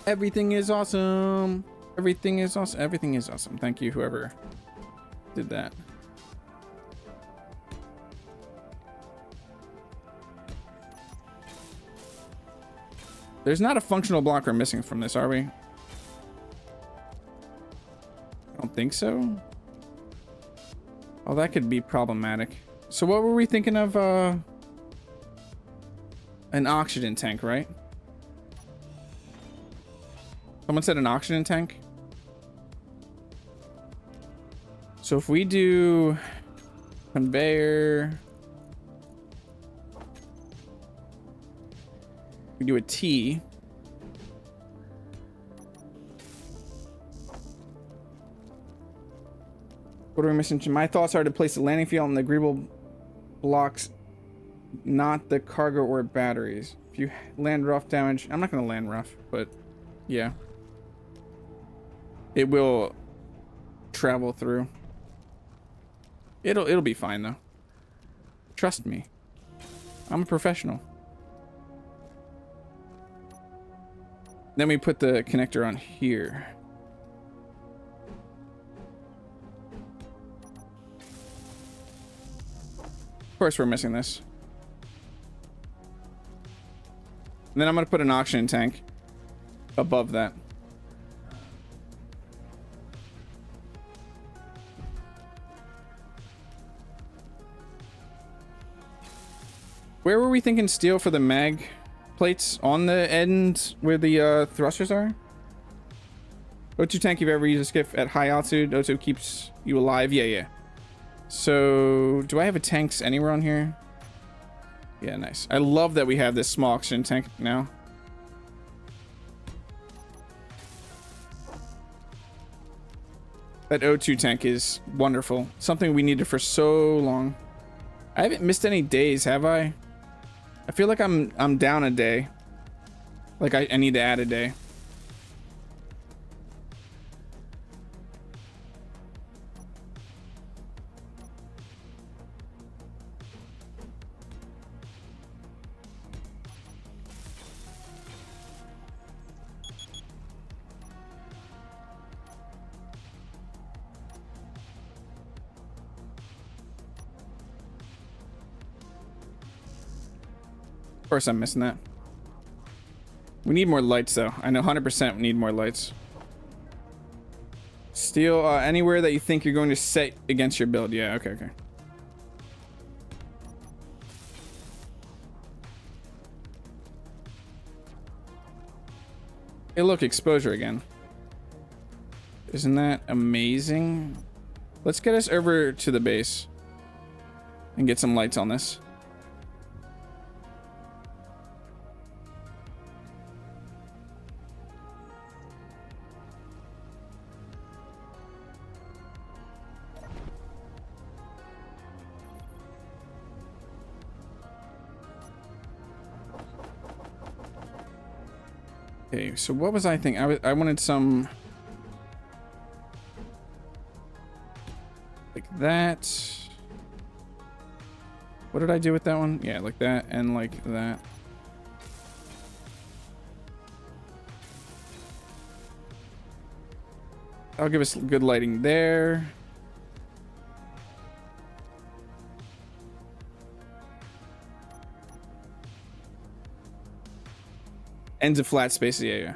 Everything is awesome. Everything is awesome. Everything is awesome. Thank you, whoever did that. There's not a functional blocker missing from this, are we? I don't think so. Oh, that could be problematic. So what were we thinking of? An oxygen tank, right? Someone said an oxygen tank. So if we do conveyor, we do a T. What are we missing? My thoughts are to place the landing field on the agreeable blocks, not the cargo or batteries. If you land rough damage, I'm not going to land rough, but yeah. It will travel through. It'll be fine though. Trust me. I'm a professional. Then we put the connector on here. Of course we're missing this. And then I'm going to put an oxygen tank above that. Where were we thinking steel for the mag plates? On the end where the thrusters are? O2 tank, you've ever used a skiff at high altitude. O2 keeps you alive. Yeah, yeah. So, do I have a tanks anywhere on here? Yeah, nice. I love that we have this small oxygen tank now. That O2 tank is wonderful. Something we needed for so long. I haven't missed any days, have I? I feel like I'm down a day. Like I need to add a day. Of course I'm missing that. We need more lights though. I know 100% we need more lights. Steel anywhere that you think you're going to set against your build. Yeah, okay, okay. Hey, look, exposure again. Isn't that amazing? Let's get us over to the base and get some lights on this. Okay, so what was I thinking? I wanted some like that. What did I do with that one? Yeah, like that and like that. That'll give us good lighting there. Ends of flat spaces, yeah, yeah.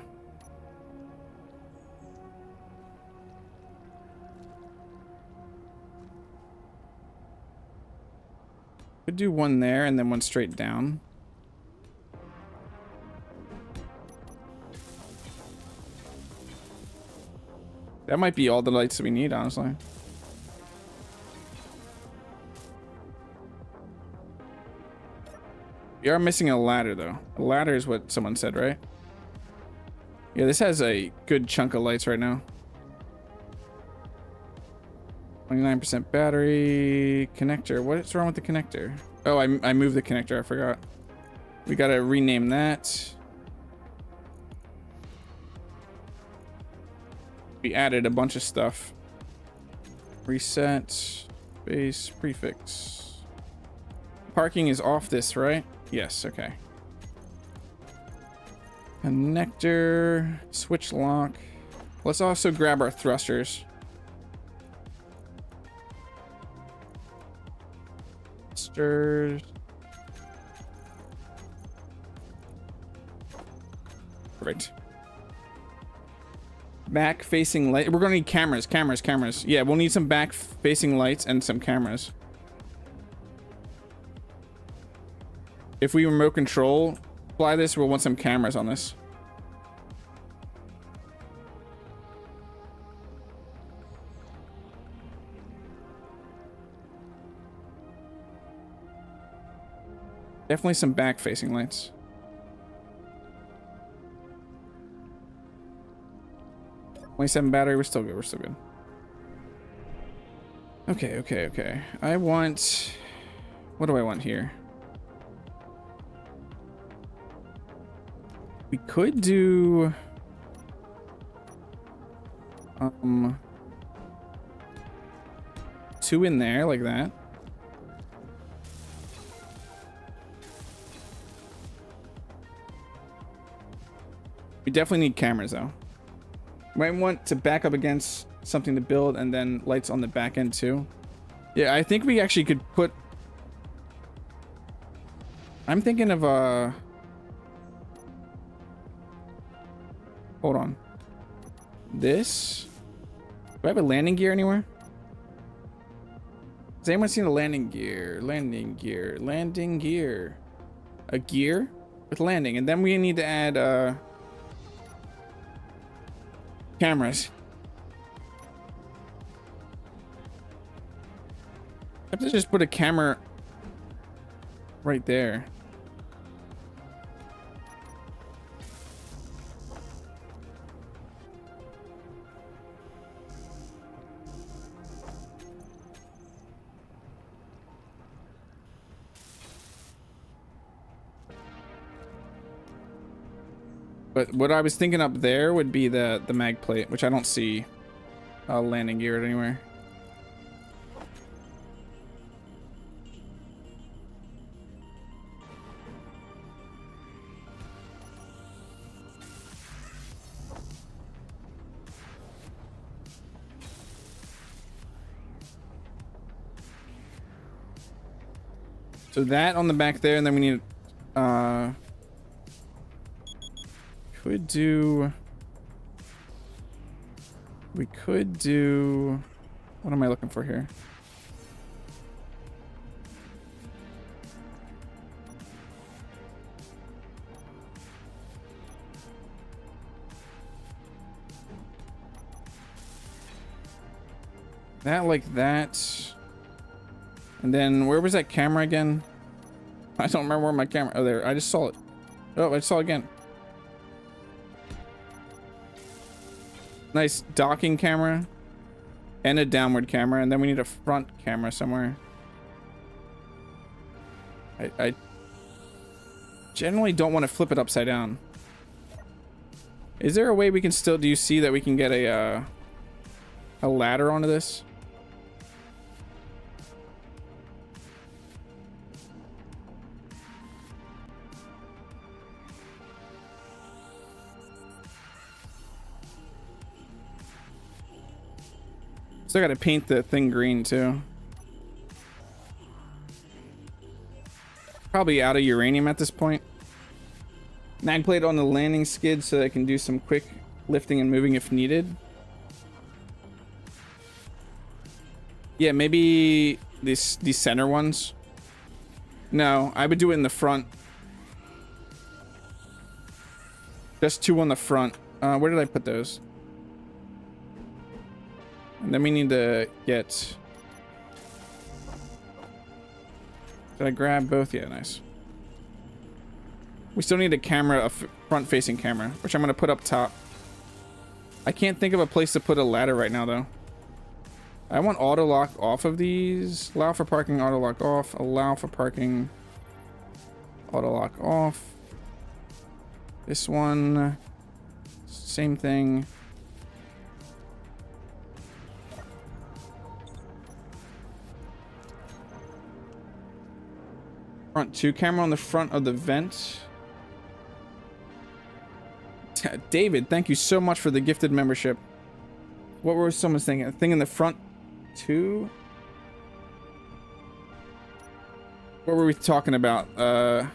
Could do one there and then one straight down. That might be all the lights that we need, honestly. We are missing a ladder, though. A ladder is what someone said, right? Yeah, this has a good chunk of lights right now. 29% battery. Connector. What's wrong with the connector? Oh, I moved the connector. I forgot. We gotta rename that. We added a bunch of stuff. Reset. Base. Prefix. Parking is off this, right? Yes, okay. Connector, switch lock. Let's also grab our thrusters. Thrusters. Perfect. Back facing light. We're gonna need cameras, cameras. Yeah, we'll need some back facing lights and some cameras. If we remote control fly this, we'll want some cameras on this. Definitely some back-facing lights. $27 battery, we're still good, we're still good. Okay. I want... What do I want here? We could do... two in there, like that. We definitely need cameras though. Might want to back up against something to build and then lights on the back end too. Yeah, I think we actually could put... I'm thinking of hold on. This? Do I have a landing gear anywhere? Has anyone seen a landing gear? Landing gear. Landing gear. A gear with landing. And then we need to add cameras. I have to just put a camera right there. But what I was thinking up there would be the mag plate, which I don't see landing gear anywhere. So that on the back there, and then we need we could do what am I looking for here? That like that. And then where was that camera again? I don't remember where my camera... Oh, there. I just saw it. Oh, I saw it again. Nice docking camera. And a downward camera. And then we need a front camera somewhere. I generally don't want to flip it upside down. Is there a way we can still... Do you see that we can get a ladder onto this? Still gotta paint the thing green too. Probably out of uranium at this point. Mag plate on the landing skid so that I can do some quick lifting and moving if needed. Yeah, maybe these center ones. No, I would do it in the front. Just two on the front. Where did I put those? And then we need to get... Did I grab both? Yeah, nice. We still need a camera, a front-facing camera, which I'm going to put up top. I can't think of a place to put a ladder right now, though. I want auto lock off of these. Allow for parking, auto lock off. Allow for parking, auto lock off. This one, same thing. Front two, camera on the front of the vent. David, thank you so much for the gifted membership. What were someone saying? A thing in the front two? What were we talking about? A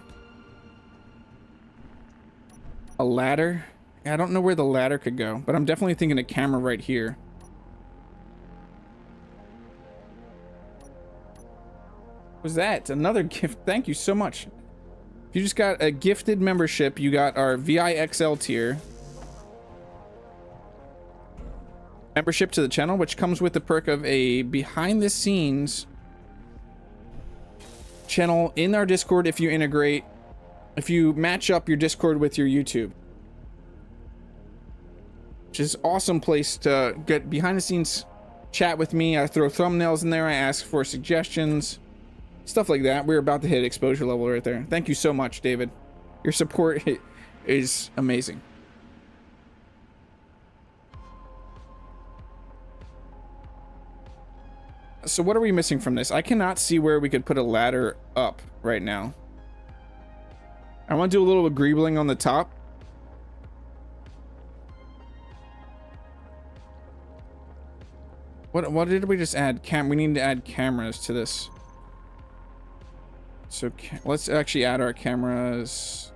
ladder? Yeah, I don't know where the ladder could go, but I'm definitely thinking a camera right here. What was that? Another gift. Thank you so much. If you just got a gifted membership, you got our VIXL tier membership to the channel, which comes with the perk of a behind the scenes channel in our Discord if you match up your Discord with your YouTube, which is an awesome place to get behind the scenes chat with me. I throw thumbnails in there. I ask for suggestions. Stuff like that. We're about to hit exposure level right there. Thank you so much, David. Your support is amazing. So what are we missing from this? I cannot see where we could put a ladder up right now. I want to do a little greebling on the top. What did we just add? We need to add cameras to this. So let's actually add our cameras.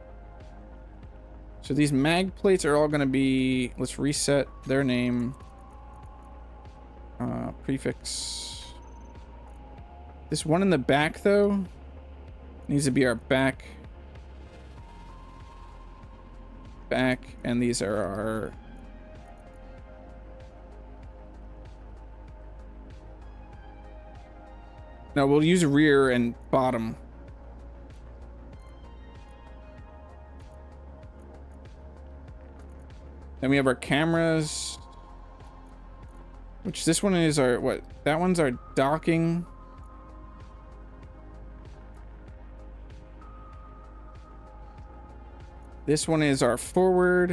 So these mag plates are all going to be, let's reset their name. Prefix. This one in the back though needs to be our back. And these are our no, we'll use rear and bottom. Then we have our cameras, which this one is our, what? That one's our docking. This one is our forward.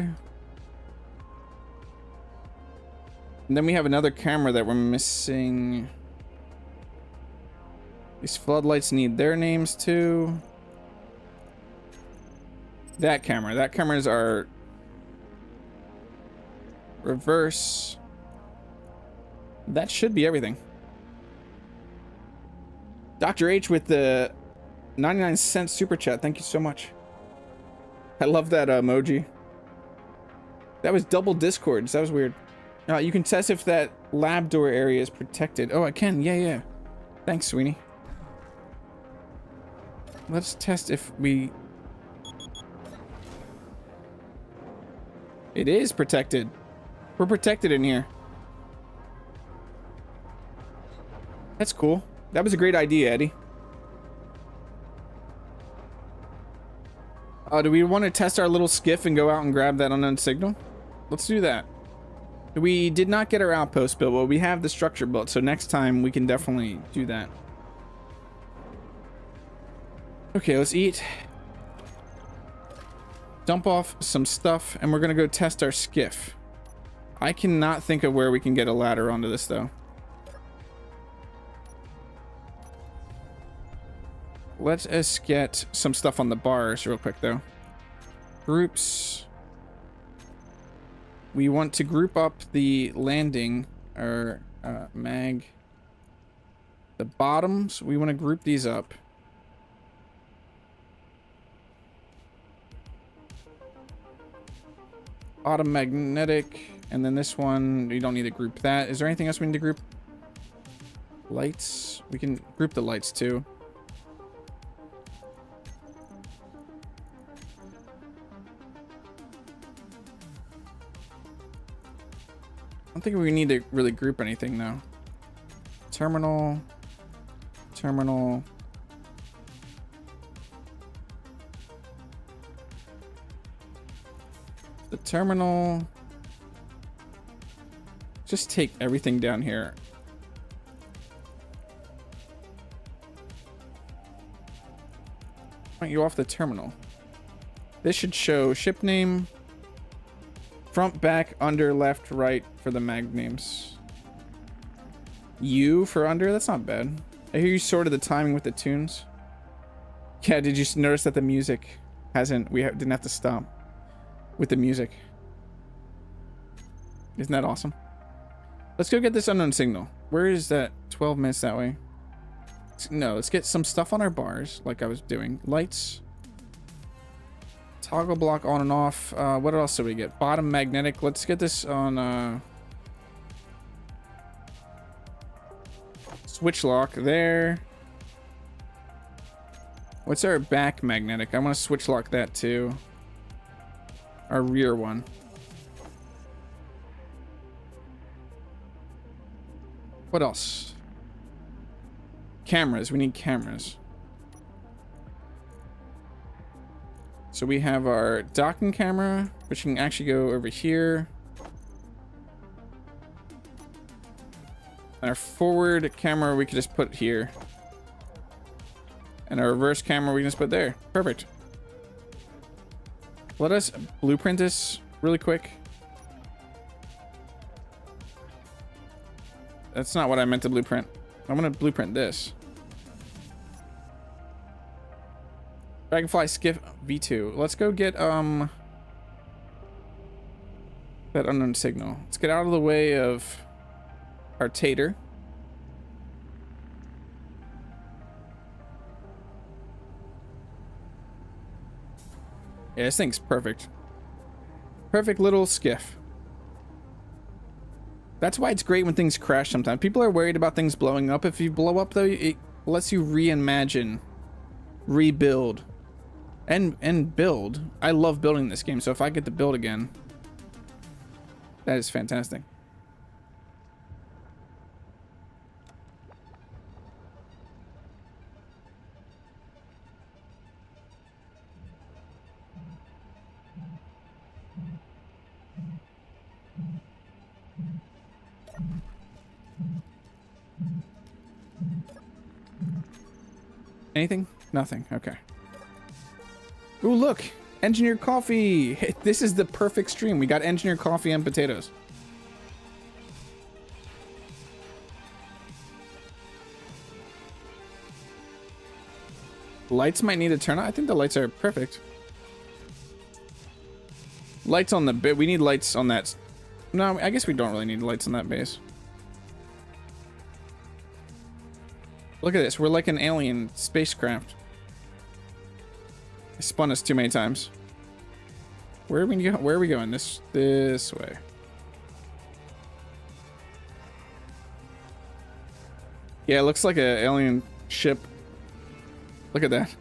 And then we have another camera that we're missing. These floodlights need their names too. That camera is our reverse. That should be everything. Dr. H with the 99-cent super chat. Thank you so much. I love that emoji. That was double discords. That was weird. You can test if that lab door area is protected. Oh, I can. Yeah. Thanks, Sweeney. Let's test if we... It is protected. We're protected in here. That's cool. That was a great idea, Eddie. Do we want to test our little skiff and go out and grab that unknown signal? Let's do that. We did not get our outpost built, but we have the structure built, so next time we can definitely do that. Okay, let's eat. Dump off some stuff, and we're gonna go test our skiff. I cannot think of where we can get a ladder onto this, though. Let us get some stuff on the bars real quick, though. Groups. We want to group up the landing, or mag. The bottoms, we want to group these up. Bottom magnetic, and then this one, we don't need to group that. Is there anything else we need to group? Lights, we can group the lights too. I don't think we need to really group anything now. Terminal. The terminal. Just take everything down here. Why don't you off the terminal? This should show ship name. Front, back, under, left, right for the mag names. U for under? That's not bad. I hear you sorted the timing with the tunes. Yeah, did you notice that the music hasn't... didn't have to stop with the music. Isn't that awesome? Let's go get this unknown signal. Where is that? 12 minutes that way. No, let's get some stuff on our bars like I was doing. Lights. Toggle block on and off. What else do we get? Bottom magnetic. Let's get this on switch lock there. What's our back magnetic? I want to switch lock that too. Our rear one. What else? Cameras. We need cameras. So we have our docking camera, which can actually go over here. And our forward camera we could just put here. And our reverse camera we can just put there. Perfect. Let us blueprint this really quick. That's not what I meant to blueprint. I'm gonna blueprint this. Dragonfly Skiff V2. Let's go get that unknown signal. Let's get out of the way of our tater. Yeah, this thing's perfect. Perfect little skiff. That's why it's great when things crash sometimes. People are worried about things blowing up. If you blow up, though, it lets you reimagine, rebuild, and build. I love building this game, so if I get to build again, that is fantastic. Anything? Nothing. Okay. Ooh, look! Engineered coffee! This is the perfect stream. We got engineered coffee and potatoes. Lights might need to turn on. I think the lights are perfect. Lights on the bit. We need lights on that. No, I guess we don't really need lights on that base. Look at this. We're like an alien spacecraft. It spun us too many times. Where are we going? Where are we going? This way. Yeah, it looks like an alien ship. Look at that.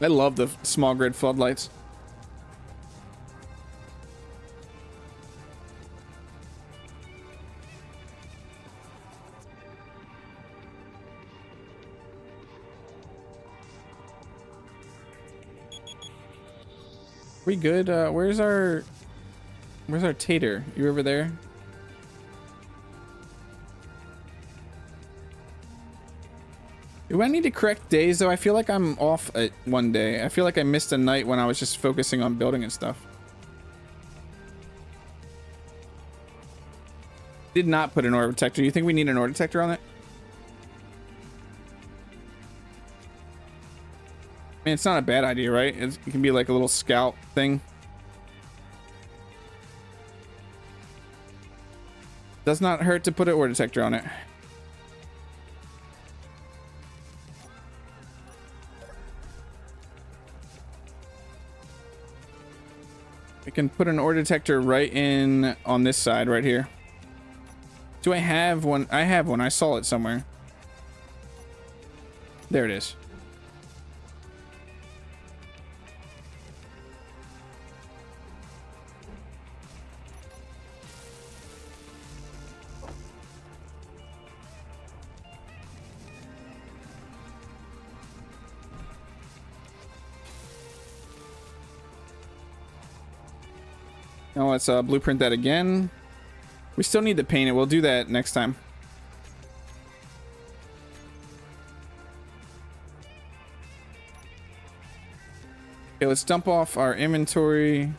I love the small grid floodlights. We good? Where's our tater? You over there? Do I need to correct days though? I feel like I'm off at one day. I feel like I missed a night when I was just focusing on building and stuff. Did not put an ore detector. Do you think we need an ore detector on it? I mean, it's not a bad idea, right? It can be like a little scout thing. Does not hurt to put an ore detector on it. We can put an ore detector right in on this side right here. Do I have one? I have one. I saw it somewhere. There it is. Now let's blueprint that again. We still need to paint it. We'll do that next time. Okay, let's dump off our inventory.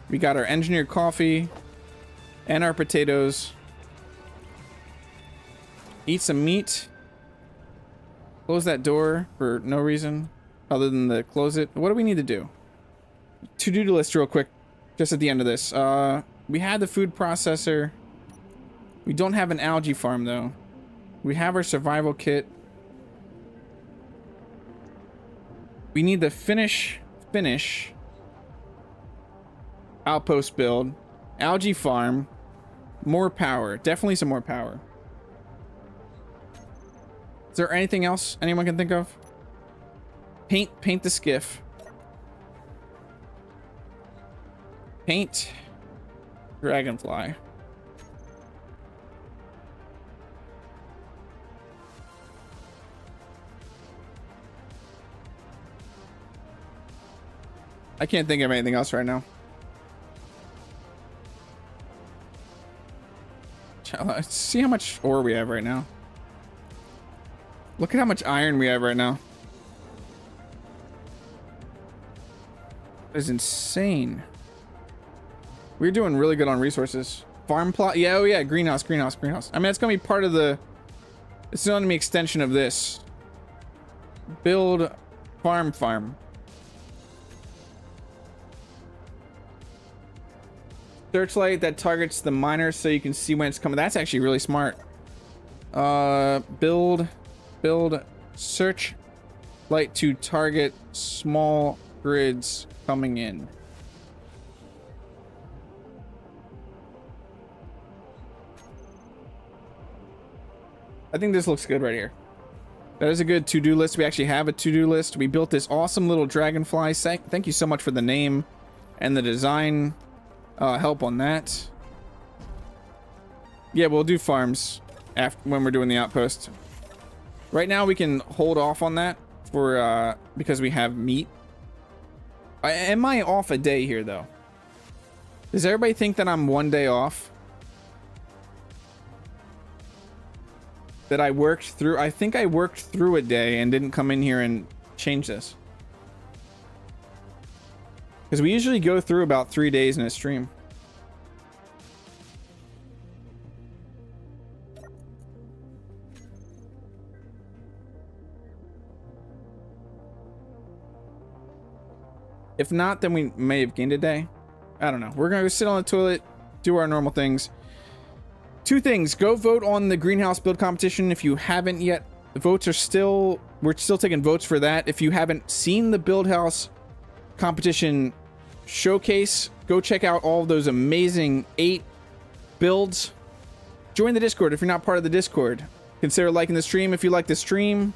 We got our engineered coffee and our potatoes. Eat some meat. Close that door for no reason other than to close it. What do we need to do? To-do list real quick. Just at the end of this. We had the food processor. We don't have an algae farm, though. We have our survival kit. We need the finish outpost build. Algae farm. More power. Definitely some more power. Is there anything else anyone can think of? Paint the skiff. Paint Dragonfly. I can't think of anything else right now. Let's see how much ore we have right now. Look at how much iron we have right now. That is insane. We're doing really good on resources. Farm plot. Yeah, oh yeah, greenhouse. I mean, it's gonna be part of the... It's gonna be an extension of this. Build farm. Searchlight that targets the miner so you can see when it's coming. That's actually really smart. Build search light to target small grids coming in. I think this looks good right here. That is a good to-do list. We actually have a to-do list. We built this awesome little dragonfly. Thank you so much for the name and the design help on that. Yeah, we'll do farms after when we're doing the outpost. Right now we can hold off on that for because we have meat. Am I off a day here though? Does everybody think that I'm one day off? That I worked through? I think I worked through a day and didn't come in here and change this. Because we usually go through about 3 days in a stream. If not, then we may have gained a day. I don't know. We're going to go sit on the toilet, do our normal things. 2 things. Go vote on the greenhouse build competition if you haven't yet. The votes are still... We're still taking votes for that. If you haven't seen the build house competition showcase, go check out all of those amazing 8 builds. Join the Discord if you're not part of the Discord. Consider liking the stream if you like the stream.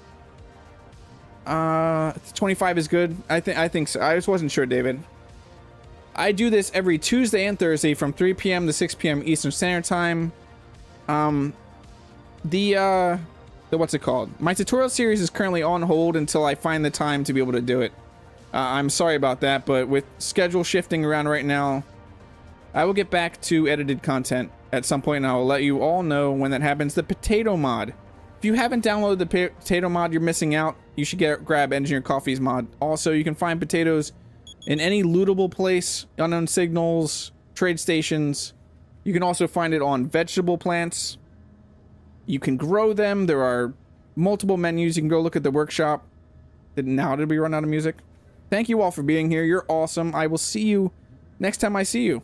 25 is good. I think so. I just wasn't sure, David. I do this every Tuesday and Thursday from 3 p.m. to 6 p.m. Eastern Standard Time. The what's it called? My tutorial series is currently on hold until I find the time to be able to do it. I'm sorry about that, but with schedule shifting around right now, I will get back to edited content at some point, and I will let you all know when that happens. The potato mod. If you haven't downloaded the potato mod, you're missing out. You should grab Engineer Coffee's mod. Also, you can find potatoes in any lootable place, unknown signals, trade stations. You can also find it on vegetable plants. You can grow them. There are multiple menus. You can go look at the workshop. Now did we run out of music? Thank you all for being here. You're awesome. I will see you next time I see you.